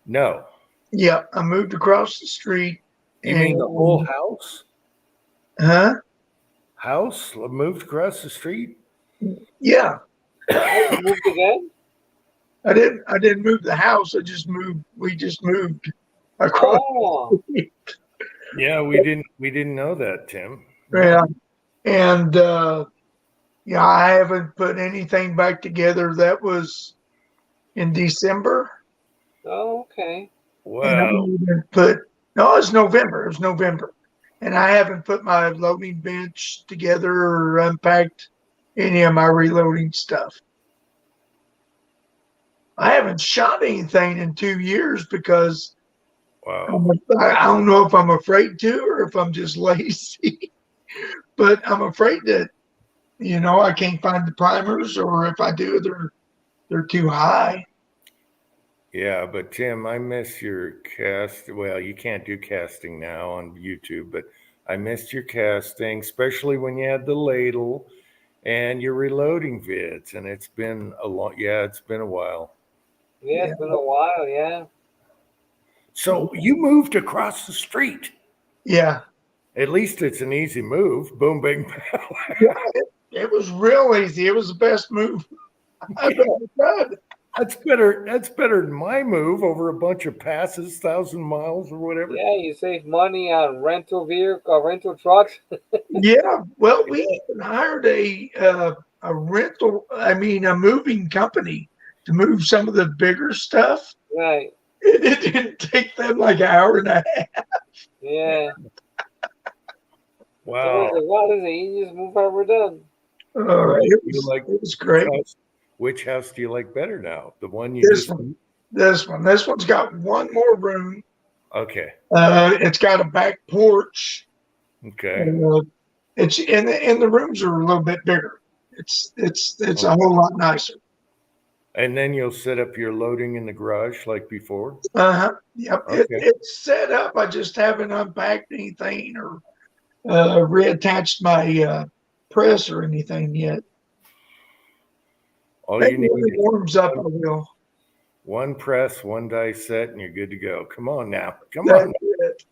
no. Yeah, I moved across the street. You mean the whole house? Huh? House moved across the street? Yeah. You moved again? I didn't move the house. We just moved across. Oh, Yeah, we didn't know that, Tim. Yeah. And yeah, I haven't put anything back together. That was in December. oh, okay. And I Wow. haven't put no, it's November. It was November. And I haven't put my loading bench together or unpacked any of my reloading stuff. I haven't shot anything in 2 years because Wow. I don't know if I'm afraid to or if I'm just lazy. But I'm afraid that, you know, I can't find the primers, or if I do, they're too high. Yeah, but Tim, I miss your cast. Well, you can't do casting now on YouTube, but I missed your casting, especially when you had the ladle and your reloading vids. And it's been it's been a while. Yeah, it's been a while, yeah. So you moved across the street. Yeah. At least it's an easy move. Boom, bang, pow. It was real easy. It was the best move I've ever done. That's better. That's better than my move over a bunch of passes, 1,000 miles or whatever. Yeah, you save money on rental trucks. Yeah. Well, we even hired a a moving company to move some of the bigger stuff. Right. It didn't take them like an hour and a half. Yeah. Wow. So wow, this is the easiest move I've ever done. It was great. Which house do you like better now? The one you This just one. This one's got one more room. Okay. It's got a back porch. Okay. It's and the rooms are a little bit bigger. It's a whole lot nicer. And then you'll set up your loading in the garage like before? Uh-huh. Yep. Okay. It's set up. I just haven't unpacked anything or reattached my press or anything yet. All Maybe you need when it is warms up, I will. one press, one die set, and you're good to go. Come on now. Come That's on. it.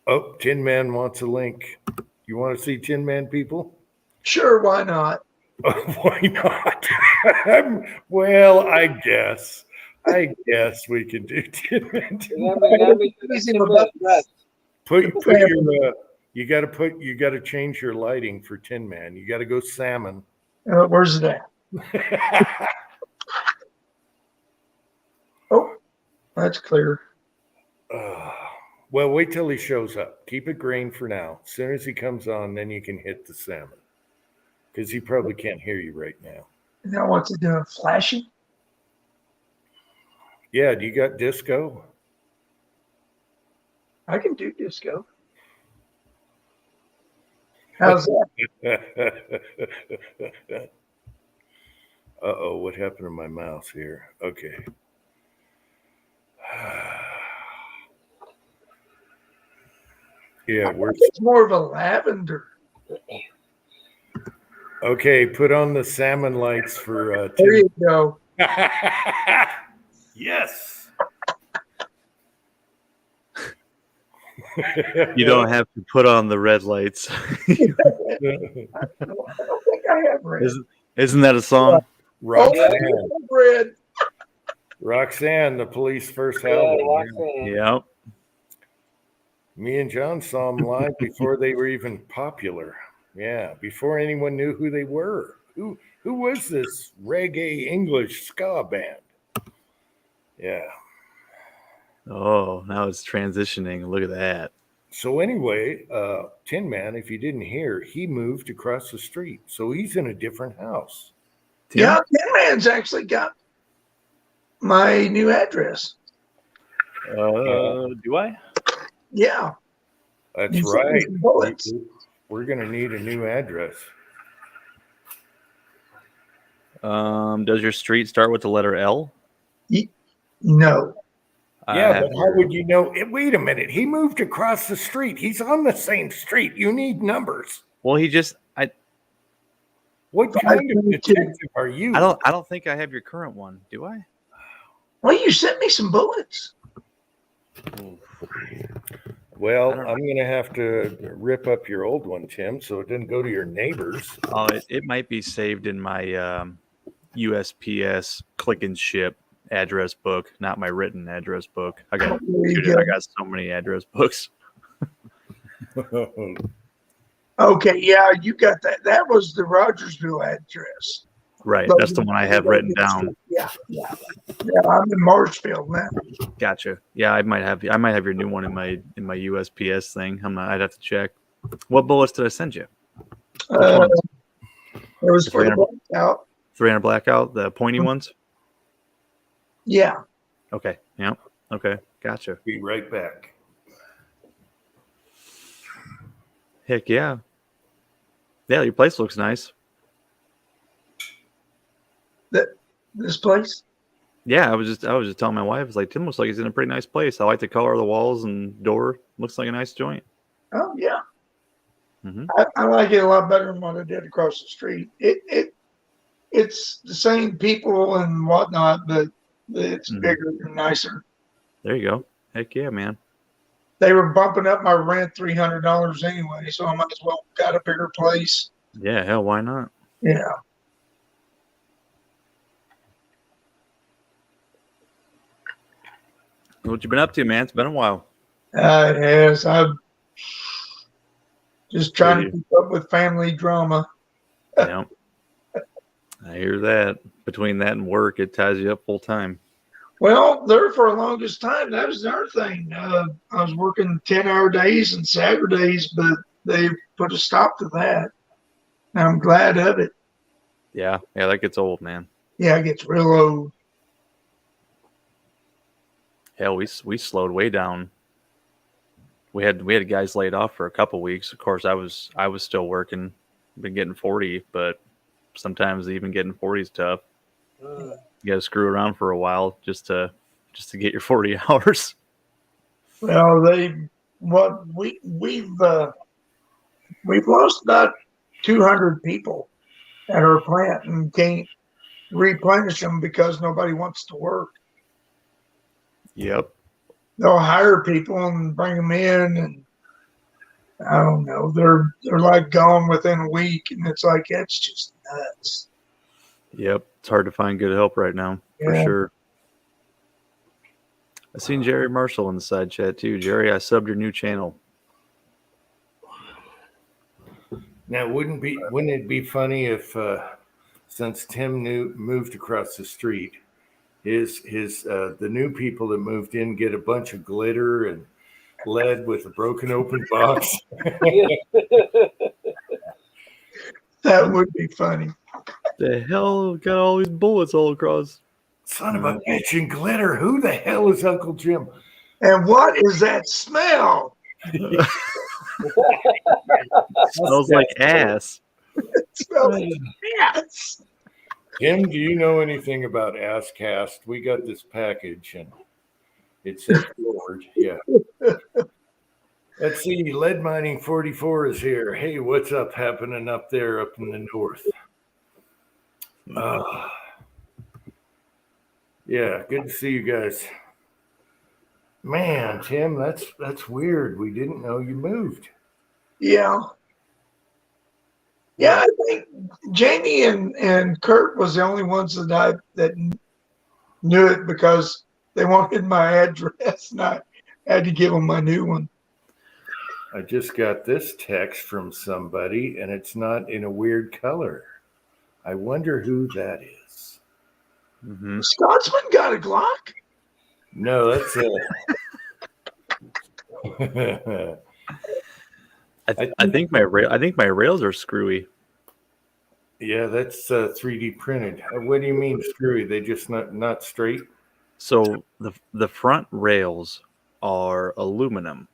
Oh, Tin Man wants a link. You want to see Tin Man, people? Sure, why not? Why not? Well, I guess we can do 10 men. We gotta make sure Easy that with Tim is dressed. Put your you got to change your lighting for Tin Man. You got to go salmon. Where's it at? Oh, that's clear. Well, wait till he shows up. Keep it green for now. As soon as he comes on, then you can hit the salmon. Because he probably can't hear you right now. Now what's it doing? Flashing? Yeah, do you got disco? I can do disco. How's that? Uh-oh, what happened to my mouse here? Okay. Yeah, we're It's more of a lavender. okay. Put on the salmon lights for There Tim. you go. Yes. You don't have to put on the red lights. I don't think I have red. Isn't that a song? Roxanne, Red. Roxanne, the Police first Yeah, album. Roxanne. Yeah. Me and John saw them live before they were even popular. Yeah, before anyone knew who they were. Who was this reggae English ska band? Yeah. Oh, now it's transitioning. Look at that. So anyway, Tin Man, if you didn't hear, he moved across the street. So he's in a different house. Tim? Yeah, Tin Man's actually got my new address. Do I? Yeah. That's You sent me right. some bullets. We're going to need a new address. Does your street start with the letter L? No. I Yeah, have but how would you know? Wait a minute. He moved across the street. He's on the same street. You need numbers. Well, he just What kind of detective are you? I don't think I have your current one, do I? Well, you sent me some bullets. Well, I don't- I'm going to have to rip up your old one, Tim, so it didn't go to your neighbors. Oh, it might be saved in my USPS click and ship address book, not my written address book. I got There you go. I got so many address books. Okay, yeah, you got that. That was the Rogersville address. Right, that's the one I have written down. Yeah. I'm in Marshfield now. Gotcha. Yeah, I might have your new one in my USPS thing. I'd have to check. What bullets did I send you? It was for the 300 blackout. 300 blackout, the pointy ones. Yeah. Okay. Yep. Okay. Gotcha. Be right back. Heck yeah. Yeah, your place looks nice. This place. Yeah, I was just telling my wife, it's like Tim looks like he's in a pretty nice place. I like the color of the walls and door. Looks like a nice joint. Oh yeah. Mhm. I like it a lot better than what I did across the street. It's the same people and whatnot, but it's Mhm. bigger and nicer. There you go. Heck yeah, man. They were bumping up my rent $300 anyway, so I might as well got a bigger place. Yeah, hell, why not? Yeah. What you been up to, man? It's been a while. It has. I'm just trying Yeah. to keep up with family drama. Yeah. I hear that. Between that and work, it ties you up full time. Well, there for the longest time, that was another thing. I was working 10-hour days and Saturdays, but they put a stop to that. And I'm glad of it. Yeah, that gets old, man. Yeah, it gets real old. Hell, we slowed way down. We had guys laid off for a couple weeks. Of course, I was still working, been getting 40, but sometimes even getting 40 is tough. You got to screw around for a while just to get your 40 hours. Well, we've lost about 200 people at our plant and can't replenish them because nobody wants to work. Yep. They'll hire people and bring them in, and I don't know. They're like gone within a week, and it's like that's just nuts. Yep, it's hard to find good help right now for Yeah. sure. I seen Jerry Marshall in the side chat too. Jerry, I subbed your new channel. Now, wouldn't it be funny if, since Tim moved across the street, the new people that moved in get a bunch of glitter and lead with a broken open box? That would be funny. The hell got all these bullets all across? Son of a bitch and glitter. Who the hell is Uncle Jim? And what is that smell? Smells like ass. It smells like ass. Jim, do you know anything about AssCast? We got this package and it says forward. Yeah. Let's see. Lead Mining 44 is here. Hey, what's up happening up there up in the north? Yeah, good to see you guys. Man, Tim, that's weird. We didn't know you moved. Yeah. Yeah, I think Jamie and Kurt was the only ones that knew it because they wanted my address, and I had to give them my new one. I just got this text from somebody, and it's not in a weird color. I wonder who that is. Mm-hmm. Scotsman got a Glock? No, that's I think my rails are screwy. yeah, that's 3D printed. What do you mean screwy? They just not straight? So the front rails are aluminum,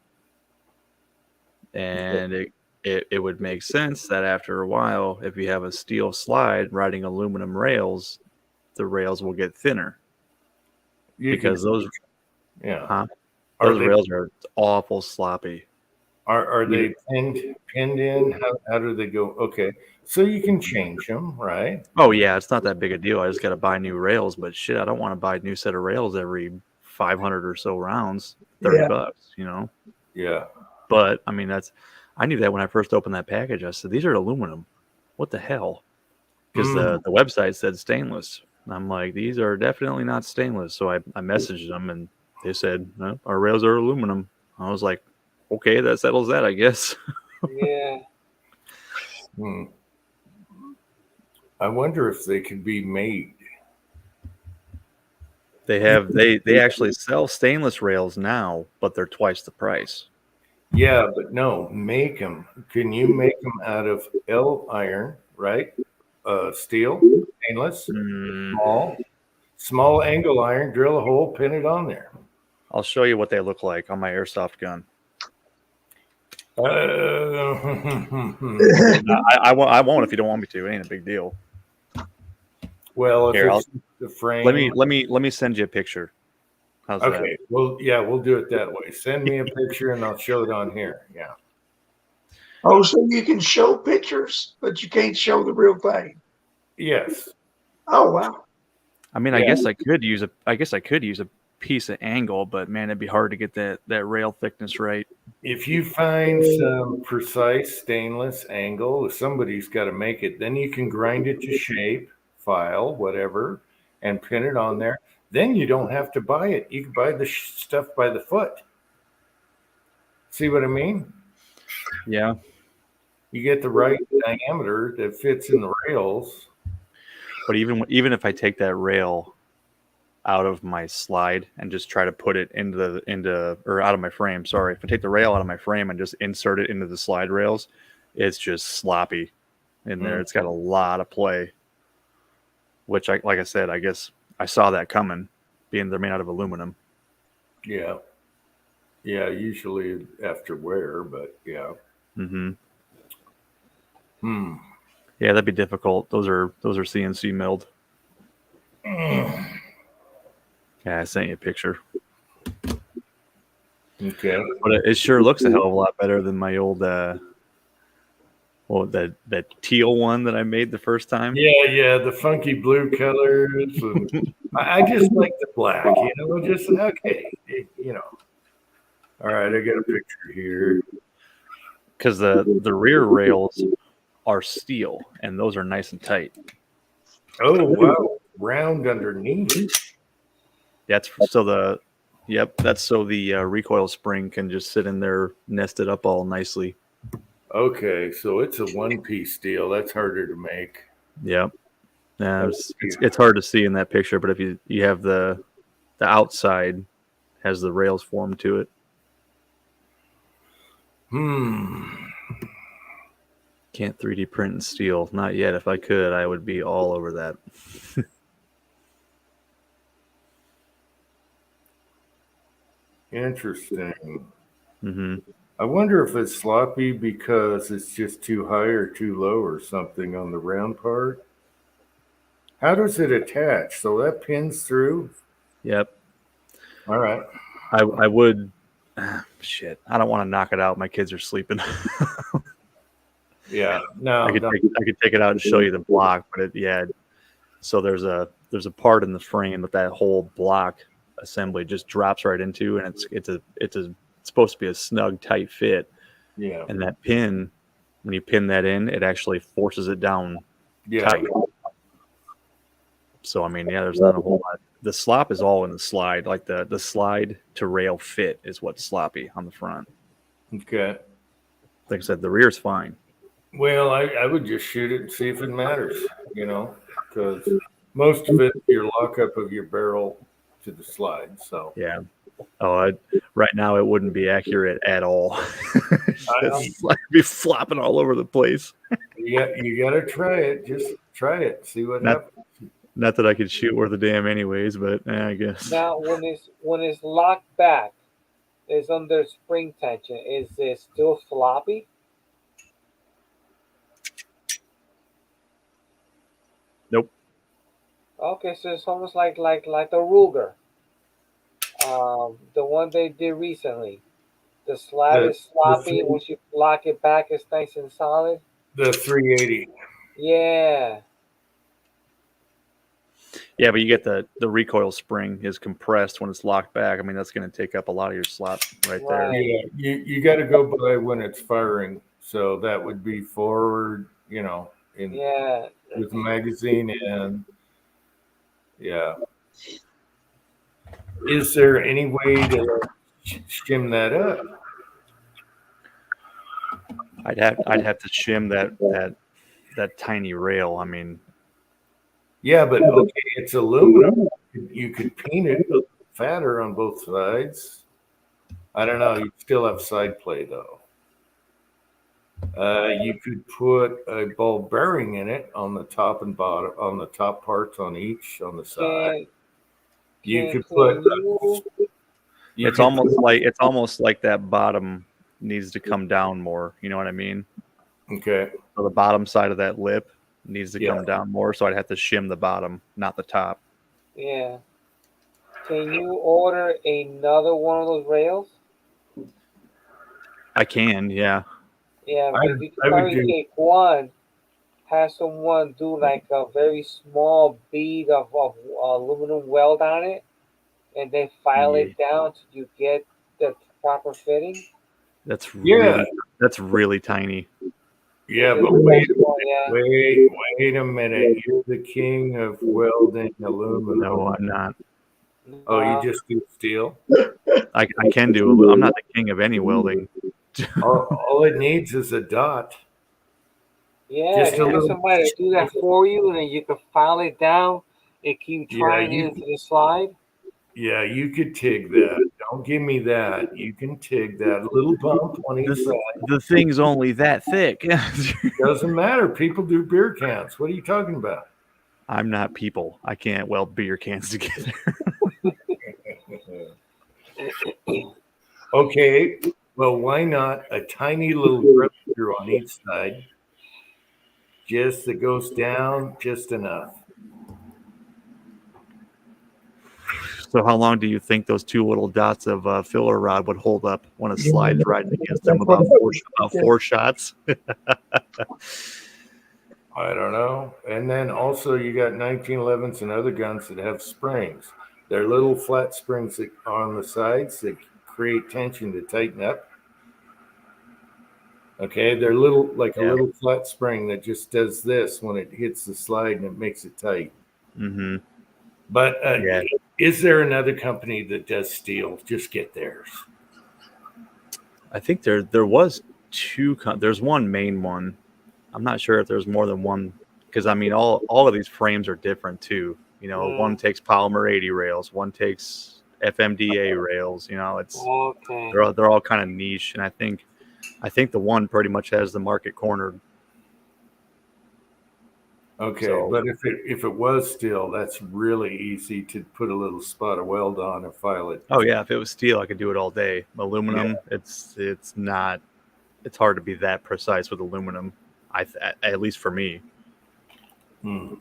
and it would make sense that after a while, if you have a steel slide riding aluminum rails, the rails will get thinner because those yeah. those rails are awful sloppy. Are they pinned in? How do they go? Okay, so you can change them, right? Oh yeah, it's not that big a deal. I just got to buy new rails, but shit, I don't want to buy a new set of rails every 500 or so rounds, $30, you know. Yeah. But I mean, I knew that when I first opened that package. I said, these are aluminum. What the hell? Because the website said stainless. And I'm like, these are definitely not stainless. So I messaged them and they said, no, our rails are aluminum. I was like, okay, that settles that, I guess. Yeah. I wonder if they could be made. They actually sell stainless rails now, but they're twice the price. Yeah, but no, make them. Can you make them out of L iron, right? Steel, stainless, small angle iron, drill a hole, pin it on there. I'll show you what they look like on my airsoft gun. I won't if you don't want me to. It ain't a big deal. Well, if Here, it's the frame. Let me send you a picture. How's Okay. that? Well, yeah, we'll do it that way. Send me a picture and I'll show it on here. Yeah. Oh, so you can show pictures, but you can't show the real thing. Yes. Oh wow. I mean, I guess I could use a piece of angle, but man, it'd be hard to get that rail thickness right. If you find some precise stainless angle, if somebody's got to make it, then you can grind it to shape, file, whatever, and pin it on there. Then you don't have to buy it. You can buy the stuff by the foot. See what I mean? Yeah. You get the right diameter that fits in the rails. But even if I take that rail out of my slide and just try to put it or out of my frame, sorry. If I take the rail out of my frame and just insert it into the slide rails, it's just sloppy in there. It's got a lot of play, which like I said, I guess I saw that coming, being they're made out of aluminum. Yeah. Yeah, usually after wear, but yeah. Mm-hmm. Yeah, that'd be difficult. Those are CNC milled. Yeah, I sent you a picture. Okay. But it sure looks a hell of a lot better than my old that teal one that I made the first time. Yeah, the funky blue colors. And I just like the black, just okay, All right, I got a picture here. because the rear rails are steel, and those are nice and tight. Oh wow, round underneath. That's so the recoil spring can just sit in there, nested up all nicely. Okay, so it's a one-piece deal. That's harder to make. Yep. Yeah, it's hard to see in that picture, but if you have the outside has the rails formed to it. Can't 3D print in steel. Not yet. If I could, I would be all over that. Interesting. Mm-hmm. I wonder if it's sloppy because it's just too high or too low or something on the round part. How does it attach? So that pins through? Yep. All right. I would. Shit. I don't want to knock it out. My kids are sleeping. Yeah. No. I could take it out and show you the block, but so there's a part in the frame that whole block assembly just drops right into, and it's supposed to be a snug, tight fit. Yeah. And that pin, when you pin that in, it actually forces it down tight. So I mean, there's not a whole lot. The slop is all in the slide. Like the slide to rail fit is what's sloppy on the front. Okay. Like I said, the rear's fine. Well, I would just shoot it and see if it matters, because most of it, your lockup of your barrel to the slide. So Yeah. Oh, right now it wouldn't be accurate at all. It's like be flopping all over the place. you got to try it. Just try it. See what happens. Not that I could shoot worth a damn anyways, but I guess. Now, when it's locked back, it's under spring tension. Is it still floppy? Nope. Okay, so it's almost like the Ruger, the one they did recently. The slab is sloppy. Once you lock it back, it's nice and solid. The 380. Yeah. Yeah, but you get the recoil spring is compressed when it's locked back. I mean, that's going to take up a lot of your slop right there. Yeah, you got to go by when it's firing. So that would be forward, with the magazine in. Yeah. Is there any way to shim that up? I'd have to shim that tiny rail. I mean, yeah, but okay, it's aluminum. You could paint it fatter on both sides. I don't know. You still have side play though. You could put a ball bearing in it on the top and bottom, on the top parts on each on the side. You could put. It's almost like that bottom needs to come down more. You know what I mean? Okay. So the bottom side of that lip needs to come down more. So I'd have to shim the bottom, not the top. Yeah. Can you order another one of those rails? I can, yeah. Yeah, but if you can probably take one, have someone do like a very small bead of aluminum weld on it, and then file it down till you get the proper fitting. That's really tiny. Yeah, but wait a minute. You're the king of welding aluminum. No, I'm not. Oh, you just do steel? I can do. I'm not the king of any welding. all it needs is a dot. Yeah, just get somebody to do that for you, and then you can file it down and keep trying it into the slide. Yeah, you could TIG that. Don't give me that. You can TIG that little bump on each side. The thing's only that thick. Doesn't matter. People do beer cans. What are you talking about? I'm not people. I can't weld beer cans together. Okay. Well, why not a tiny little grip through on each side? Just that goes down just enough. So how long do you think those two little dots of filler rod would hold up when a slide's riding against them? About four shots? I don't know. And then also you got 1911s and other guns that have springs. They're little flat springs that are on the sides that create tension to tighten up. Okay, they're little like a Yeah. little flat spring that just does this when it hits the slide and it makes it tight. Mm-hmm. But Yeah. is there another company that does steel? Just get theirs. I think there was two. There's one main one. I'm not sure if there's more than one because I mean all of these frames are different too. You know, one takes polymer 80 rails, one takes FMDA rails. You know, it's Okay. they're all kind of niche, and I think the one pretty much has the market cornered. Okay, So- but if it was steel, that's really easy to put a little spot of weld on and file it. Oh yeah, if it was steel, I could do it all day. Aluminum, it's not. It's hard to be that precise with aluminum. At least for me. Hmm.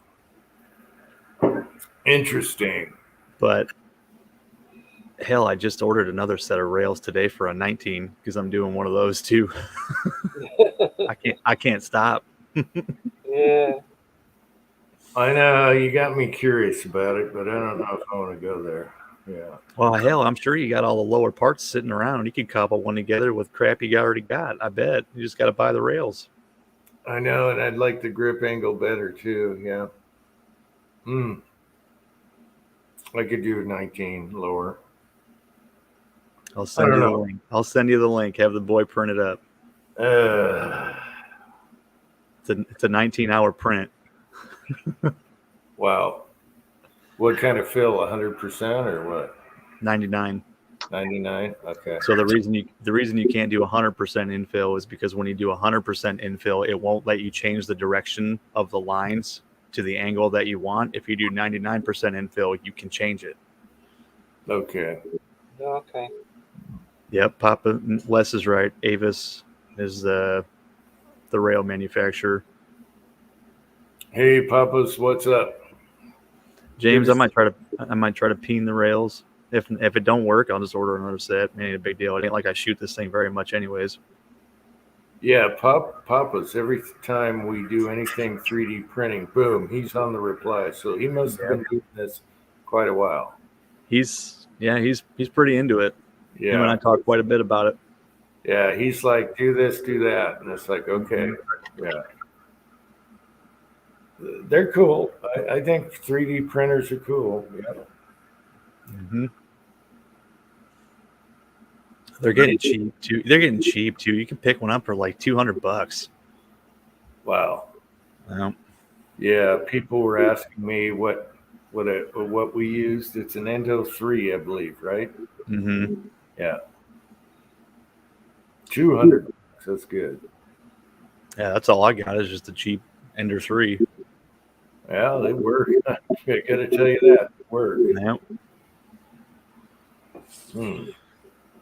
Interesting. But hell, I just ordered another set of rails today for a 19 because I'm doing one of those too. I can't stop. Yeah. I know you got me curious about it, but I don't know if I want to go there. Yeah. Well, hell, I'm sure you got all the lower parts sitting around. You could cobble one together with crap you already got. I bet you just got to buy the rails. I know, and I'd like the grip angle better too. Yeah. I could do 19 lower. I'll send I you don't the know. link. I'll send you the link. Have the boy print it up. It's a 19-hour print. Wow. What kind of fill? 100% or what? 99. 99. Okay. So the reason you can't do 100% infill is because when you do 100% infill, it won't let you change the direction of the lines to the angle that you want. If you do 99% infill, you can change it. Okay. Okay. Yep, Papa Les is right. Avis is the rail manufacturer. Hey, Papas, what's up? James, I might try to peen the rails. If it don't work, I'll just order another set. It ain't a big deal. It ain't like I shoot this thing very much, anyways. Yeah, Papa's. Every time we do anything 3D printing, boom, he's on the reply. So he must have been doing this quite a while. He's pretty into it. Yeah. Him and I talk quite a bit about it. Yeah, he's like, do this, do that. And it's like, okay. Yeah. They're cool. I think 3D printers are cool. Yeah. Mm-hmm. They're getting cheap too. You can pick one up for like $200. Wow. Well, Yeah, people were asking me what we used. It's an Endo 3, I believe, right? mm-hmm. Yeah. 200. That's good. Yeah, that's all I got is just a cheap Ender 3. Yeah, they work. I gotta tell you that. They work. Yep.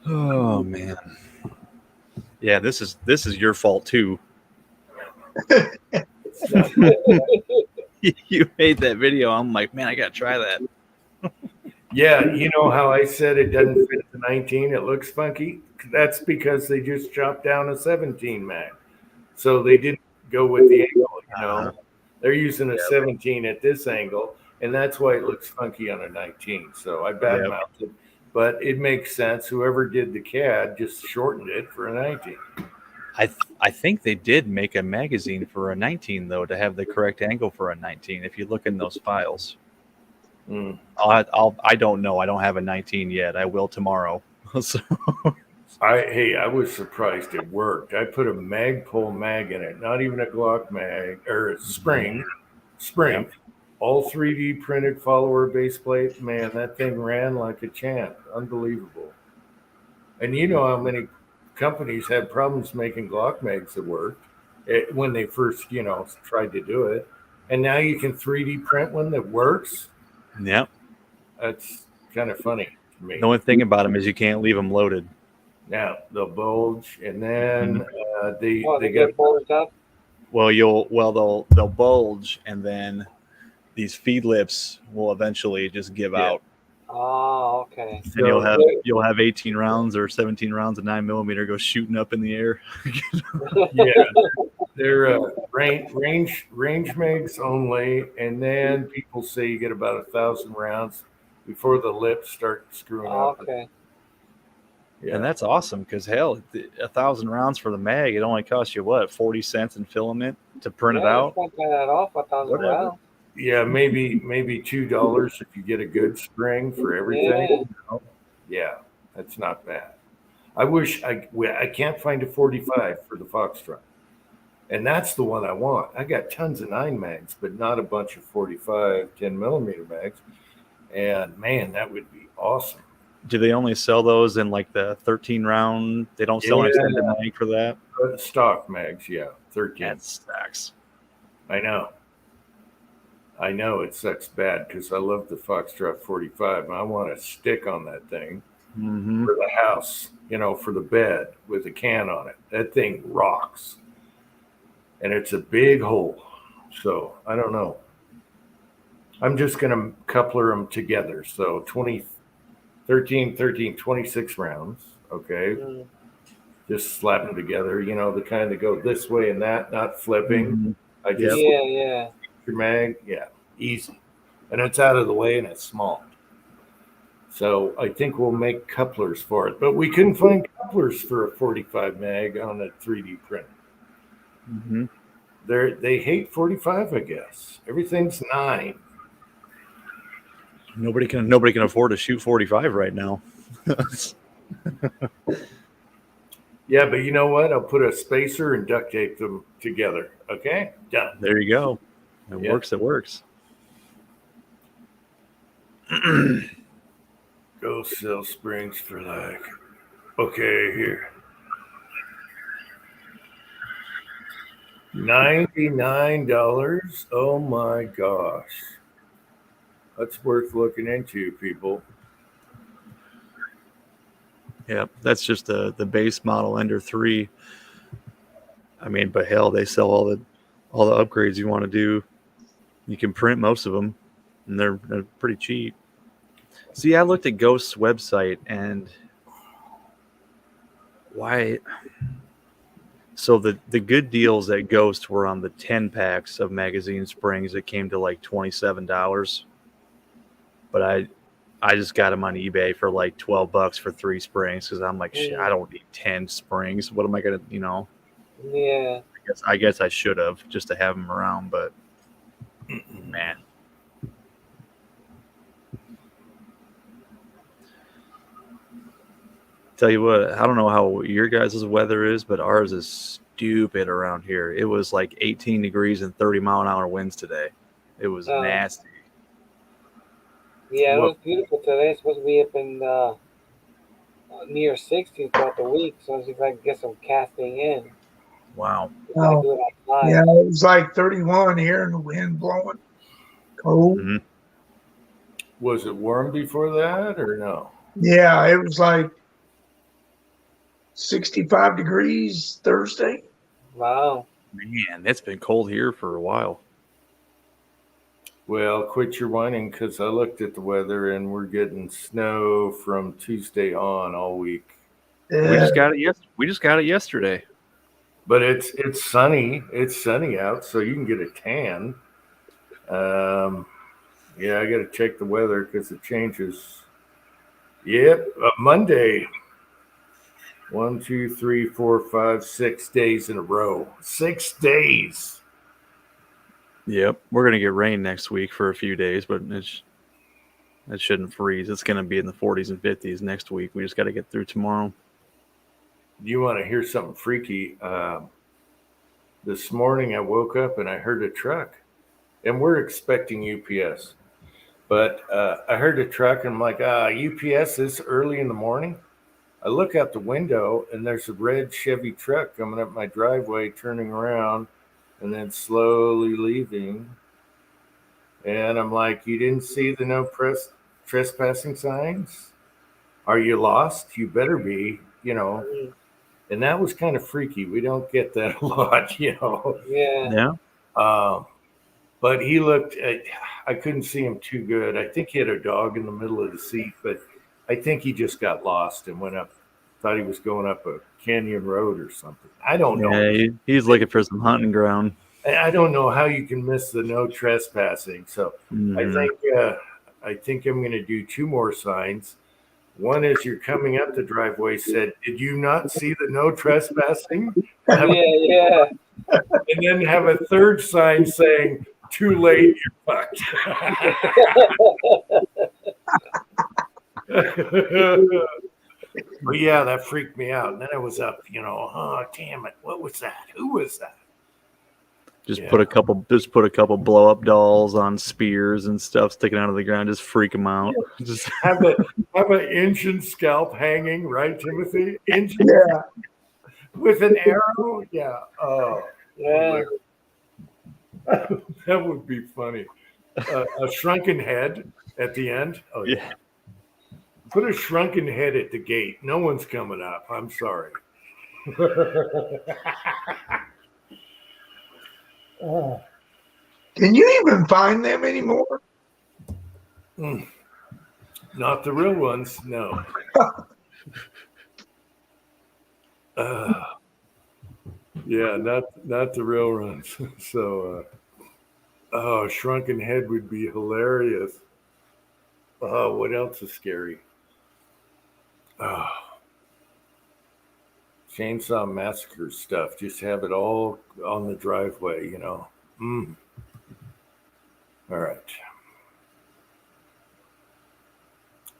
Oh man. Yeah, this is your fault too. You made that video. I'm like, man, I gotta try that. Yeah, you know how I said it doesn't fit the 19, it looks funky? That's because they just chopped down a 17 mag. So they didn't go with the angle, you know. They're using a 17 at this angle, and that's why it looks funky on a 19. So I badmouthed it, but it makes sense. Whoever did the CAD just shortened it for a 19. I think they did make a magazine for a 19 though to have the correct angle for a 19. If you look in those files, I don't know. I don't have a 19 yet. I will tomorrow. So. I was surprised it worked. I put a Magpul mag in it, not even a Glock mag or a spring, all 3D printed follower base plate. Man, that thing ran like a champ. Unbelievable. And you know how many companies had problems making Glock mags that worked when they first, tried to do it. And now you can 3D print one that works. Yep. That's kind of funny to me. The only thing about them is you can't leave them loaded. Now they'll bulge, and then they get bulged up. Well, they'll bulge, and then these feed lips will eventually just give out. Oh, okay. And you'll have 18 rounds or 17 rounds of 9mm go shooting up in the air. Yeah, they're range mags only, and then people say you get about 1,000 rounds before the lips start screwing up. Okay. Yeah. And that's awesome because hell, 1,000 rounds for the mag, it only costs you what, 40 cents in filament to print it out. Not that off 1,000 Whatever. rounds. Yeah, maybe $2 if you get a good spring for everything. Yeah. You know? Yeah, that's not bad. I wish I can't find a 45 for the Foxtrot, and that's the one I want. I got tons of 9 mags, but not a bunch of 45 10 millimeter mags. And man, that would be awesome. Do they only sell those in like the 13 round? They don't sell an Yeah. extended mag for that? Stock mags, yeah, 13. That sucks. I know. It sucks bad because I love the Foxtrot 45, and I want a stick on that thing Mm-hmm. for the house, for the bed with a can on it. That thing rocks. And it's a big hole. So I don't know. I'm just going to coupler them together. So 13, 26 rounds. Okay. Mm. Just slap them together, the kind that go this way and that, not flipping. Mhm. I just Yeah. your mag, yeah, easy. And it's out of the way and it's small. So I think we'll make couplers for it. But we couldn't find couplers for a 45 mag on a 3D printer. Mm-hmm. They hate 45, I guess. Everything's 9. Nobody can afford to shoot 45 right now. Yeah, but you know what? I'll put a spacer and duct tape them together. Okay? Done. There you go. It Yeah. works. It works. Go sell springs for okay, here. $99. Oh my gosh. That's worth looking into, people. Yeah, that's just the base model Ender 3. I mean, but hell, they sell all the upgrades you want to do. You can print most of them, and they're pretty cheap. See, I looked at Ghost's website, and why? So the good deals at Ghost were on the 10 packs of magazine springs that came to like $27. But I just got them on eBay for like $12 for 3 springs because I'm like, shit, I don't need 10 springs. What am I gonna, Yeah. I guess I should have just to have them around, but man. Tell you what, I don't know how your guys' weather is, but ours is stupid around here. It was like 18 degrees and 30-mile-an-hour winds today. It was nasty. Yeah, it was beautiful today. It's supposed to be up in near 60 throughout the week, so I was if I can get some casting in. Wow. Oh, Do it outside. yeah, it was like 31 here and the wind blowing. Cold. Mhm. Was it warm before that or no? Yeah, it was like 65 degrees Thursday. Wow. Man, it's been cold here for a while. Well, quit your whining because I looked at the weather and we're getting snow from Tuesday on all week. We just got it yesterday. But it's sunny. It's sunny out, so you can get a tan. Yeah, I got to check the weather because it changes. Yep, Monday. 1, 2, 3, 4, 5, 6 days in a row. 6 days. Yep, we're gonna get rain next week for a few days, but it shouldn't freeze. It's gonna be in the 40s and 50s next week. We just got to get through tomorrow. You want to hear something freaky? This morning I woke up and I heard a truck, and we're expecting UPS, but I heard a truck and I'm like, UPS this early in the morning? I look out the window and there's a red Chevy truck coming up my driveway, turning around and then slowly leaving. And I'm like, you didn't see the no trespassing signs? Are you lost? You better be, And that was kind of freaky. We don't get that a lot, Yeah. Yeah. But he looked, I couldn't see him too good. I think he had a dog in the middle of the seat, but I think he just got lost and went up, thought he was going up a canyon road or something. I don't know. Yeah, he's looking for some hunting ground. I don't know how you can miss the no trespassing. So Mhm. I think I'm going to do 2 more signs. One as you're coming up the driveway said, "Did you not see the no trespassing?" Yeah. And then have a third sign saying, "Too late, you're fucked." But yeah, that freaked me out. And then I was up, oh, damn it. What was that? Who was that? Just Yeah. put a couple blow up dolls on spears and stuff sticking out of the ground. Just freak them out. Just Have an Injun scalp hanging, right, Timothy? Injun Yeah. with an arrow? Yeah. Oh, Yeah. that would be funny. A shrunken head at the end. Oh, yeah. Put a shrunken head at the gate. No one's coming up. I'm sorry. Oh. Can you even find them anymore? Not the real ones, no. Yeah, not the real ones. So, shrunken head would be hilarious. Oh, what else is scary? Chainsaw Massacre stuff. Just have it all on the driveway, All right.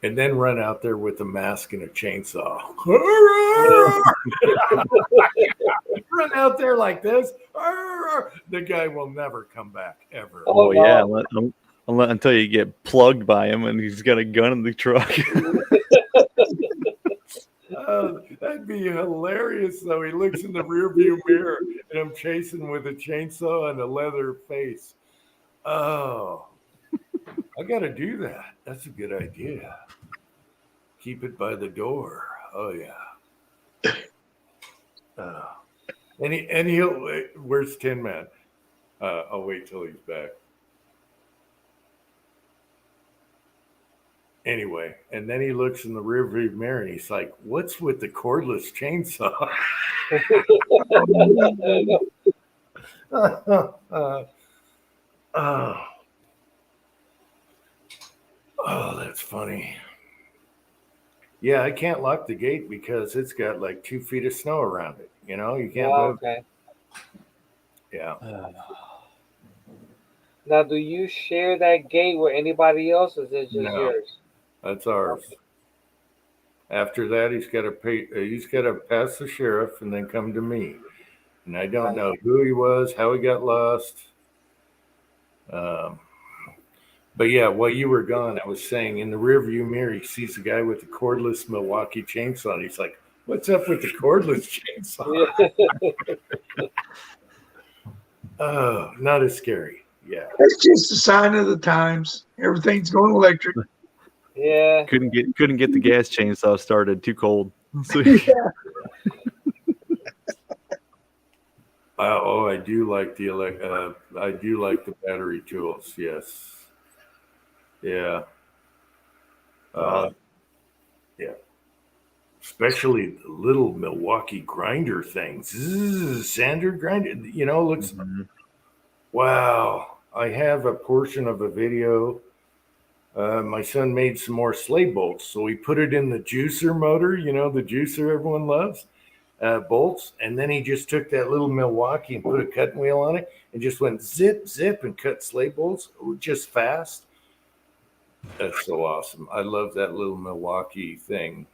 And then run out there with a mask and a chainsaw. Run out there like this. The guy will never come back, ever. Oh yeah, until you get plugged by him and he's got a gun in the truck. That'd be hilarious, though. He looks in the rearview mirror and I'm chasing with a chainsaw and a leather face. Oh, I got to do that. That's a good idea. Keep it by the door. Oh, yeah. And he'll, where's Tin Man? I'll wait till he's back. Anyway, and then he looks in the rearview mirror and he's like, "What's with the cordless chainsaw?" Oh, that's funny. Yeah, I can't lock the gate because it's got like 2 feet of snow around it. You can't move. Okay. Yeah. Now, do you share that gate with anybody else, or is it just No. yours? That's ours. After that, he's got to pay. He's got to pass the sheriff and then come to me. And I don't know who he was, how he got lost. But yeah, while you were gone, I was saying in the rearview mirror, he sees a guy with a cordless Milwaukee chainsaw. And he's like, "What's up with the cordless chainsaw?" Oh, not as scary. Yeah. That's just a sign of the times. Everything's going electric. Yeah. Couldn't get the gas chainsaw started. Too cold. So, I do like the I do like the battery tools. Yes. Yeah. Yeah. Especially the little Milwaukee grinder things. Sander grinder. Looks. Wow. I have a portion of a video. My son made some more sleigh bolts, so he put it in the juicer motor. The juicer everyone loves. Bolts, and then he just took that little Milwaukee and put a cutting wheel on it and just went zip, zip and cut sleigh bolts just fast. That's so awesome. I love that little Milwaukee thing.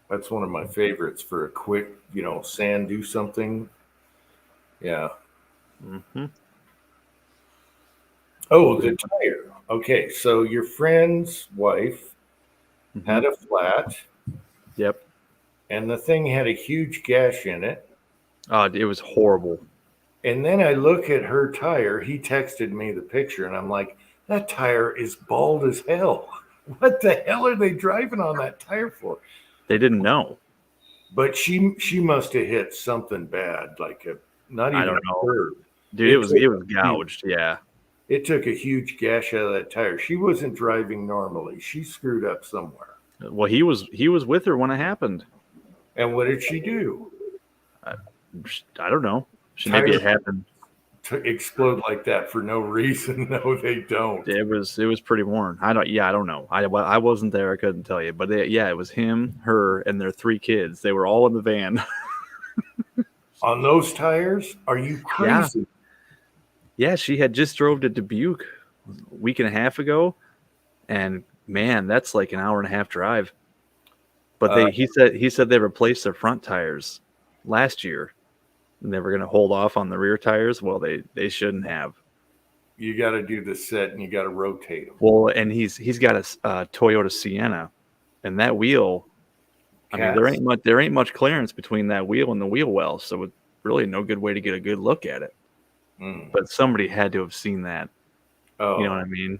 That's one of my favorites for a quick, sand do something. Yeah. mm-hmm. Oh, the tire. Okay, so your friend's wife had a flat. Yep. And the thing had a huge gash in it. It was horrible. And then I look at her tire. He texted me the picture, and I'm like, that tire is bald as hell. What the hell are they driving on that tire for? They didn't know. But she must have hit something bad, like not even I don't a know. curb. Dude, it was gouged. Yeah. It took a huge gash out of that tire. She wasn't driving normally. She screwed up somewhere. Well, he was with her when it happened. And what did she do? I don't know. Maybe it happened. explode like that for no reason. No, they don't. It was pretty worn. I don't know. I wasn't there. I couldn't tell you. But it was him, her, and their 3 kids. They were all in the van. On those tires? Are you crazy? Yeah, she had just drove to Dubuque a week and a half ago, and man, that's like an hour and a half drive. But he said they replaced their front tires last year, and they were going to hold off on the rear tires. Well, they shouldn't have. You got to do the set, and you got to rotate them. Well, and he's got a Toyota Sienna, and that wheel. I mean, there ain't much clearance between that wheel and the wheel well, so it's really no good way to get a good look at it. But somebody had to have seen that. Oh, You know what I mean?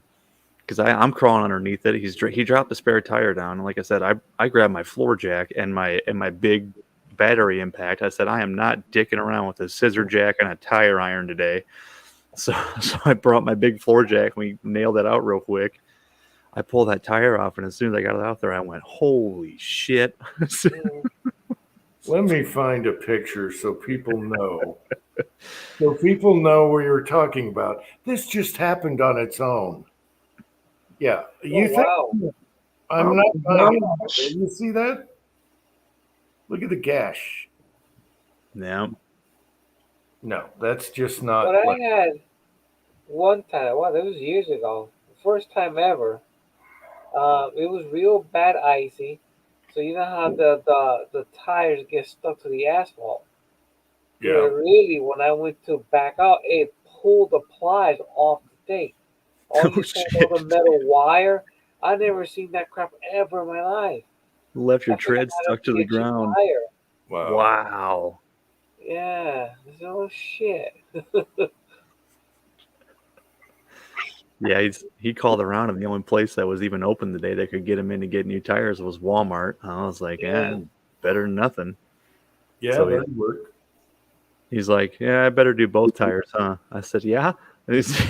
Because I'm crawling underneath it. He dropped the spare tire down, and like I said, I grabbed my floor jack and my big battery impact. I said, I am not dicking around with a scissor jack and a tire iron today. So I brought my big floor jack. We nailed it out real quick. I pulled that tire off, and as soon as I got it out there, I went, holy shit. let me find a picture so people know. So people know what you're talking about. This just happened on its own. Yeah. You think Wow. I'm Oh, not gosh. you see that? Look at the gash. Yeah. No, that's just not But I like, had one time, wow, that was years ago, first time ever. It was real bad icy. So you know how the tires get stuck to the asphalt. yeah. But really, when I went to back out, it pulled the plies off the thing. All Oh, you saw was the metal wire. I never seen that crap ever in my life. Left your I think I tread had stuck a to the kitchen ground. tire. Wow. Wow. Yeah. I said, oh shit. Yeah, he called around, and the only place that was even open today that could get him in to get new tires was Walmart. I was like, Yeah. better than nothing. Yeah, So, that'd work. He's like, yeah, I better do both tires, huh? I said, yeah. And he's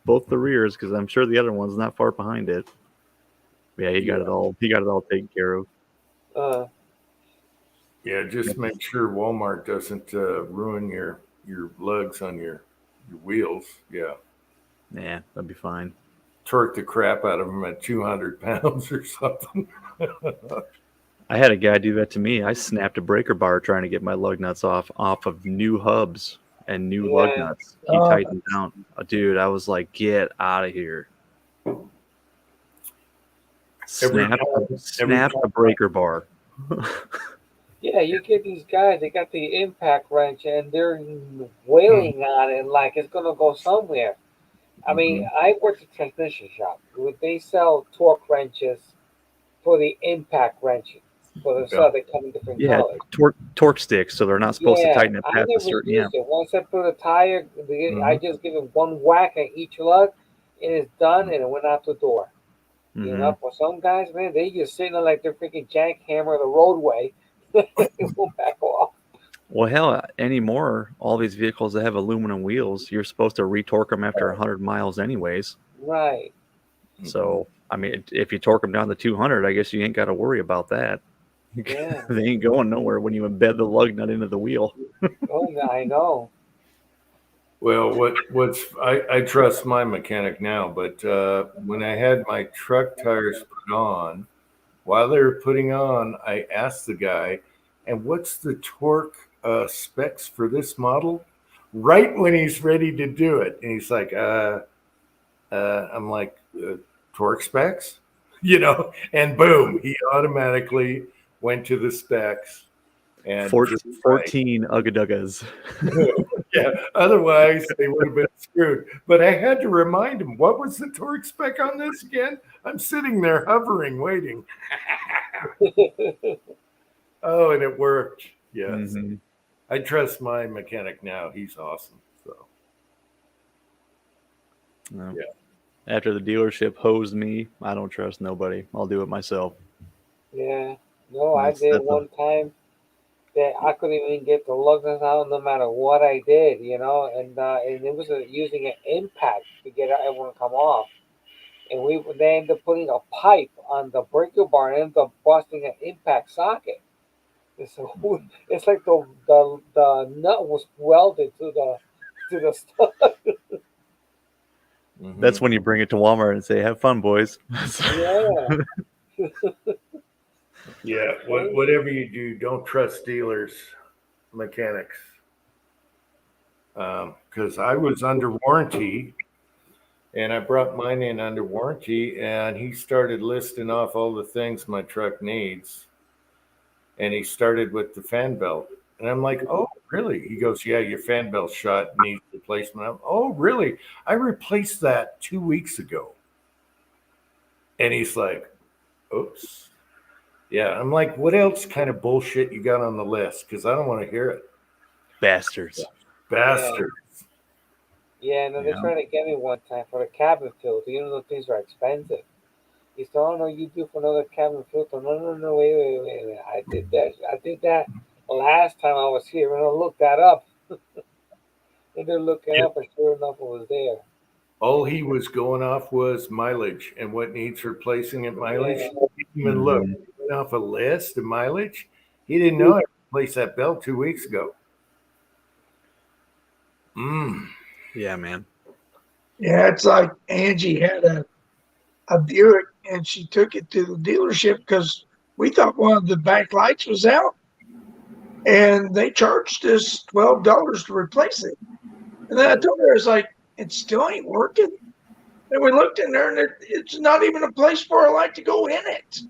both the rears, because I'm sure the other one's not far behind it. Yeah, he got it all. He got it all taken care of. Yeah, just make sure Walmart doesn't ruin your lugs on your wheels. Yeah. Yeah, that'd be fine. Torque the crap out of them at 200 pounds or something. I had a guy do that to me. I snapped a breaker bar trying to get my lug nuts off of new hubs and new lug Yeah. nuts. He tightened down. Dude, I was like, get out of here. Snap a breaker bar. Yeah, you get these guys, they got the impact wrench and they're wailing on it like it's going to go somewhere. I mean, I worked at a transmission shop. They sell torque wrenches for the impact wrenches. For the stuff they come in different Yeah, colors. torque sticks, so they're not supposed to tighten it I past a never certain used it. Once I put a tire, I just give it one whack at each lug, and it's done, and it went out the door. You Mhm. know, for some guys, man, they just sitting there like they're freaking jackhammer the roadway. It will back off. Well, hell, anymore, all these vehicles that have aluminum wheels, you're supposed to retorque them after 100 miles anyways. Right. So, I mean, if you torque them down to 200, I guess you ain't got to worry about that. Yeah. They ain't going nowhere when you embed the lug nut into the wheel. Oh, yeah, I know. Well, I trust my mechanic now, but when I had my truck tires put on, while they were putting on, I asked the guy, and what's the torque specs for this model? Right when he's ready to do it. And he's like, I'm like, torque specs? You know, and boom, he automatically went to the specs. And 14 Ugga-Duggas. yeah, otherwise they would have been screwed. But I had to remind him, what was the torque spec on this again? I'm sitting there hovering, waiting. Oh, and it worked. Yes. Mhm. I trust my mechanic now. He's awesome. So No. Yeah. After the dealership hosed me, I don't trust nobody. I'll do it myself. Yeah. No, I That's- did that's a- one time that I couldn't even get the lug nuts out no matter what I did, you know, and it was using an impact to get everyone to come off. And they ended up putting a pipe on the breaker bar and ended up busting an impact socket. And so it's like the nut was welded to to the stuff. Mhm. That's when you bring it to Walmart and say, "Have fun, boys." Yeah. Yeah, whatever you do, don't trust dealers, mechanics. Because I was under warranty and I brought mine in under warranty, and he started listing off all the things my truck needs. And he started with the fan belt. And I'm like, oh, really? He goes, yeah, your fan belt shot, needs replacement. Oh, really? I replaced that 2 weeks ago. And he's like, oops. Yeah, I'm like, what else kind of bullshit you got on the list? Because I don't want to hear it. Bastards. Bastard. Yeah, and then they Yeah. tried to get me one time for the cabin filter. You know those things are expensive. He said, "Oh no, you do for another cabin filter." No, wait. I did that last time I was here, and I looked that up. And they're looking Yeah. up, and sure enough, it was there. All he was going off was mileage and what needs replacing at mileage. Yeah. He didn't even look. He went off a list of mileage. He didn't know I replaced that belt 2 weeks ago. Yeah, man. Yeah, it's like Angie had a Buick and she took it to the dealership because we thought one of the back lights was out, and they charged us $12 to replace it. And then I told her, I was like, it still ain't working. And we looked in there, and it's not even a place for a light to go in it.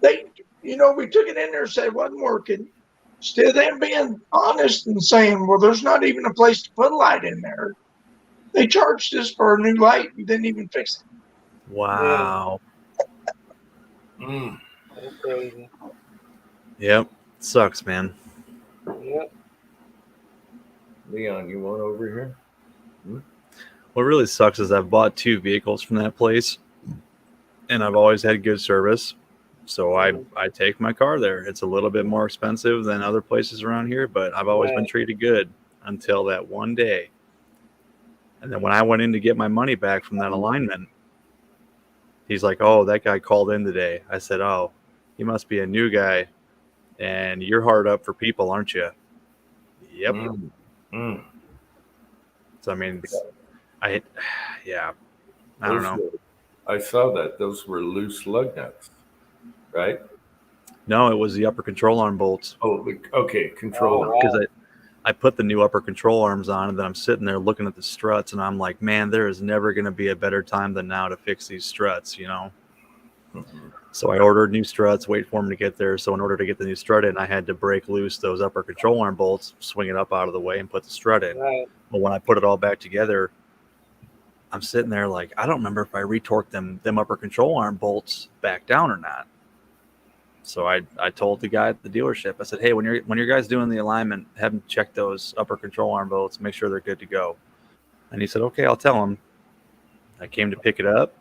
They, we took it in there and said it wasn't working. Instead of them being honest and saying, well, there's not even a place to put a light in there, they charged us for a new light and didn't even fix it. Wow. That's crazy. Yep. Sucks, man. Yep. Leon, you want over here? What really sucks is I've bought 2 vehicles from that place, and I've always had good service. So I take my car there. It's a little bit more expensive than other places around here, but I've always been Right. treated good until that one day. And then when I went in to get my money back from that alignment, he's like, "Oh, that guy called in today." I said, "Oh, he must be a new guy, and you're hard up for people, aren't you?" Yep. So I mean, I don't know. I saw that. Those were loose lug nuts, right? No, it was the upper control arm bolts. Oh, okay. Control. Oh, Because I put the new upper control arms on, and then I'm sitting there looking at the struts, and I'm like, man, there is never going to be a better time than now to fix these struts, So I ordered new struts, wait for them to get there. So in order to get the new strut in, I had to break loose those upper control arm bolts, swing it up out of the way, and put the strut in. Right. But when I put it all back together, I'm sitting there like, I don't remember if I retorqued them upper control arm bolts back down or not. So I told the guy at the dealership, I said, hey, when your guys doing the alignment, have them check those upper control arm bolts, make sure they're good to go. And he said, okay, I'll tell him. I came to pick it up.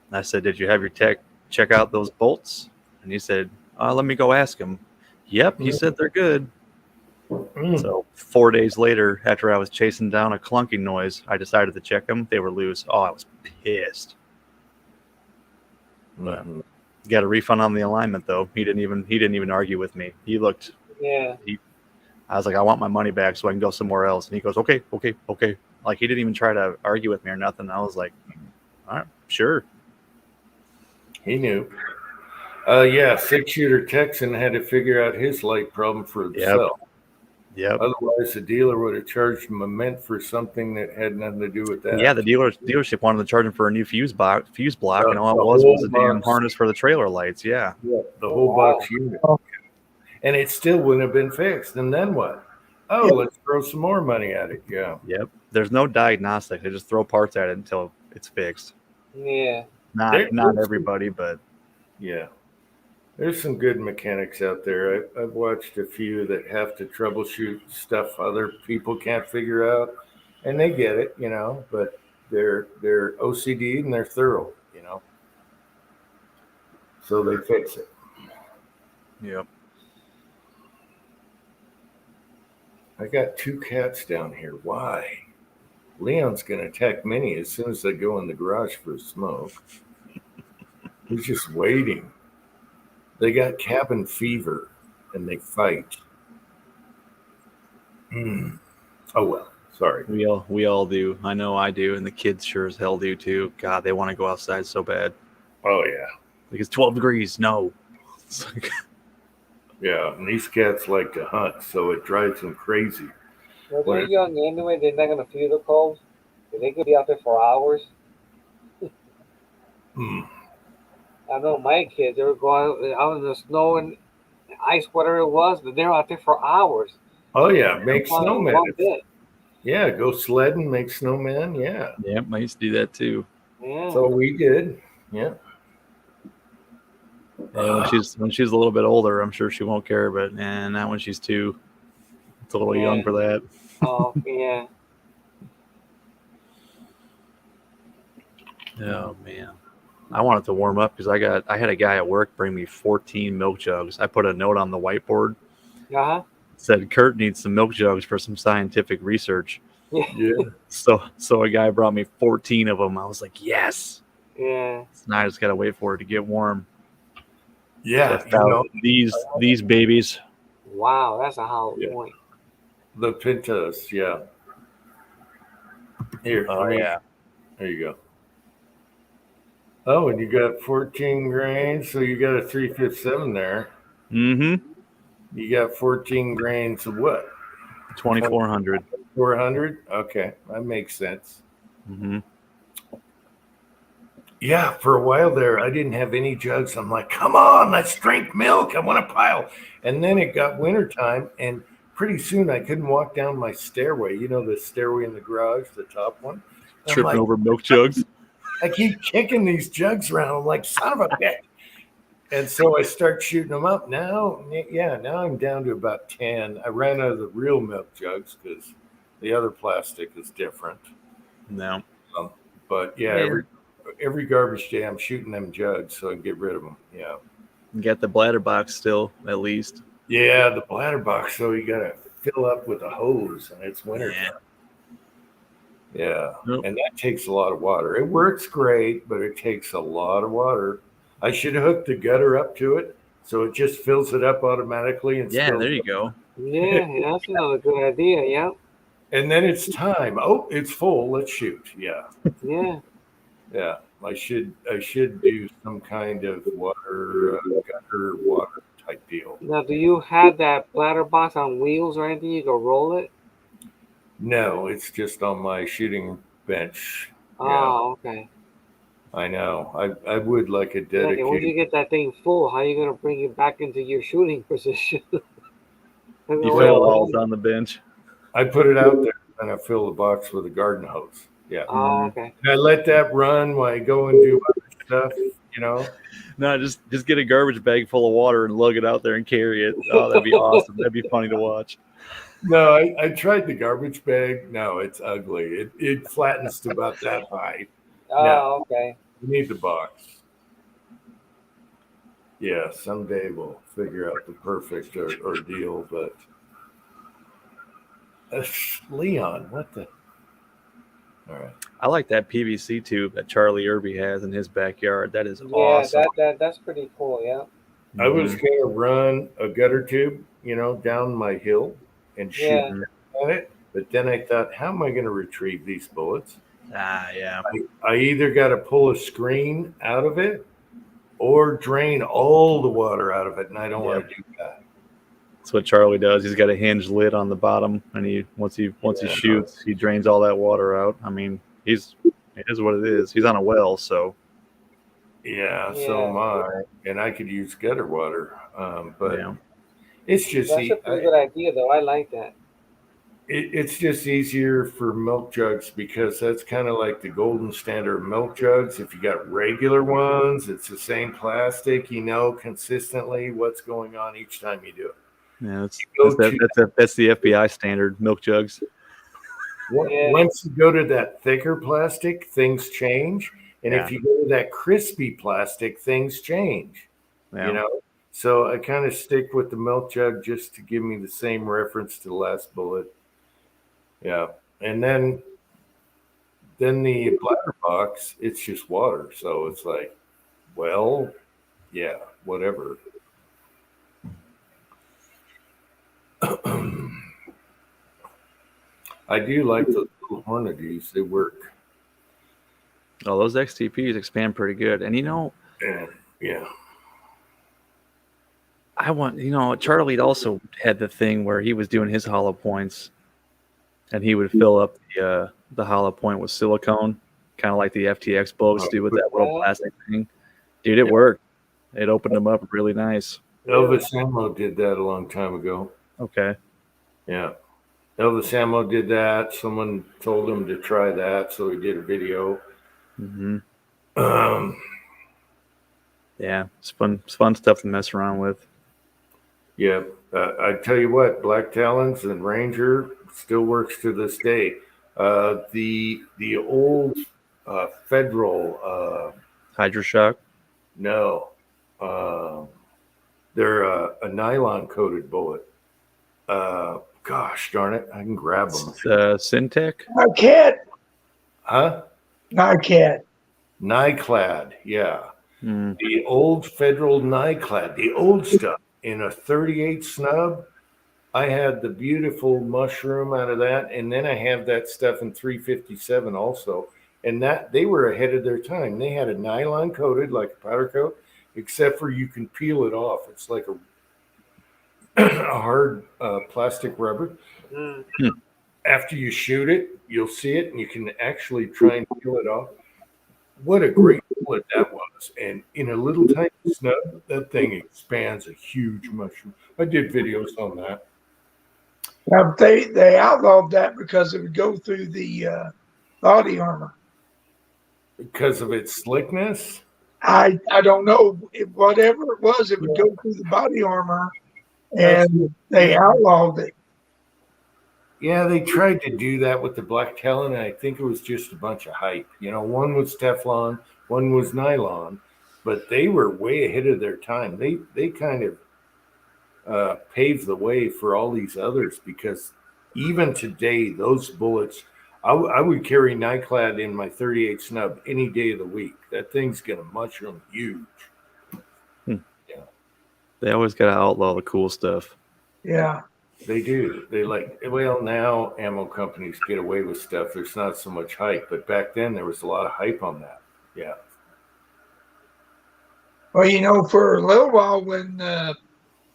And I said, did you have your tech check out those bolts? And he said, let me go ask him. Yep, he said they're good. So 4 days later, after I was chasing down a clunking noise, I decided to check them. They were loose. Oh, I was pissed. But got a refund on the alignment though. He didn't even argue with me. He looked. Yeah. I was like, I want my money back so I can go somewhere else. And he goes, okay. Like he didn't even try to argue with me or nothing. I was like, all right, sure. He knew. 6-shooter Texan had to figure out his light problem for himself. Yep. Otherwise, the dealer would have charged him a mint for something that had nothing to do with that. Yeah, the dealership wanted to charge him for a new fuse block, and all The it was whole a damn box. harness for the trailer lights. Yeah. The whole box unit. And it still wouldn't have been fixed. And then what? Oh, let's throw some more money at it. Yeah. Yep. There's no diagnostic. They just throw parts at it until it's fixed. Yeah. Not everybody, but Yeah. There's some good mechanics out there. I've watched a few that have to troubleshoot stuff other people can't figure out, and they get it, but they're OCD and they're thorough, so they fix it. yep. I got 2 cats down here. Why? Leon's going to attack Minnie as soon as they go in the garage for a smoke. He's just waiting. They got cabin fever and they fight. Oh, well. Sorry. We all do. I know I do, and the kids sure as hell do too. God, they want to go outside so bad. Oh yeah. Like it's 12 degrees. No. It's like, Yeah. And these cats like to hunt, so it drives them crazy. When they're young anyway, they're not gonna feel the cold. They could be out there for hours. Hmm. I know my kids, they were going out in the snow and ice, whatever it was, but they're out there for hours. Oh yeah, make Fun snowmen. one bit. Yeah, go sledding, make snowmen. Yeah. yeah, I used to do that too. Yeah. So we did. Yeah. Yeah, when she's a little bit older, I'm sure she won't care, but not when she's 2. It's a little Yeah. young for that. Oh yeah. Oh man, I wanted to warm up because I had a guy at work bring me 14 milk jugs. I put a note on the whiteboard, Uh-huh. said Kurt needs some milk jugs for some scientific research. Yeah. So a guy brought me 14 of them. I was like, yes. Yeah. So now I just gotta wait for it to get warm. Yeah. Test out these babies. Wow, that's a hollow Yeah. point. The Pintos. Yeah. Here. There you go. Oh, and you got 14 grains, so you got a 357 there. Mm-hmm. You got 14 grains of what? 2,400. 400? Okay, that makes sense. Mm-hmm. Yeah, for a while there, I didn't have any jugs. I'm like, come on, let's drink milk. I want a pile. And then it got wintertime, and pretty soon I couldn't walk down my stairway. You know, the stairway in the garage, the top one? I'm Tripping like, over milk jugs. I keep kicking these jugs around. I'm like, son of a bitch. And so I start shooting them up. Now I'm down to about 10. I ran out of the real milk jugs because the other plastic is different. No. But yeah, every garbage day I'm shooting them jugs so I can get rid of them. Yeah. You got the bladder box still, at least. Yeah, the bladder box. So you got to fill up with a hose, and it's winter time. Yeah. Nope. And that takes a lot of water. It works great, but it takes a lot of water. I should have hooked the gutter up to it so it just fills it up automatically. And Yeah, there you go. Yeah, that's another good idea. Yeah. And then it's time. Oh, it's full. Let's shoot. Yeah. Yeah. Yeah. I should do some kind of water gutter water type deal. Now, do you have that bladder box on wheels or anything? You can roll it? No, it's just on my shooting bench. Oh, okay. I know. I would like a Okay, once you dedicated. get that thing full, how are you going to bring it back into your shooting position? You Oh, fill walls on the bench. I put it out there and I fill the box with a garden hose. Yeah. Oh, okay. And I let that run while I go and do other stuff, you know. No, just get a garbage bag full of water and lug it out there and carry it. Oh, that'd be awesome. That'd be funny to watch. No, I tried the garbage bag. No, it's ugly. It flattens to about that high. Oh, okay. You need the box. Yeah, someday we'll figure out the perfect ordeal, but Leon, what the? All right. I like that PVC tube that Charlie Irby has in his backyard. That is Yeah, awesome. that's pretty cool. Yeah. I was going to run a gutter tube, you know, down my hill and shoot Yeah. at it. But then I thought, how am I going to retrieve these bullets? Yeah. I either got to pull a screen out of it or drain all the water out of it. And I don't want to do that. That's what Charlie does. He's got a hinged lid on the bottom, and once he shoots, he drains all that water out. I mean, it is what it is. He's on a well, so Yeah, so am I. And I could use gutter water. But yeah. it's just That's a pretty good idea, though. I like that. it's just easier for milk jugs because that's kind of like the golden standard of milk jugs. If you got regular ones, it's the same plastic, you know, consistently what's going on each time you do it. Yeah, that's the FBI standard milk jugs. Yeah. Once you go to that thicker plastic, things change. And Yeah. if you go to that crispy plastic, things change. Yeah. You know? So I kind of stick with the milk jug just to give me the same reference to the last bullet. Yeah. And then the bladder box, it's just water. So it's like, well, yeah, whatever. I do like those little Hornadies. They work. Oh, those XTPs expand pretty good. And And yeah. Charlie also had the thing where he was doing his hollow points, and he would fill up the hollow point with silicone, kind of like the FTX boats do with that little plastic thing. Dude, it worked. It opened them up really nice. Elvis Ammo did that a long time ago. Okay. Yeah. Elvis Ammo did that. Someone told him to try that, so he did a video. Mm-hmm. Um, Yeah, it's fun stuff to mess around with. yeah. I tell you what, Black Talons and Ranger still works to this day. The old Federal, Hydroshock. no, they're a nylon coated bullet. Gosh darn it, I can grab them. Syntec. Nycat. Huh? Nycat. Nyclad, yeah. Mm. The old Federal Nyclad, the old stuff in a 38 snub. I had the beautiful mushroom out of that, and then I have that stuff in 357 also. And that they were ahead of their time. They had a nylon coated like a powder coat, except for you can peel it off. It's like a hard plastic rubber. Mm. After you shoot it, you'll see it, and you can actually try and peel it off. What a great bullet that was. And in a little tiny snub, that thing expands a huge mushroom. I did videos on that. Now they outlawed that because it would go through the body armor. Because of its slickness? I don't know. Whatever it was, it would go through the body armor, and they outlawed it. Yeah, they tried to do that with the Black Talon, and I think it was just a bunch of hype. One was Teflon, one was nylon, but they were way ahead of their time. They kind of paved the way for all these others, because even today, those bullets, I would carry Nyclad in my 38 snub any day of the week. That thing's going to mushroom huge. They always got to outlaw the cool stuff. Yeah. They do. Now ammo companies get away with stuff. There's not so much hype, but back then there was a lot of hype on that. Yeah. Well, for a little while when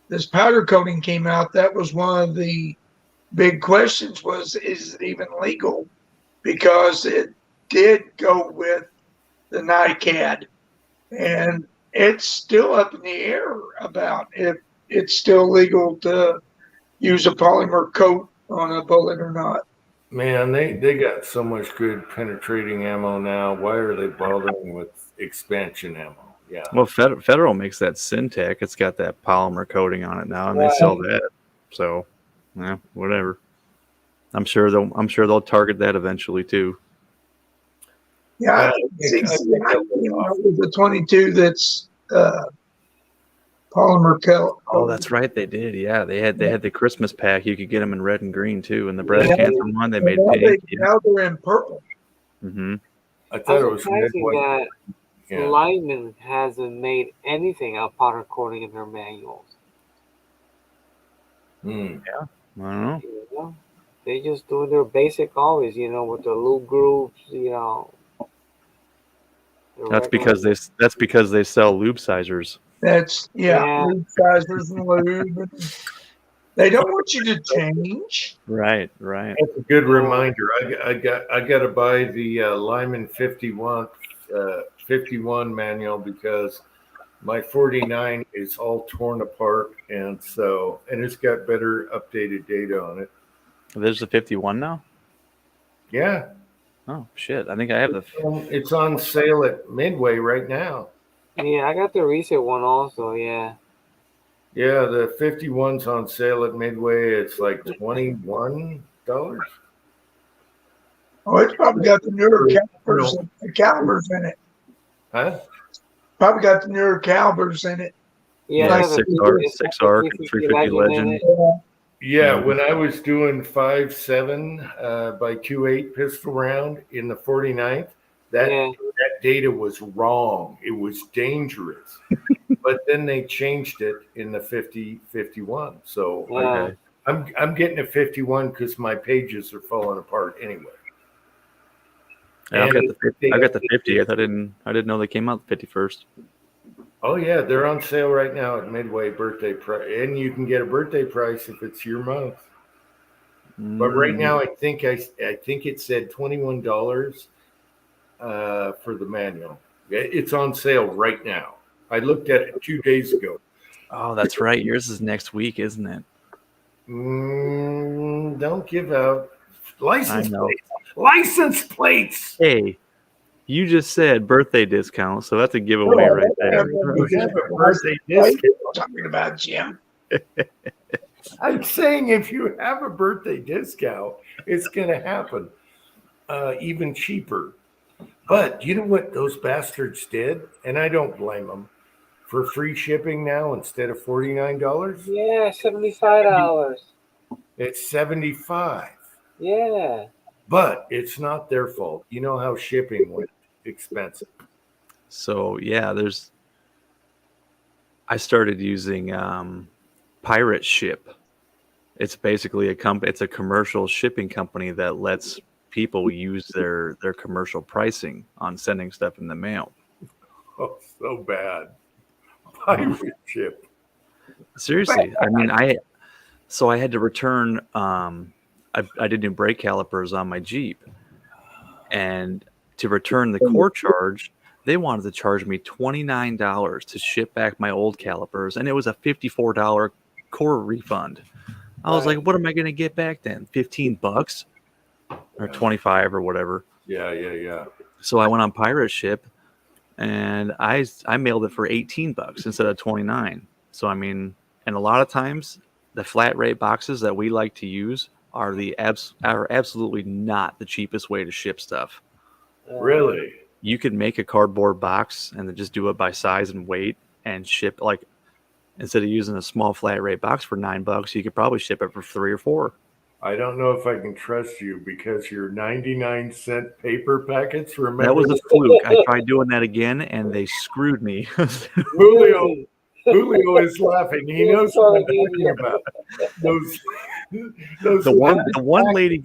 this powder coating came out, that was one of the big questions is it even legal? Because it did go with the NICAD, and it's still up in the air about if it's still legal to use a polymer coat on a bullet or not. Man, they got so much good penetrating ammo now. Why are they bothering with expansion ammo? Yeah. Well, Federal makes that Syntec. It's got that polymer coating on it now, and they sell that. So, yeah, whatever. I'm sure they'll target that eventually too. Yeah, I think the 22 that's polymer coat. Oh, that's right, they did. Yeah, they had the Christmas pack. You could get them in red and green too, and the breast cancer one they made pink. Now they're in purple. Mm-hmm. I thought it I'm was surprised midway. that Lyman hasn't made anything of powder coating in their manuals. Hmm. I don't know. They just do their basic always, with the loop groups, That's because they sell lube sizers. That's Yeah. lube sizers and lube. They don't want you to change. Right. That's a good reminder. I got to buy the Lyman 51 manual, because my 49 is all torn apart, and it's got better updated data on it. There's a 51 now. Yeah, Oh shit! I think I have the. it's on sale at Midway right now. Yeah, I got the recent one also, yeah. Yeah, the 51's on sale at Midway. It's like $21. Oh, it's probably got the newer calibers in it. Huh? Probably got the newer calibers in it. Yeah, Like it has a 6 arc, 350 Legend. in it. Yeah, when I was doing 5.7 by 2.8 pistol round in the 49th, that data was wrong. It was dangerous. But then they changed it in the 50-51. So I'm getting a 51 because my pages are falling apart anyway. Yeah, I've got And the 50. I've got the 50th. I didn't know they came out the 51st. Oh yeah, they're on sale right now at Midway birthday price, and you can get a birthday price if it's your month. But right now, I think it said $21 for the manual. It's on sale right now. I looked at it 2 days ago. Oh, that's right. Yours is next week, isn't it? Don't give out license I know. plates. License plates. Hey, you just said birthday discount, so that's a giveaway right there. You have a birthday Right? discount. Talking about Jim. I'm saying if you have a birthday discount, it's going to happen even cheaper. But you know what those bastards did? And I don't blame them. For free shipping now instead of $49, Yeah, $75. it's $75. Yeah. But it's not their fault. You know how shipping went expensive. So yeah, I started using Pirate Ship. It's basically it's a commercial shipping company that lets people use their commercial pricing on sending stuff in the mail. Oh, so bad. Pirate ship. Seriously, I mean, I had to return. I did new brake calipers on my Jeep, and to return the core charge, they wanted to charge me $29 to ship back my old calipers, and it was a $54 core refund. I was like, what am I going to get back then? $15 or 25 or whatever. Yeah. So I went on Pirate Ship, and I mailed it for $18 instead of 29. So I mean, and a lot of times the flat rate boxes that we like to use are absolutely not the cheapest way to ship stuff. Really? You could make a cardboard box and then just do it by size and weight and ship, like, instead of using a small flat rate box for $9, you could probably ship it for 3 or 4. I don't know if I can trust you because your 99-cent paper packets, remember? That was a fluke. I tried doing that again and they screwed me. Julio is laughing. He knows what I'm talking about. Those The one lady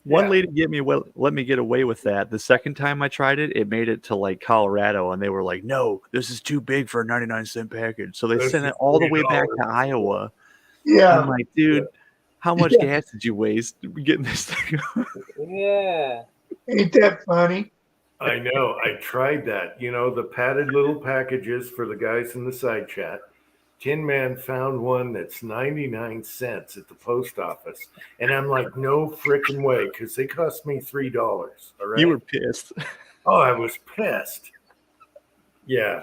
Yeah. let me get away with that. The second time I tried it, it made it to like Colorado, and they were like, "No, this is too big for a 99-cent package." So they This sent is it all the way back $3. to Iowa. Yeah. I'm like, dude, how much gas did you waste getting this thing? Yeah. Ain't that funny? I know. I tried that. You know, the padded little packages for the guys in the side chat. Tin Man found one that's 99 cents at the post office. And I'm like, no freaking way, because they cost me $3. All right. You were pissed. Oh, I was pissed. Yeah.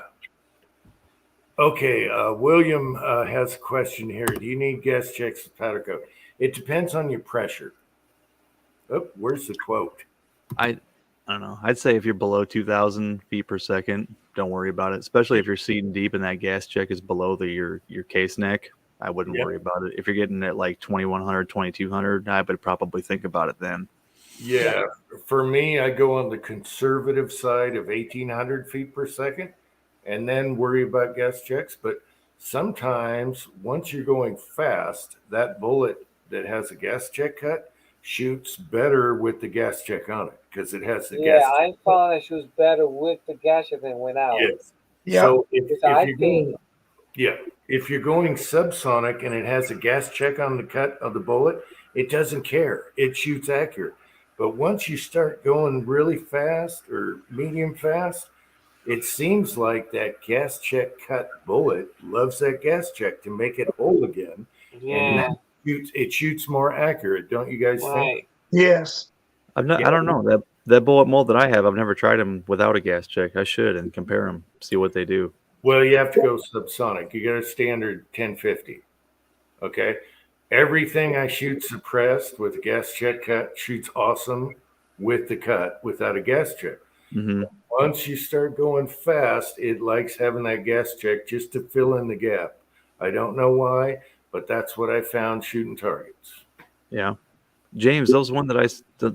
Okay. William has a question here. Do you need gas checks with powder coat? It depends on your pressure. Oh, where's the quote? I don't know. I'd say if you're below 2,000 feet per second, don't worry about it. Especially if you're seating deep and that gas check is below your case neck, I wouldn't worry about it. If you're getting at like 2,100, 2,200, I would probably think about it then. Yeah, for me, I go on the conservative side of 1,800 feet per second and then worry about gas checks. But sometimes once you're going fast, that bullet that has a gas check cut shoots better with the gas check on it because it has the Yeah, gas I found that she was better with the gasket than without. Yes. Yeah. So if I you're think- going, if you're going subsonic and it has a gas check on the cut of the bullet, it doesn't care. It shoots accurate. But once you start going really fast or medium fast, it seems like that gas check cut bullet loves that gas check to make it whole again. Yeah. It shoots more accurate, don't you guys think? Right. Yes. I don't know that bullet mold that I have. I've never tried them without a gas check. I should and compare them, see what they do. Well, you have to go subsonic. You got a standard 1050. Okay. Everything I shoot suppressed with a gas check cut shoots awesome with the cut without a gas check. Mm-hmm. Once you start going fast, it likes having that gas check just to fill in the gap. I don't know why, but that's what I found shooting targets. Yeah. James, those the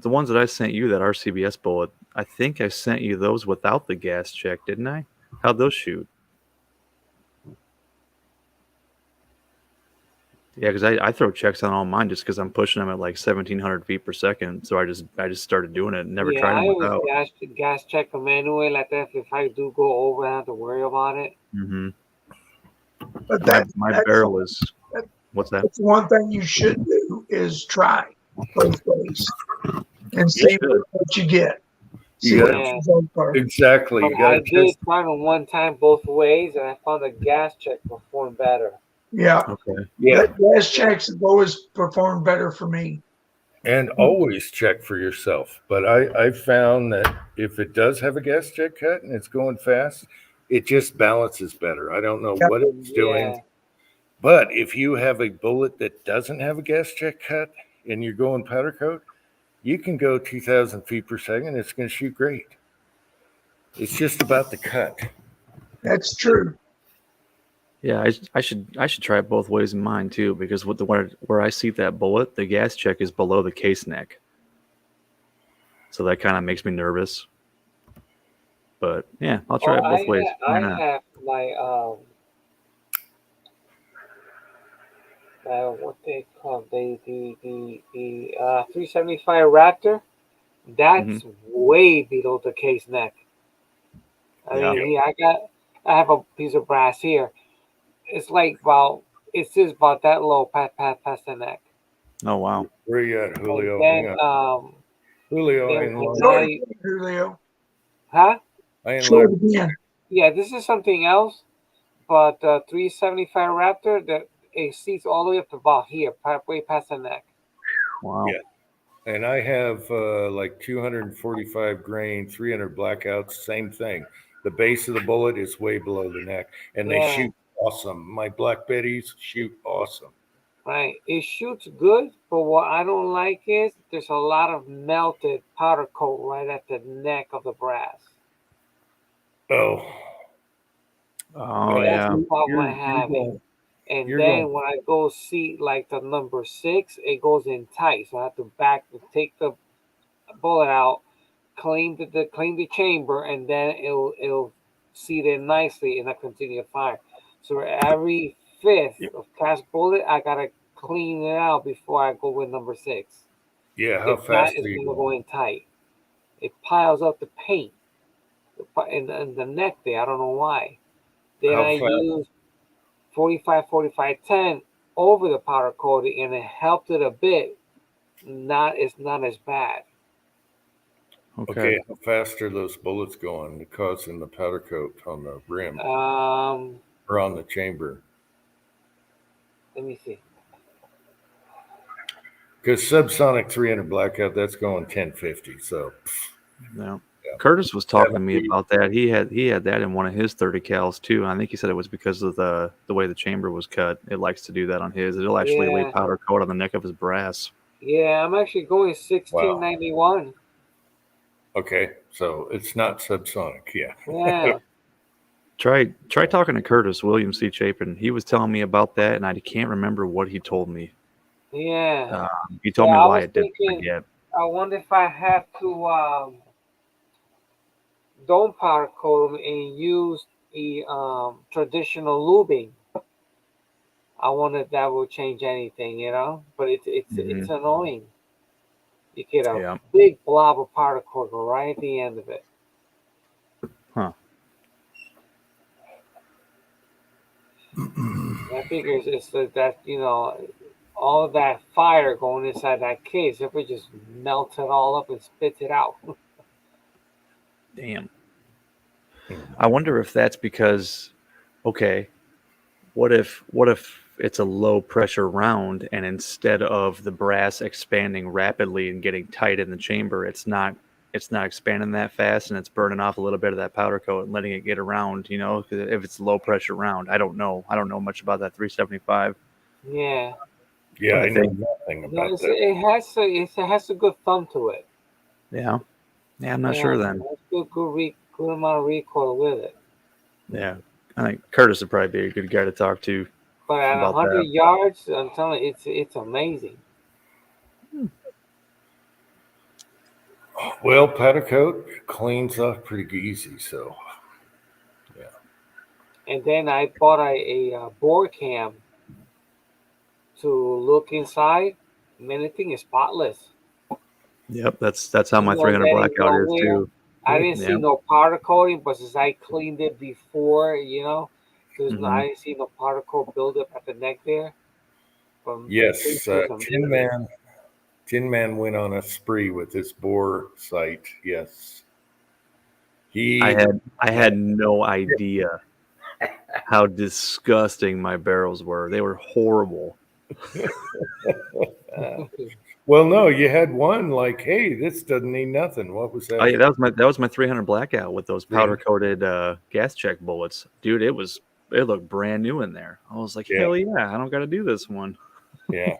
ones that I sent you, that RCBS bullet, I think I sent you those without the gas check, didn't I? How'd those shoot? Yeah, because I throw checks on all mine just because I'm pushing them at like 1,700 feet per second. So I just started doing it and never Yeah, tried them I always without. gas check them anyway. Like that, if I do go over, I don't have to worry about it. Hmm. But My barrel is what's that? that's one thing you should do is try both ways and see should. what you get. You See got what Yeah. your results are. exactly. But You got I to did test. try them one time both ways, and I found the gas check performed better. Yeah, Okay. Yeah, that gas checks have always performed better for me. and always check for yourself. But I found that if it does have a gas jet cut and it's going fast, it just balances better. I don't know Yeah. what it's doing. Yeah, But if you have a bullet that doesn't have a gas jet cut and you're going powder coat, you can go 2,000 feet per second. It's going to shoot great. It's just about the cut. That's true. Yeah, I should try it both ways in mine too, because where I see that bullet, the gas check is below the case neck, so that kind of makes me nervous. But yeah, I'll try it both ways. Why I not? have my what they call the 375 Raptor. That's way below the case neck. I Yeah. mean, I have a piece of brass here. It's like it's just about that low past the neck. Oh wow. Where you at, Julio? And then, Hang on. Julio, I then ain't when Show lying. it again, Julio. huh? I ain't Show it lying. again. Yeah, this is something else. But 375 Raptor, that it seats all the way up to about here, way past the neck. Wow. Yeah. And I have like 245 grain, 300 blackouts, same thing. The base of the bullet is way below the neck, and they Yeah. shoot awesome. My Black Betties shoot awesome. Right. It shoots good, but what I don't like is there's a lot of melted powder coat right at the neck of the brass. Oh, Oh well, yeah. That's the problem you're- I have. you're going- And you're then going- when I go see like the number 6, it goes in tight. So I have to take the bullet out, clean the chamber, and then it'll seat in nicely, and I continue to fire. So every fifth of cast bullet, I gotta clean it out before I go with number 6. Yeah, how If not, fast it's are you gonna going? go in tight. It piles up the paint in the neck there. I don't know why. Then How I fast? use 45-45-10 over the powder coating, and it helped it a bit. It's not as bad. Okay. Okay, how fast are those bullets going, causing the powder coat on the rim or on the chamber? Let me see. Because subsonic 300 blackout, that's going 1050. So Yeah. Yeah. Curtis was talking to me That'd be- about that. He had that in one of his 30 cals too. And I think he said it was because of the way the chamber was cut. It likes to do that on his. It'll actually lay Yeah. powder coat on the neck of his brass. Yeah, I'm actually going 1691. okay, so it's not subsonic. Yeah. Yeah. Try talking to Curtis William C. Chapin. He was telling me about that, and I can't remember what he told me. Yeah. He told Yeah, me I why was it didn't thinking- forget. I wonder if I have to don't powder coat them and use the traditional lubing. I wonder if that will change anything, But it's annoying. You get a Yeah. big blob of powder coat right at the end of it. Huh. I figure it's that all of that fire going inside that case, if we just melt it all up and spits it out. Damn. I wonder if that's because, okay, what if it's a low pressure round, and instead of the brass expanding rapidly and getting tight in the chamber, it's not expanding that fast, and it's burning off a little bit of that powder coat and letting it get around, 'cause if it's a low pressure round. I don't know much about that 375. Yeah. Yeah, I I know think- nothing No, about that. it has a good thumb to it. Yeah. Yeah, I'm not sure then. That's good amount of recoil with it. Yeah. I think Curtis would probably be a good guy to talk to. But at About 100 that. yards, I'm telling you, it's amazing. Well, powder coat cleans up pretty easy. So And then I bought a bore cam to look inside, and everything is spotless. Yep, that's how my No 300 getting blackout is nowhere. too. I didn't see Yep. no powder coating, but since I cleaned it before, there's no, Mhm. I didn't see no particle buildup at the neck there. From Yes, pictures and Tin videos. Man went on a spree with this bore sight. Yes, he I had no idea how disgusting my barrels were. They were horrible. well, no, you had one like, hey, this doesn't need nothing. What was that? Oh, yeah, that was my 300 blackout with those powder coated gas check bullets, dude. It looked brand new in there. I was like, Yeah. hell yeah, I don't got to do this one. Yeah.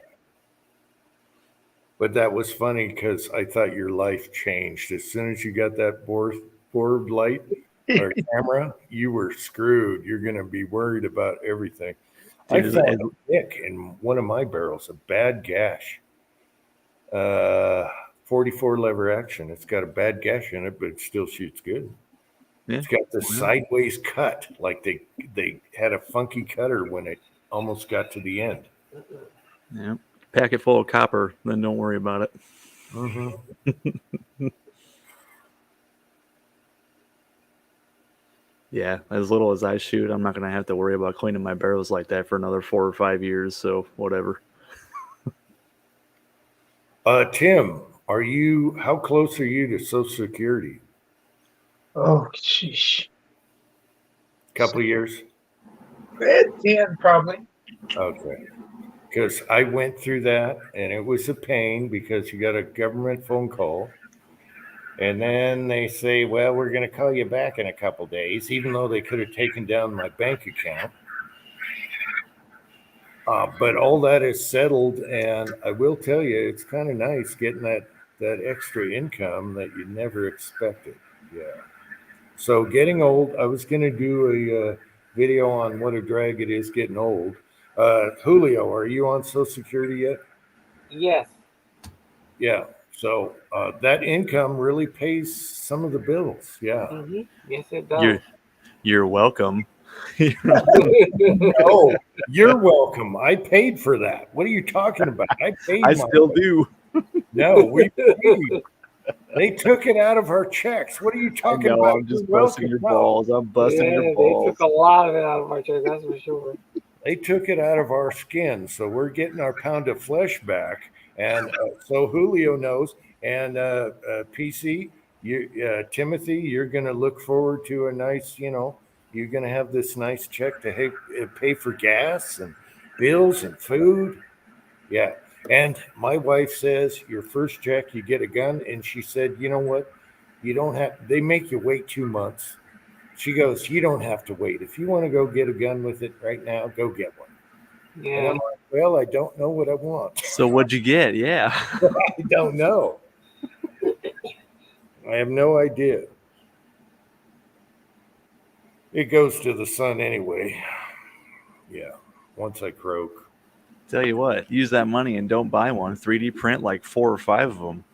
But that was funny because I thought your life changed as soon as you got that board light or camera. You were screwed. You're going to be worried about everything. I Dude, found a nick in one of my barrels, a bad gash. 44 lever action. It's got a bad gash in it, but it still shoots good. Yeah. It's got the sideways cut, like they had a funky cutter when it almost got to the end. Yeah. Pack it full of copper, then don't worry about it. Mm-hmm. Yeah, as little as I shoot, I'm not going to have to worry about cleaning my barrels like that for another 4 or 5 years. So whatever. Tim, how close are you to Social Security? Oh, sheesh. Couple of years? 10 probably. Okay. Because I went through that and it was a pain because you got a government phone call and then they say, well, we're going to call you back in a couple of days, even though they could have taken down my bank account. But all that is settled, and I will tell you, it's kind of nice getting that extra income that you never expected. Yeah. So getting old, I was going to do a video on what a drag it is getting old. Julio, are you on Social Security yet? Yes. Yeah. So that income really pays some of the bills. Yeah. Mm-hmm. Yes, it does. You're welcome. Oh, you're welcome. I paid for that. What are you talking about? I paid. I still do. No, we paid. They took it out of our checks. What are you talking about? I'm just busting your balls. I'm busting your They balls. took a lot of it out of our check, that's for sure. They took it out of our skin, so we're getting our pound of flesh back. And so Julio knows, and PC, Timothy, you're going to look forward to a nice, you're going to have this nice check to pay for gas and bills and food. Yeah. And my wife says, your first check, you get a gun. And she said, you know what? They make you wait 2 months. She goes, you don't have to wait. If you want to go get a gun with it right now, go get one. Yeah. And I'm like, well, I don't know what I want. So what'd you get? Yeah. I don't know. I have no idea. It goes to the sun anyway. Yeah. Once I croak. Tell you what, use that money and don't buy one. 3D print like 4 or 5 of them.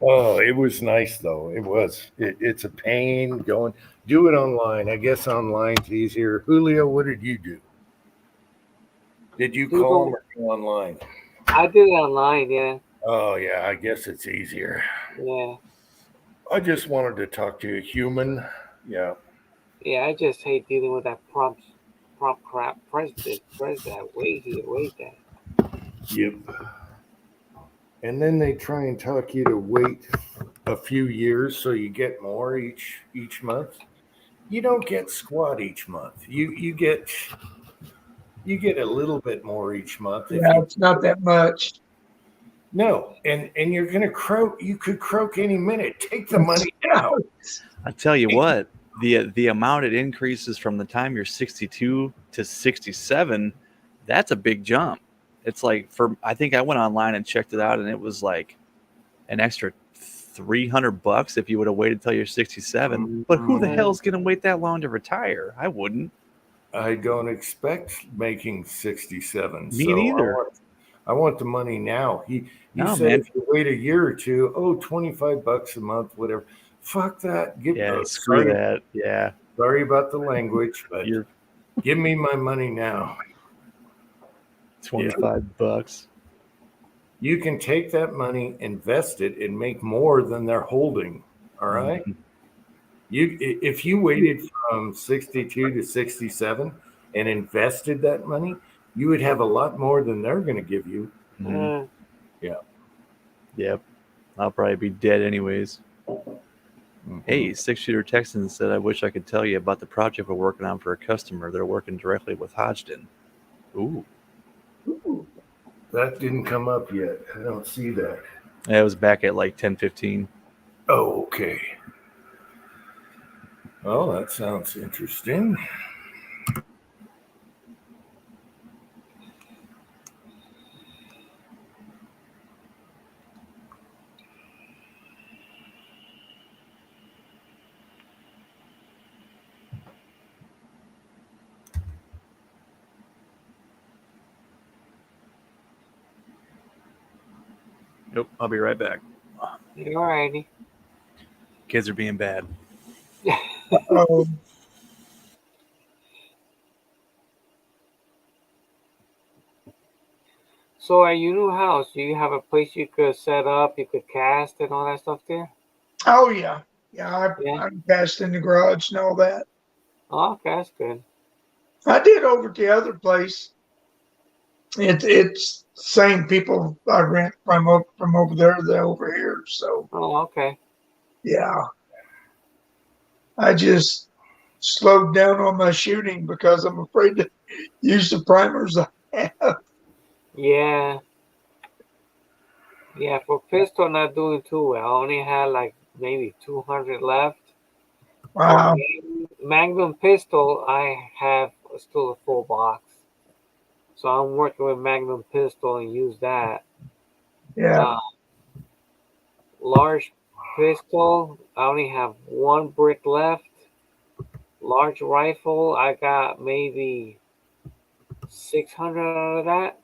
Oh, it was nice though. It was. It's a pain going. Do it online. I guess online's easier. Julio, what did you do? Did you call them or go online? I did it online, yeah. Oh yeah, I guess it's easier. Yeah. I just wanted to talk to a human. Yeah. Yeah, I just hate dealing with that prompt crap. Press that, wait here, wait that. Yep. And then they try and talk you to wait a few years so you get more each month. You don't get squat each month. You get a little bit more each month. Yeah, it's not that much. No, and you're gonna croak. You could croak any minute. Take the money out. I tell you what, the amount it increases from the time you're 62 to 67, that's a big jump. It's like I think I went online and checked it out, and it was like an extra $300 if you would have waited till you're 67. But who the hell's gonna wait that long to retire? I wouldn't. I don't expect making 67. Me neither. I want the money now. He No, said man. if you wait a year or two, $25 a month, whatever. Fuck that. Yeah, screw that. Yeah, Sorry about the language, but you're Give me my money now. $25. You can take that money, invest it, and make more than they're holding. All right. If you waited from 62 to 67 and invested that money, you would have a lot more than they're going to give you. Mhm. Mm. Yep. I'll probably be dead anyways. Hey, 6-shooter Texan said, I wish I could tell you about the project we're working on for a customer. They're working directly with Hodgdon. Ooh. That didn't come up yet. I don't see that. It was back at like 10:15. Oh, okay. Oh, that sounds interesting. Nope, I'll be right back. Alrighty. Kids are being bad. So at your new house, do you have a place you could set up, you could cast and all that stuff there? Oh yeah, yeah. Yeah. I'm cast in the garage and all that. Oh, okay, that's good. I did over at the other place. It's same people I rent from over there to over here. So Oh, okay. yeah, I just slowed down on my shooting because I'm afraid to use the primers I have. Yeah. Yeah, for pistol, not doing too well. I only had like maybe 200 left. Wow. Magnum pistol, I have still a full box. So I'm working with Magnum pistol and use that. Yeah. Large pistol, I only have one brick left. Large rifle, I got maybe 600 out of that.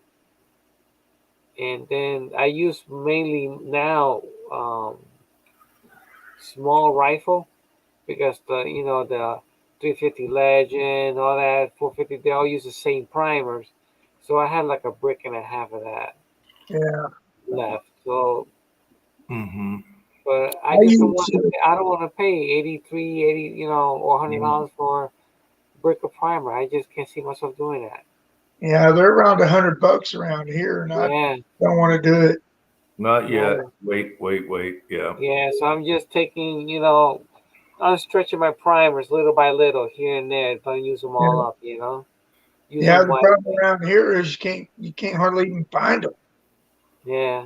And then I use mainly now small rifle because the 350 Legend, all that 450, they all use the same primers. So I had like a brick and a half of that Yeah. left. So, Mm-hmm. but I I just don't use want to. I don't want to pay 80 or $100 for a brick of primer. I just can't see myself doing that. Yeah, they're around $100 around here, and I Yeah. don't want to do it. Not yet. No. Wait. Yeah. Yeah. So I'm just taking, I'm stretching my primers little by little here and there. Don't use them all up, Use Yeah, them the wisely. problem around here is you can't hardly even find them. Yeah.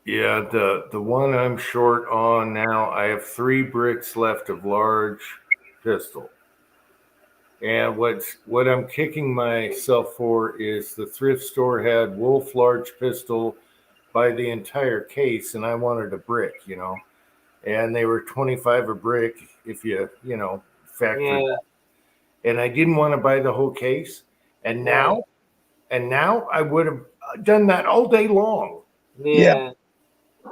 Yeah, the one I'm short on now, I have 3 bricks left of large pistol. And what I'm kicking myself for is the thrift store had Wolf large pistol by the entire case, and I wanted a brick, and they were 25 a brick if you factor Yeah. that. And I didn't want to buy the whole case. And now I would have done that all day long. Yeah.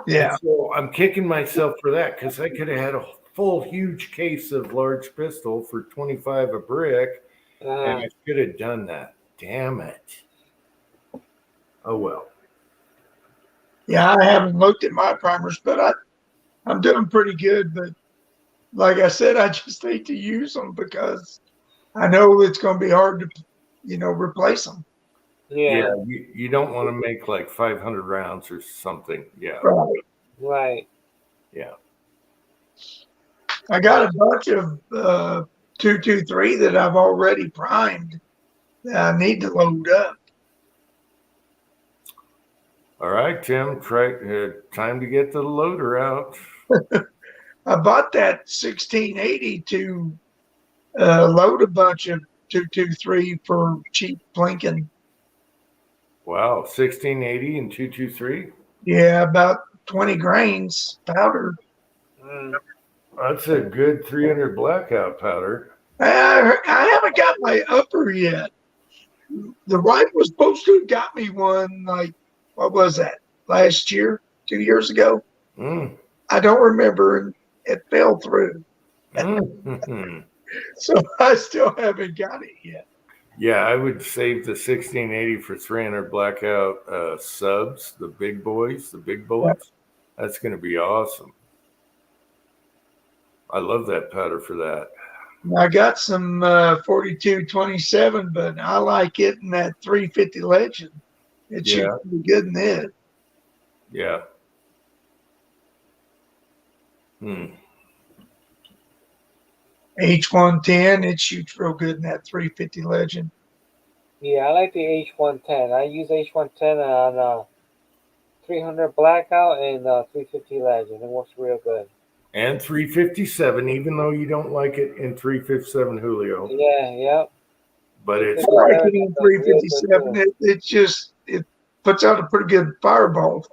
Yeah. And so I'm kicking myself for that because I could have had a full huge case of large pistol for 25 a brick, and I should have done that. Damn it. Oh well. Yeah, I haven't looked at my primers, but I'm doing pretty good. But like I said, I just hate to use them because I know it's going to be hard to, replace them. Yeah. You don't want to make like 500 rounds or something. Yeah. Right. Yeah. I got a bunch of 223 that I've already primed that I need to load up. All right, Tim. Time to get the loader out. I bought that 1680 to load a bunch of 223 for cheap plinking. Wow, 1680 and 223. Yeah, about 20 grains powder. That's a good 300 blackout powder. I haven't got my upper yet. The wife was supposed to have got me one, like, what was that, last year, 2 years ago? I don't remember. It fell through. Mm-hmm. So I still haven't got it yet. Yeah, I would save the 1680 for 300 blackout subs, the big boys, the big bullets. That's going to be awesome. I love that powder for that. I got some 4227, but I like it in that 350 Legend. It Yeah. shoots pretty good in it. Yeah. H110, it shoots real good in that 350 Legend. Yeah, I like the H110. I use H110 on 300 blackout and 350 Legend. It works real good. And 357, even though you don't like it in 357 Julio, Yeah, yep. but it's I like it in 357. It puts out a pretty good fireball.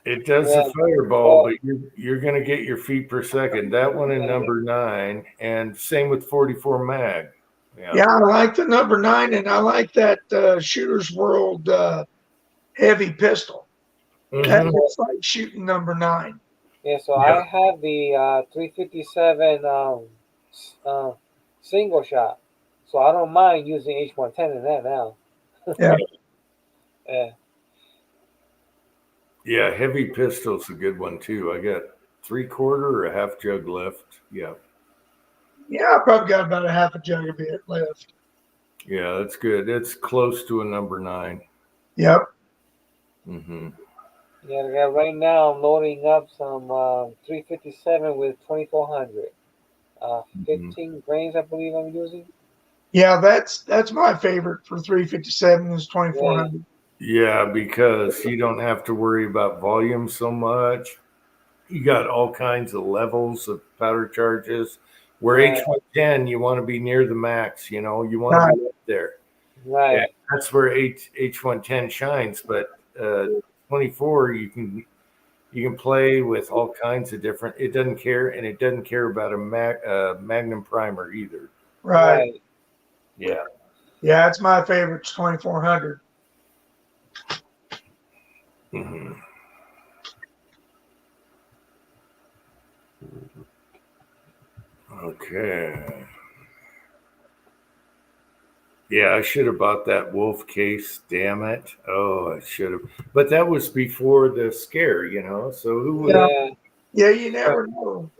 it does Yeah. the fireball, but you're going to get your feet per second. That one in Yeah. number 9, and same with 44 mag. Yeah, I like the number 9, and I like that Shooter's World heavy pistol. That Mhm. looks like shooting number 9. Yeah, so Yeah. I have the 357 single shot. So I don't mind using H110 in that now. Yeah. Yeah. Yeah, heavy pistol's a good one too. I got 3/4 or a half jug left. Yeah. Yeah, I probably got about a half a jug of it left. Yeah, that's good. It's close to a number 9. Yep. Mm-hmm. Yeah, right now I'm loading up some 357 with 2400. 15 grains, I believe I'm using. Yeah, that's my favorite for 357 is 2400. Yeah, because you don't have to worry about volume so much. You got all kinds of levels of powder charges. Where Right. H110, you want to be near the max, you know, you want to be up there. Right. Yeah, that's where H110 shines. But 24, you can play with all kinds of different. It doesn't care, and it doesn't care about a Magnum primer either. Right. Yeah. Yeah, it's my favorite. It's 2400. Mm-hmm. Okay. Yeah, I should have bought that Wolf case. Damn it! Oh, I should have. But that was before the scare, you know. So who would? Yeah. Yeah, you never know.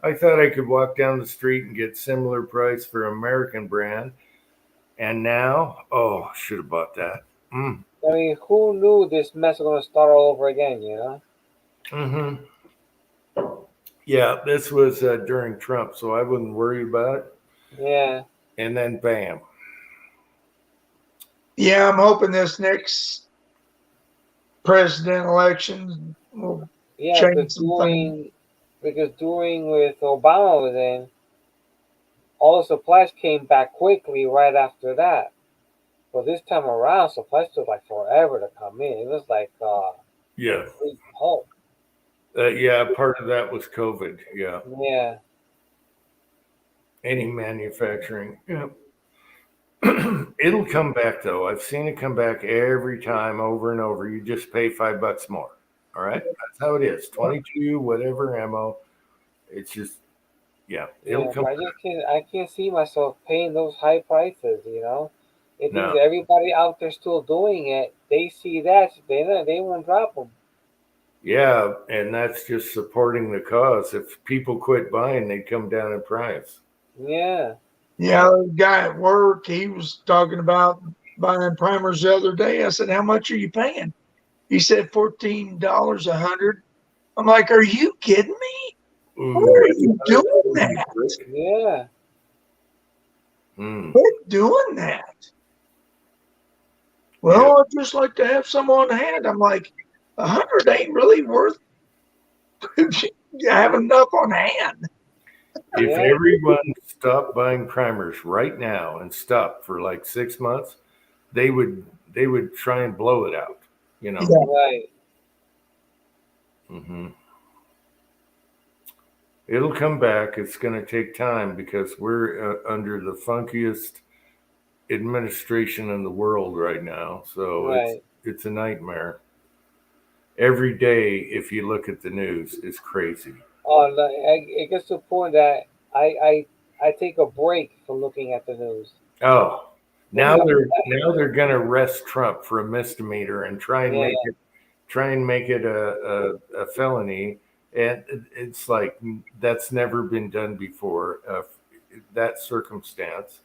I thought I could walk down the street and get similar price for American brand, and now, oh, should have bought that. Mm. I mean, who knew this mess was gonna start all over again? You know. Mm-hmm. Yeah, this was during Trump, so I wouldn't worry about it. Yeah. And then, bam. Yeah, I'm hoping this next president election will Yeah, change something. because during with Obama was in, all the supplies came back quickly right after that. But this time around, supplies took like forever to come in. It was like Yeah. halt. Yeah, part of that was COVID. Yeah. Yeah. Any manufacturing. Yeah. It'll come back though. I've seen it come back every time over and over. You just pay $5 more. All right. That's how it is. 22, whatever ammo. It's just, yeah. It'll Yeah, come but back. I can't see myself paying those high prices, you know. It No. means everybody out there still doing it. They see that they won't drop them. Yeah. And that's just supporting the cause. If people quit buying, they'd come down in price. Yeah. Yeah, the guy at work, he was talking about buying primers the other day. I said, "How much are you paying?" He said $14 a 100. I'm like, "Are you kidding me? Ooh. Why are you doing that? Yeah. Mm. Quit doing that." Well, I'd just like to have some on hand. I'm like, 100 ain't really worth having enough on hand. If Yeah. everyone stopped buying primers right now and stopped for like 6 months, they would try and blow it out, you know. Yeah. Right. Mm-hmm. It'll come back. It's going to take time because we're under the funkiest administration in the world right now. So Right. it's a nightmare. Every day, if you look at the news, is crazy. Oh, no, it gets to a point that I take a break from looking at the news. Oh, now they're gonna arrest Trump for a misdemeanor and try and make it a felony, and it's like that's never been done before. That circumstance,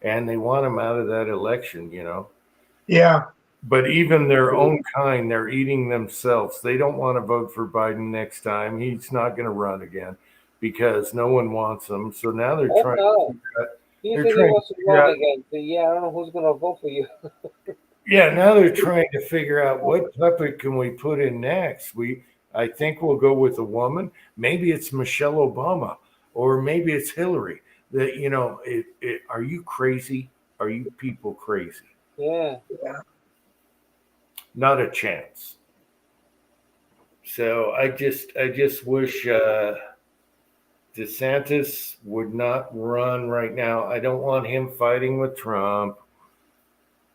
and they want him out of that election. Yeah. But even their own kind, they're eating themselves. They don't want to vote for Biden next time. He's not going to run again because no one wants him. So now they're Oh, trying. no. He They're said he trying wants to to figure run out- again. So, yeah, I don't know who's gonna vote for you. Yeah, now they're trying to figure out what puppet can we put in next. I think we'll go with a woman. Maybe it's Michelle Obama, or maybe it's Hillary. Are you crazy? Are you people crazy? Yeah. Not a chance. So I just wish DeSantis would not run right now. I don't want him fighting with Trump.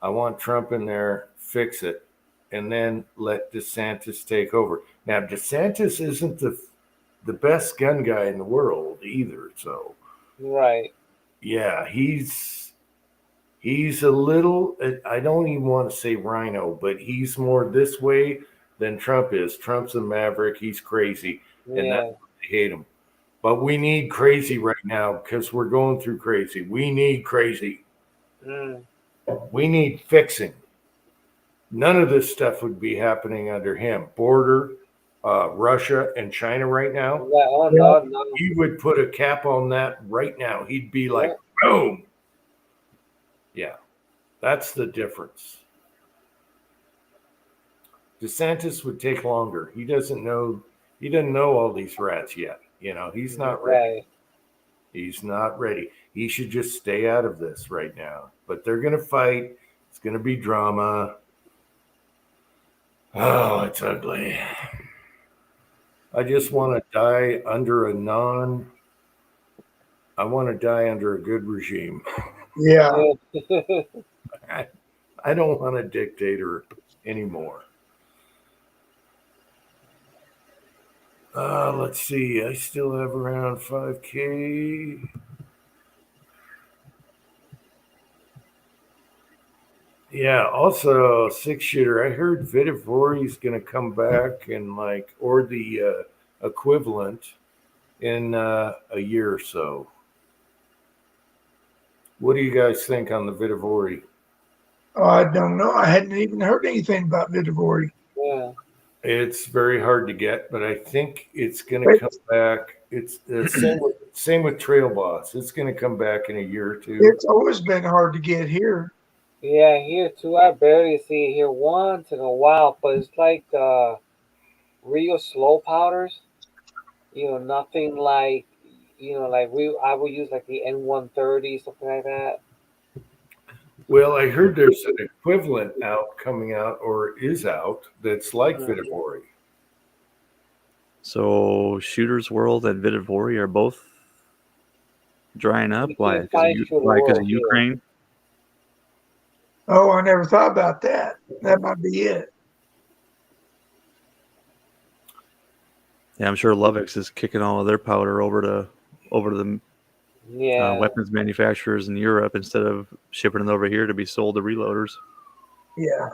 I want Trump in there, fix it, and then let DeSantis take over. Now DeSantis isn't the best gun guy in the world either. So Right. yeah, he's a little, I don't even want to say rhino, but he's more this way than Trump is. Trump's a maverick. He's crazy. And Yeah. that's why they hate him. But we need crazy right now because we're going through crazy. We need crazy. Mm. We need fixing. None of this stuff would be happening under him. Border, Russia and China right now. Yeah, oh no, no. He would put a cap on that right now. He'd be like, Yeah. boom. Yeah, that's the difference. DeSantis would take longer. He doesn't know all these rats yet. He's not ready. Right. He's not ready. He should just stay out of this right now. But they're going to fight. It's going to be drama. Oh, it's ugly. I just want to die under a good regime. Yeah. I don't want a dictator anymore. Let's see. I still have around 5K. Yeah. Also, 6-shooter. I heard Vitavori is going to come back or the equivalent in a year or so. What do you guys think on the Vitavori? Oh, I don't know. I hadn't even heard anything about Vitavori. Yeah. It's very hard to get, but I think it's going to come back. It's the same with Trail Boss. It's going to come back in a year or two. It's always been hard to get here. Yeah, here too. I barely see it here once in a while, but it's like real slow powders. Nothing like I would use like the N130, something like that. Well, I heard there's an equivalent coming out or is out that's like Mhm. Vitavori. So Shooter's World and Vitavori are both drying up. You Why? can't find Shooter Why? Because of World here. Ukraine? Oh, I never thought about that. That might be it. Yeah, I'm sure Lovex is kicking all of their powder over to the Yeah. weapons manufacturers in Europe instead of shipping it over here to be sold to reloaders. Yeah.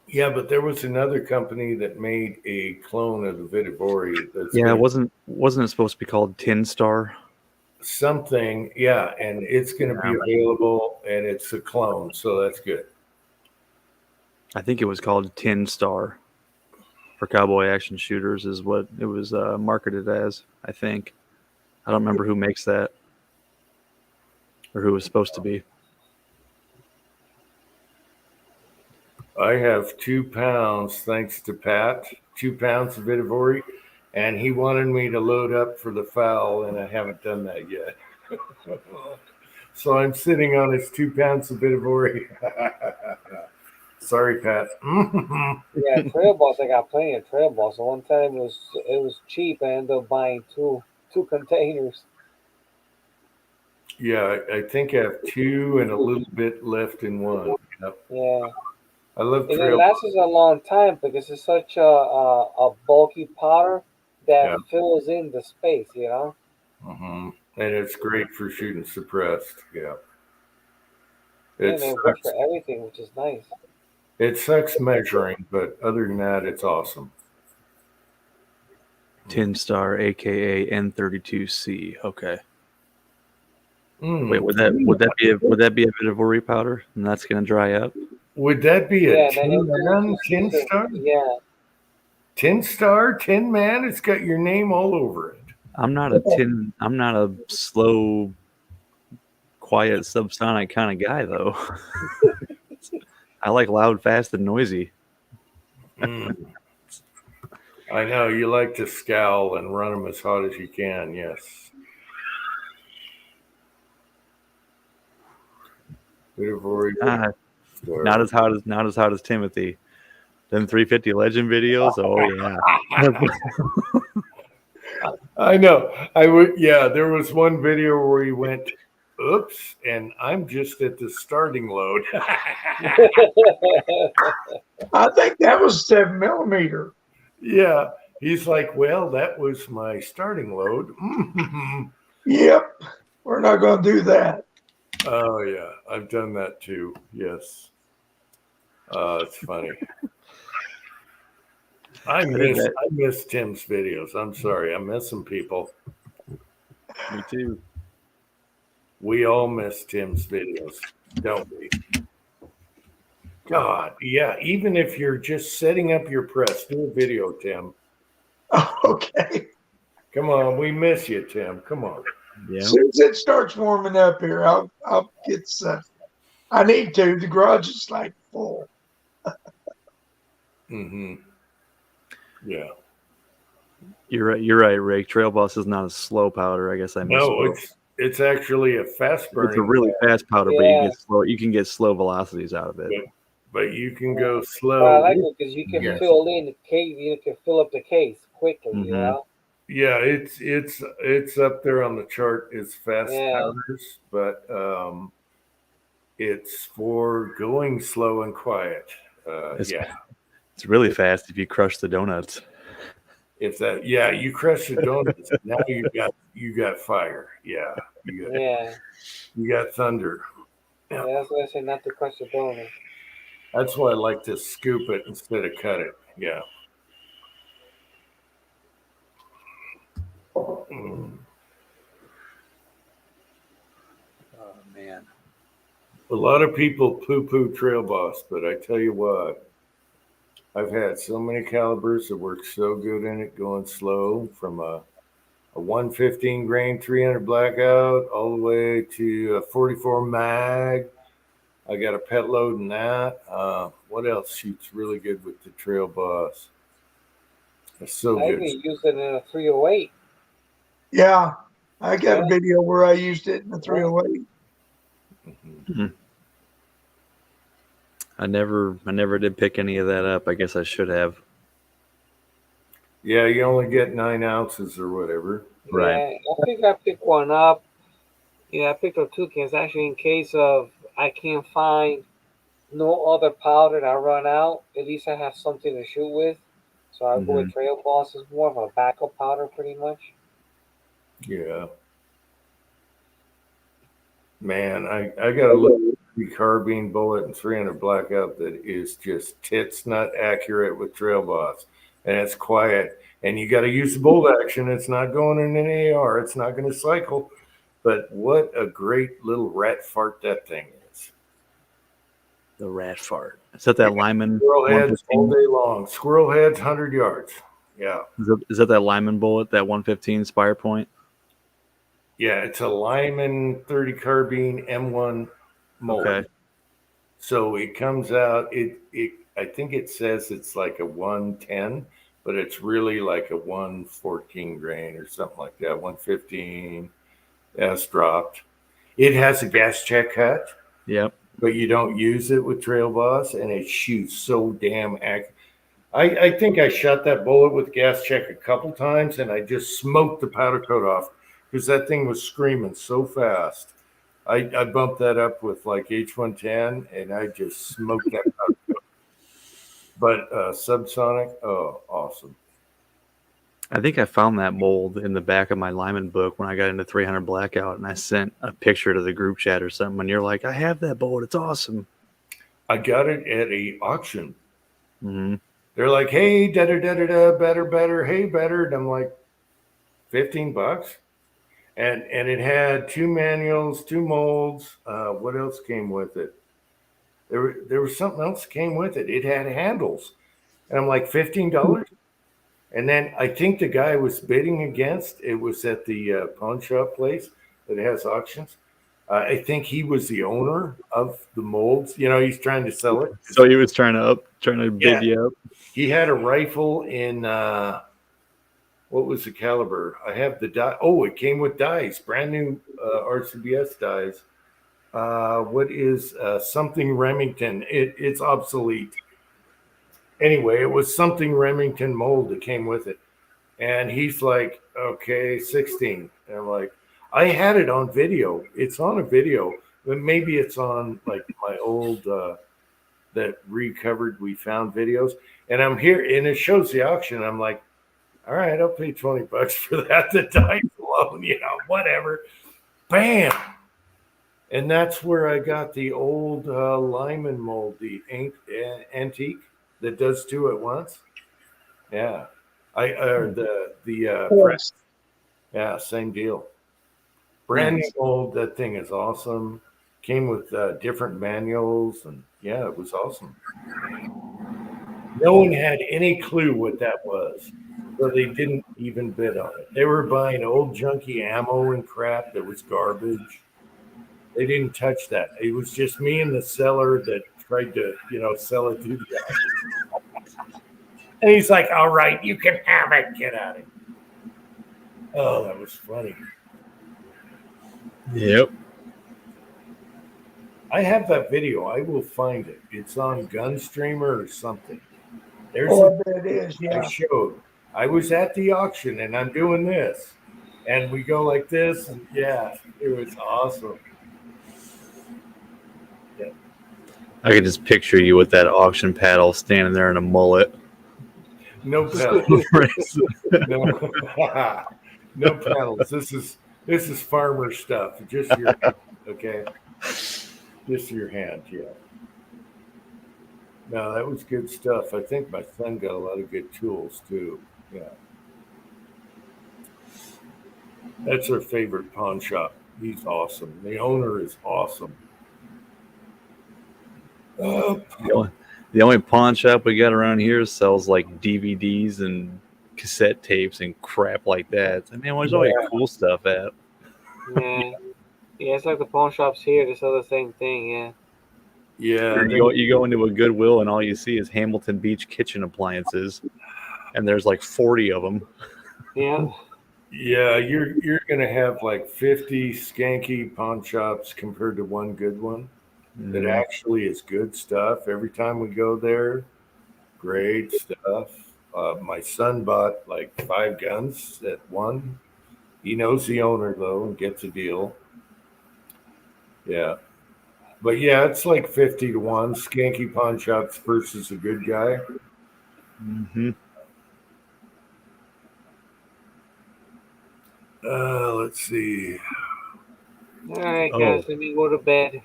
Yeah, but there was another company that made a clone of the Vitavori. Yeah, wasn't it supposed to be called Tin Star? something. Yeah, and it's going to be available, and it's a clone, so that's good. I think it was called Tin Star for cowboy action shooters is what it was marketed as, I think. I don't remember who makes that or who it was supposed to be. I have 2 pounds, thanks to Pat, 2 pounds of Vitavori, and he wanted me to load up for the foul, and I haven't done that yet. So I'm sitting on his 2 pounds of Vitavori. Sorry, Pat. Yeah, Trail Boss. I got plenty of Trail Boss. So one time it was cheap. I ended up buying two containers. Yeah, I think I have 2 and a little bit left in one. Yep. Yeah, I love and it trail. lasts a long time because it's such a bulky powder that Yeah. fills in the space. Mhm. and it's great for shooting suppressed. Yeah, And it it works sucks. for everything, which is nice. It sucks measuring, but other than that, it's awesome. Tin Star, aka N32C. Okay. Mm. Wait, would that be a bit of a repowder, and that's gonna dry up? Would that be a Yeah, tin man, tin so- star? Yeah. Tin star, tin man. It's got your name all over it. I'm not a slow, quiet, subsonic kind of guy though. I like loud, fast, and noisy. Mm. I know you like to scowl and run them as hot as you can. Yes. Bit of a Ah, not as hot as Timothy. Them 350 Legend videos. Oh yeah. I know. I would. Yeah, there was one video where he went, "Oops," and I'm just at the starting load. I think that was 7mm. Yeah, he's like, "Well, that was my starting load." Yep. We're not going to do that. Oh yeah, I've done that too. Yes. It's funny. I miss Tim's videos. I'm sorry. I miss them, people. Me too. We all miss Tim's videos, don't we? God, yeah. Even if you're just setting up your press, do a video, Tim. Okay. Come on, we miss you, Tim. Come on. Yeah. As soon as it starts warming up here, I'll get stuff. I need to. The garage is like full. Mm-hmm. Yeah. You're right, Rick. Trail Boss is not a slow powder. I guess I No, misspoke. it's actually a fast burning. It's a really fast powder, Yeah. but you can get slow velocities out of it. but you can go But I slow. like it because you can Yes. fill in the case. You can fill up the case quickly. You Mhm. know. Yeah, it's up there on the chart as fast Yeah. powders, but it's for going slow and quiet. It's, Yeah, it's really fast if you crush the donuts. if that, yeah, you crush the donuts. Now you got fire. Yeah, Yeah. you got thunder. Yeah. That's what I say. Not to crush the donut. That's why I like to scoop it instead of cut it. Yeah. Mm. Oh man. A lot of people poo-poo Trail Boss, but I tell you what, I've had so many calibers that work so good in it going slow, from a 115 grain 300 blackout all the way to a 44 mag. I got a pet load in that. What else shoots really good with the Trail Boss? It's so I good. even use it in a 308. Yeah. I got a video where I used it in the 308. Mhm. I never did pick any of that up. I guess I should have. Yeah, you only get 9 ounces or whatever. Right. Yeah, I think I picked one up. Yeah, I picked up 2 cans actually in case of I can't find no other powder that I run out. At least I have something to shoot with. So I go with Trail Boss. It's more of a backup powder, pretty much. Yeah. Man, I got a little carbine bullet and 300 blackout that is just tits nut accurate with Trail Boss, and it's quiet. And you got to use the bolt action. It's not going in an AR. It's not going to cycle. But what a great little rat fart that thing is. The rat fart. Is that Lyman Squirrel heads 115? all day long. Squirrel heads, 100 yards. Yeah. Is that Lyman bullet, that 115 Spire Point? Yeah, it's a Lyman 30 carbine M1 mold. Okay. So it comes out, I think it says it's like a 110, but it's really like a 114 grain or something like that, 115. That's dropped. It has a gas check cut, Yep. but you don't use it with Trail Boss, and it shoots so damn accurate. I think I shot that bullet with gas check a couple times, and I just smoked the powder coat off because that thing was screaming so fast. I bumped that up with like H110, and I just smoked that powder coat. But subsonic, oh, awesome. I think I found that mold in the back of my Lyman book when I got into 300 Blackout, and I sent a picture to the group chat or something. And you're like, I have that boat. It's awesome. I got it at a auction. Mm-hmm. They're like, hey, better, hey, better. And I'm like, $15. And it had 2 manuals, 2 molds. What else came with it? There was something else came with it. It had handles. And I'm like, $15? And then I think the guy was bidding against, it was at the pawn shop place that has auctions. I think he was the owner of the molds. You know, he's trying to sell it. So he was trying to bid you up. He had a rifle in what was the caliber? I have the die. Oh, it came with dies, brand new RCBS dies. What is something Remington? It's obsolete. Anyway, it was something Remington mold that came with it. And he's like, okay, 16. And I'm like, I had it on video. It's on a video, but maybe it's on like my old that recovered we found videos. And I'm here and it shows the auction. I'm like, all right, I'll pay $20 for that. The dice alone, you know, whatever. Bam. And that's where I got the old Lyman mold, the antique that does 2 at once. Yeah. The press. Yeah, same deal. Brand new mold. That thing is awesome. Came with different manuals, and yeah, it was awesome. No one had any clue what that was, so they didn't even bid on it. They were buying old junky ammo and crap that was garbage. They didn't touch that. It was just me and the seller that tried to, you know, sell it to the guy. And he's like, all right, you can have it. Get out of it. Oh, that was funny. Yep. I have that video. I will find it. It's on Gunstreamer or something. There's Oh, I bet it is. I Yeah. showed. I was at the auction and I'm doing this. And we go like this. And yeah, it was awesome. I could just picture you with that auction paddle standing there in a mullet. No pedals. No, no pedals. This is farmer stuff. Just your hand, okay? Just your hand, yeah. No, that was good stuff. I think my son got a lot of good tools too. Yeah. That's our favorite pawn shop. He's awesome. The owner is awesome. The only pawn shop we got around here sells like DVDs and cassette tapes and crap like that. I mean, where's all your cool stuff at? Yeah. Yeah, it's like the pawn shops here. They sell the same thing. Yeah. Yeah. You go into a Goodwill and all you see is Hamilton Beach kitchen appliances, and there's like 40 of them. Yeah. Yeah, you're gonna have like 50 skanky pawn shops compared to one good one that actually is good stuff. Every time we go there, great stuff. My son bought like 5 guns at one. He knows the owner though and gets a deal. Yeah. But yeah, it's like 50 to 1 skanky pawn shops versus a good guy. Mm-hmm. Let's see. All right, guys. Let me go to bed.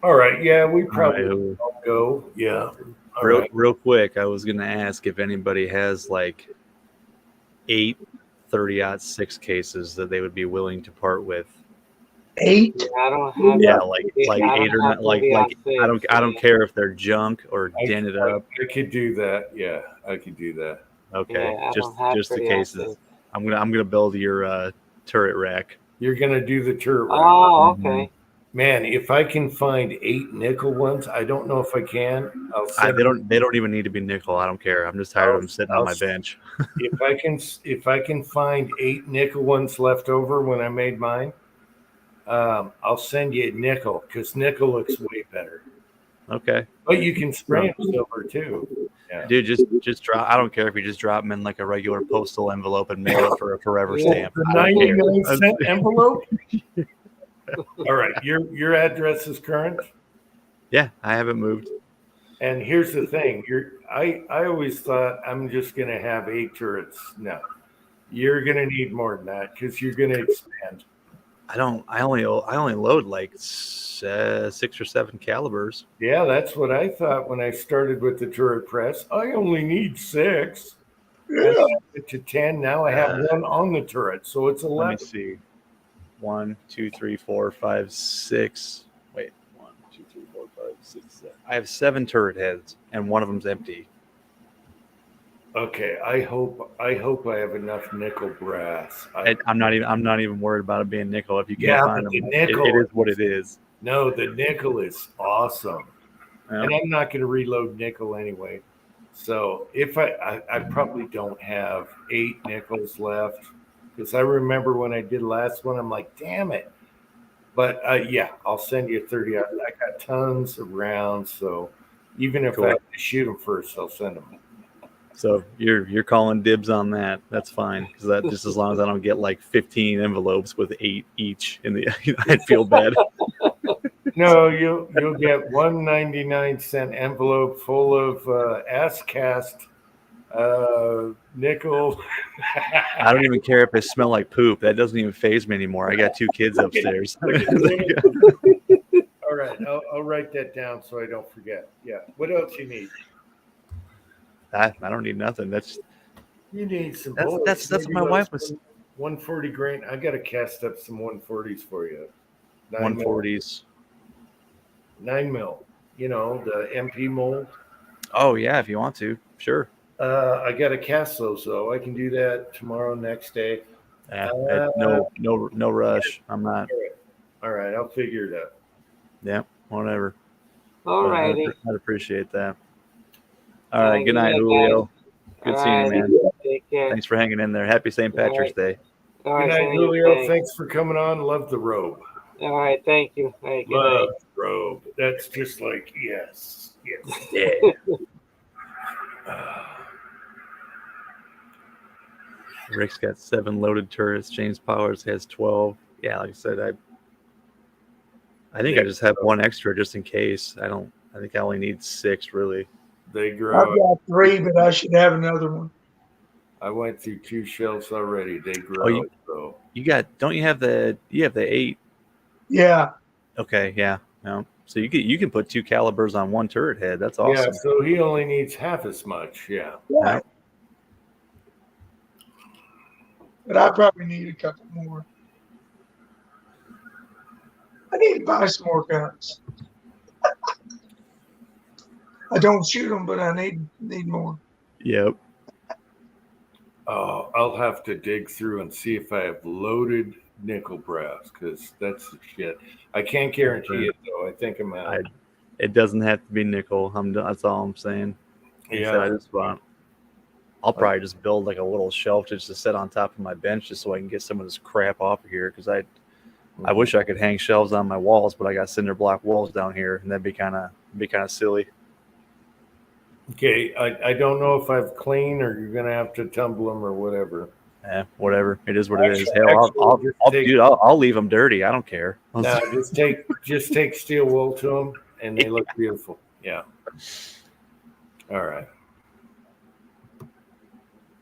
All right. Yeah, we probably Right. will go. Yeah. All right. Real quick, I was gonna ask if anybody has like 8 30-06 cases that they would be willing to part with. 8? Yeah, I don't have. Yeah, that. like I 8 don't or have not, like 30-06, I don't care if they're junk or dented up. I could do that. Yeah, I could do that. Okay, Yeah, I don't have just the 30-06. cases. I'm gonna build your turret rack. You're gonna do the turret rack. Oh, okay. Man, if I can find 8 nickel ones, I don't know if I can. I'll send They don't even need to be nickel. I don't care. I'm just tired of them sitting on my bench. if I can find 8 nickel ones left over when I made mine. I'll send you nickel because nickel looks way better. Okay. But you can spray them silver too. Yeah. Dude, just drop. I don't care if you just drop them in like a regular postal envelope and mail it for a forever Yeah, stamp. the I don't care. 99-cent envelope. All right, your address is current. Yeah, I haven't moved. And here's the thing: I always thought I'm just going to have 8 turrets. No, you're going to need more than that because you're going to expand. I only load like 6 or 7 calibers. Yeah, that's what I thought when I started with the turret press. I only need 6. Yeah. I it to 10. Now I have one on the turret, so it's Let 11. me see. 1, 2, 3, 4, 5, 6. Wait, 1, 2, 3, 4, 5, 6, 7. I have 7 turret heads, and one of them's empty. Okay, I hope I have enough nickel brass. I'm not even worried about it being nickel. If you can't Yeah, find but them, the nickel it is what it is. No, the nickel is awesome. Yeah. And I'm not going to reload nickel anyway. So if I probably don't have 8 nickels left because I remember when I did last one, I'm like, damn it. But yeah, I'll send you 30. I got tons of rounds. So even if Cool. I have to shoot them first, I'll send them. So you're calling dibs on that. That's fine because that just as long as I don't get like 15 envelopes with 8 each in the, I'd feel bad. No, you'll get 1.99 envelope full of ass cast nickel. I don't even care if they smell like poop. That doesn't even faze me anymore. I got 2 kids upstairs. All right, I'll write that down so I don't forget. Yeah. What else you need? I don't need nothing. You need some That's- bullets. that's Maybe what my wife those was- 140 grain. I got to cast up some 140s for you. 9 mil. 140s. 9 mil. You know, the MP mold. Oh yeah, if you want to, sure. I got to cast those though. I can do that tomorrow, next day. Yeah, no rush. I'm not. All right, I'll figure it out. Yeah, whatever. All righty. I'd appreciate that. All right, good night, Julio. Good seeing you, man. Take care. Thanks for hanging in there. Happy St. Patrick's Day. All Good right, night, same Julio. thing. Thanks for coming on. Love the robe. All right, thank you. All right, good Love night. the robe. That's just like yes. Yeah. Rick's got 7 loaded turrets. James Powers has 12. Yeah, like I said, I think I just have 1 extra just in case. I think I only need 6 really. They I've grow. got 3, but I should have another one. I went through 2 shelves already. They grow. you- So Don't you have the 8? Yeah. Okay, yeah. No. So you can put 2 calibers on 1 turret head. That's yeah, awesome. so he only needs half as much. Yeah. Yeah. But I probably need a couple more. I need to buy some more guns. I don't shoot them, but I need more. Yep. Oh, I'll have to dig through and see if I have loaded nickel brass because that's the shit. I can't guarantee it though. I think I'm out. It doesn't have to be nickel. That's all I'm saying. Yeah. I'll probably just build like a little shelf just to sit on top of my bench just so I can get some of this crap off of here because I wish I could hang shelves on my walls, but I got cinder block walls down here, and that'd be kind of silly. Okay, I don't know if I've cleaned or you're gonna have to tumble them or whatever. Whatever. It is what it is. Actually, Hell, just I'll leave them dirty. I don't care. No, just take steel wool to them, and they look beautiful. Yeah. All right.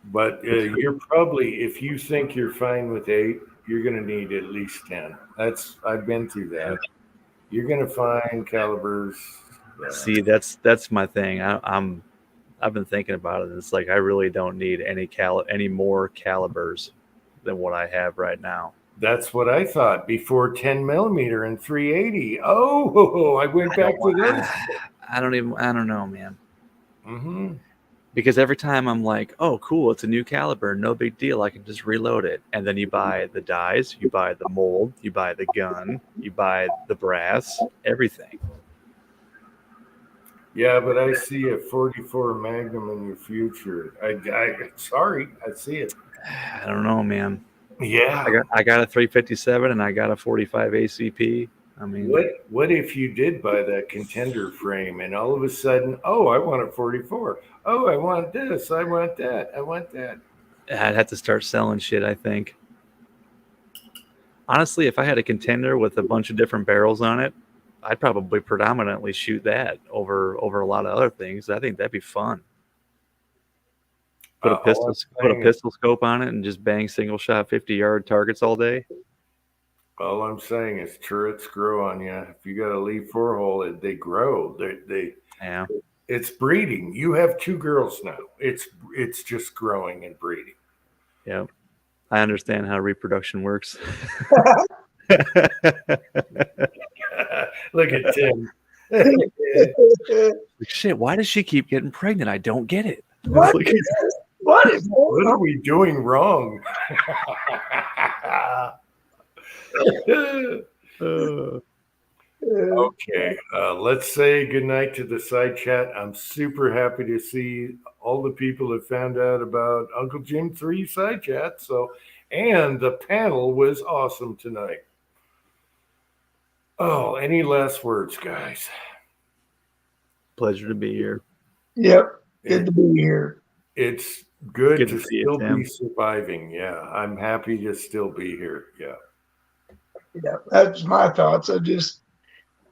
But you're probably, if you think you're fine with 8, you're going to need at least 10. I've been through that. You're going to find calibers. See, that's my thing. I've been thinking about it. It's like I really don't need any more calibers than what I have right now. That's what I thought before 10 millimeter and 380. Oh, I went back to those. I don't know, man. Mm-hmm. Because every time I'm like, oh, cool, it's a new caliber, no big deal, I can just reload it. And then you buy the dies, you buy the mold, you buy the gun, you buy the brass, everything. Yeah, but I see a 44 Magnum in your future. Sorry, I see it. I don't know, man. Yeah. I got a 357 and I got a 45 ACP. I mean, what if you did buy that contender frame and all of a sudden, oh, I want a 44. Oh, I want this. I want that. I want that. I'd have to start selling shit, I think. Honestly, if I had a contender with a bunch of different barrels on it, I'd probably predominantly shoot that over a lot of other things. I think that'd be fun. Put a all I'm put a saying is- pistol scope on it and just bang single shot 50-yard targets all day. All I'm saying is turrets grow on you. If you got a lead 4-hole, they grow. Yeah. It's breeding. You have 2 girls now. It's just growing and breeding. Yep. I understand how reproduction works. Look at Tim. Like, shit, why does she keep getting pregnant? I don't get it. What? Like, What is What are we doing wrong? Okay, let's say goodnight to the side chat. I'm super happy to see all the people that found out about Uncle Jim 3 side chat. So, and the panel was awesome tonight. Oh, any last words, guys? pleasure to be here. Yep. Good to be here. It's good Good to to see you, still Tim. be surviving. Yeah, I'm happy to still be here. Yeah. Yeah, that's my thoughts.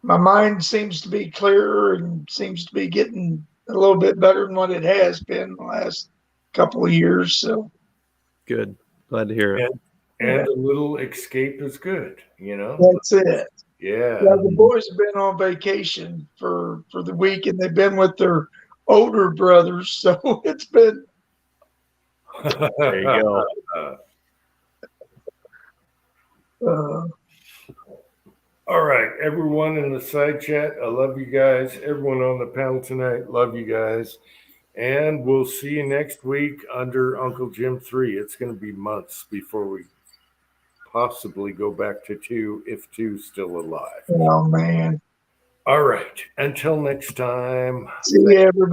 My mind seems to be clearer and seems to be getting a little bit better than what it has been the last couple of years. So, Good. Glad to hear it. And a little escape is good, you know? that's it. Yeah. Yeah, the boys have been on vacation for the week, and they've been with their older brothers. So it's been There you go. All right, everyone in the side chat, I love you guys. Everyone on the panel tonight, love you guys. And we'll see you next week under Uncle Jim 3. It's going to be months before we possibly go back to 2, if 2's still alive. oh man. All right, until next time. See you, everybody.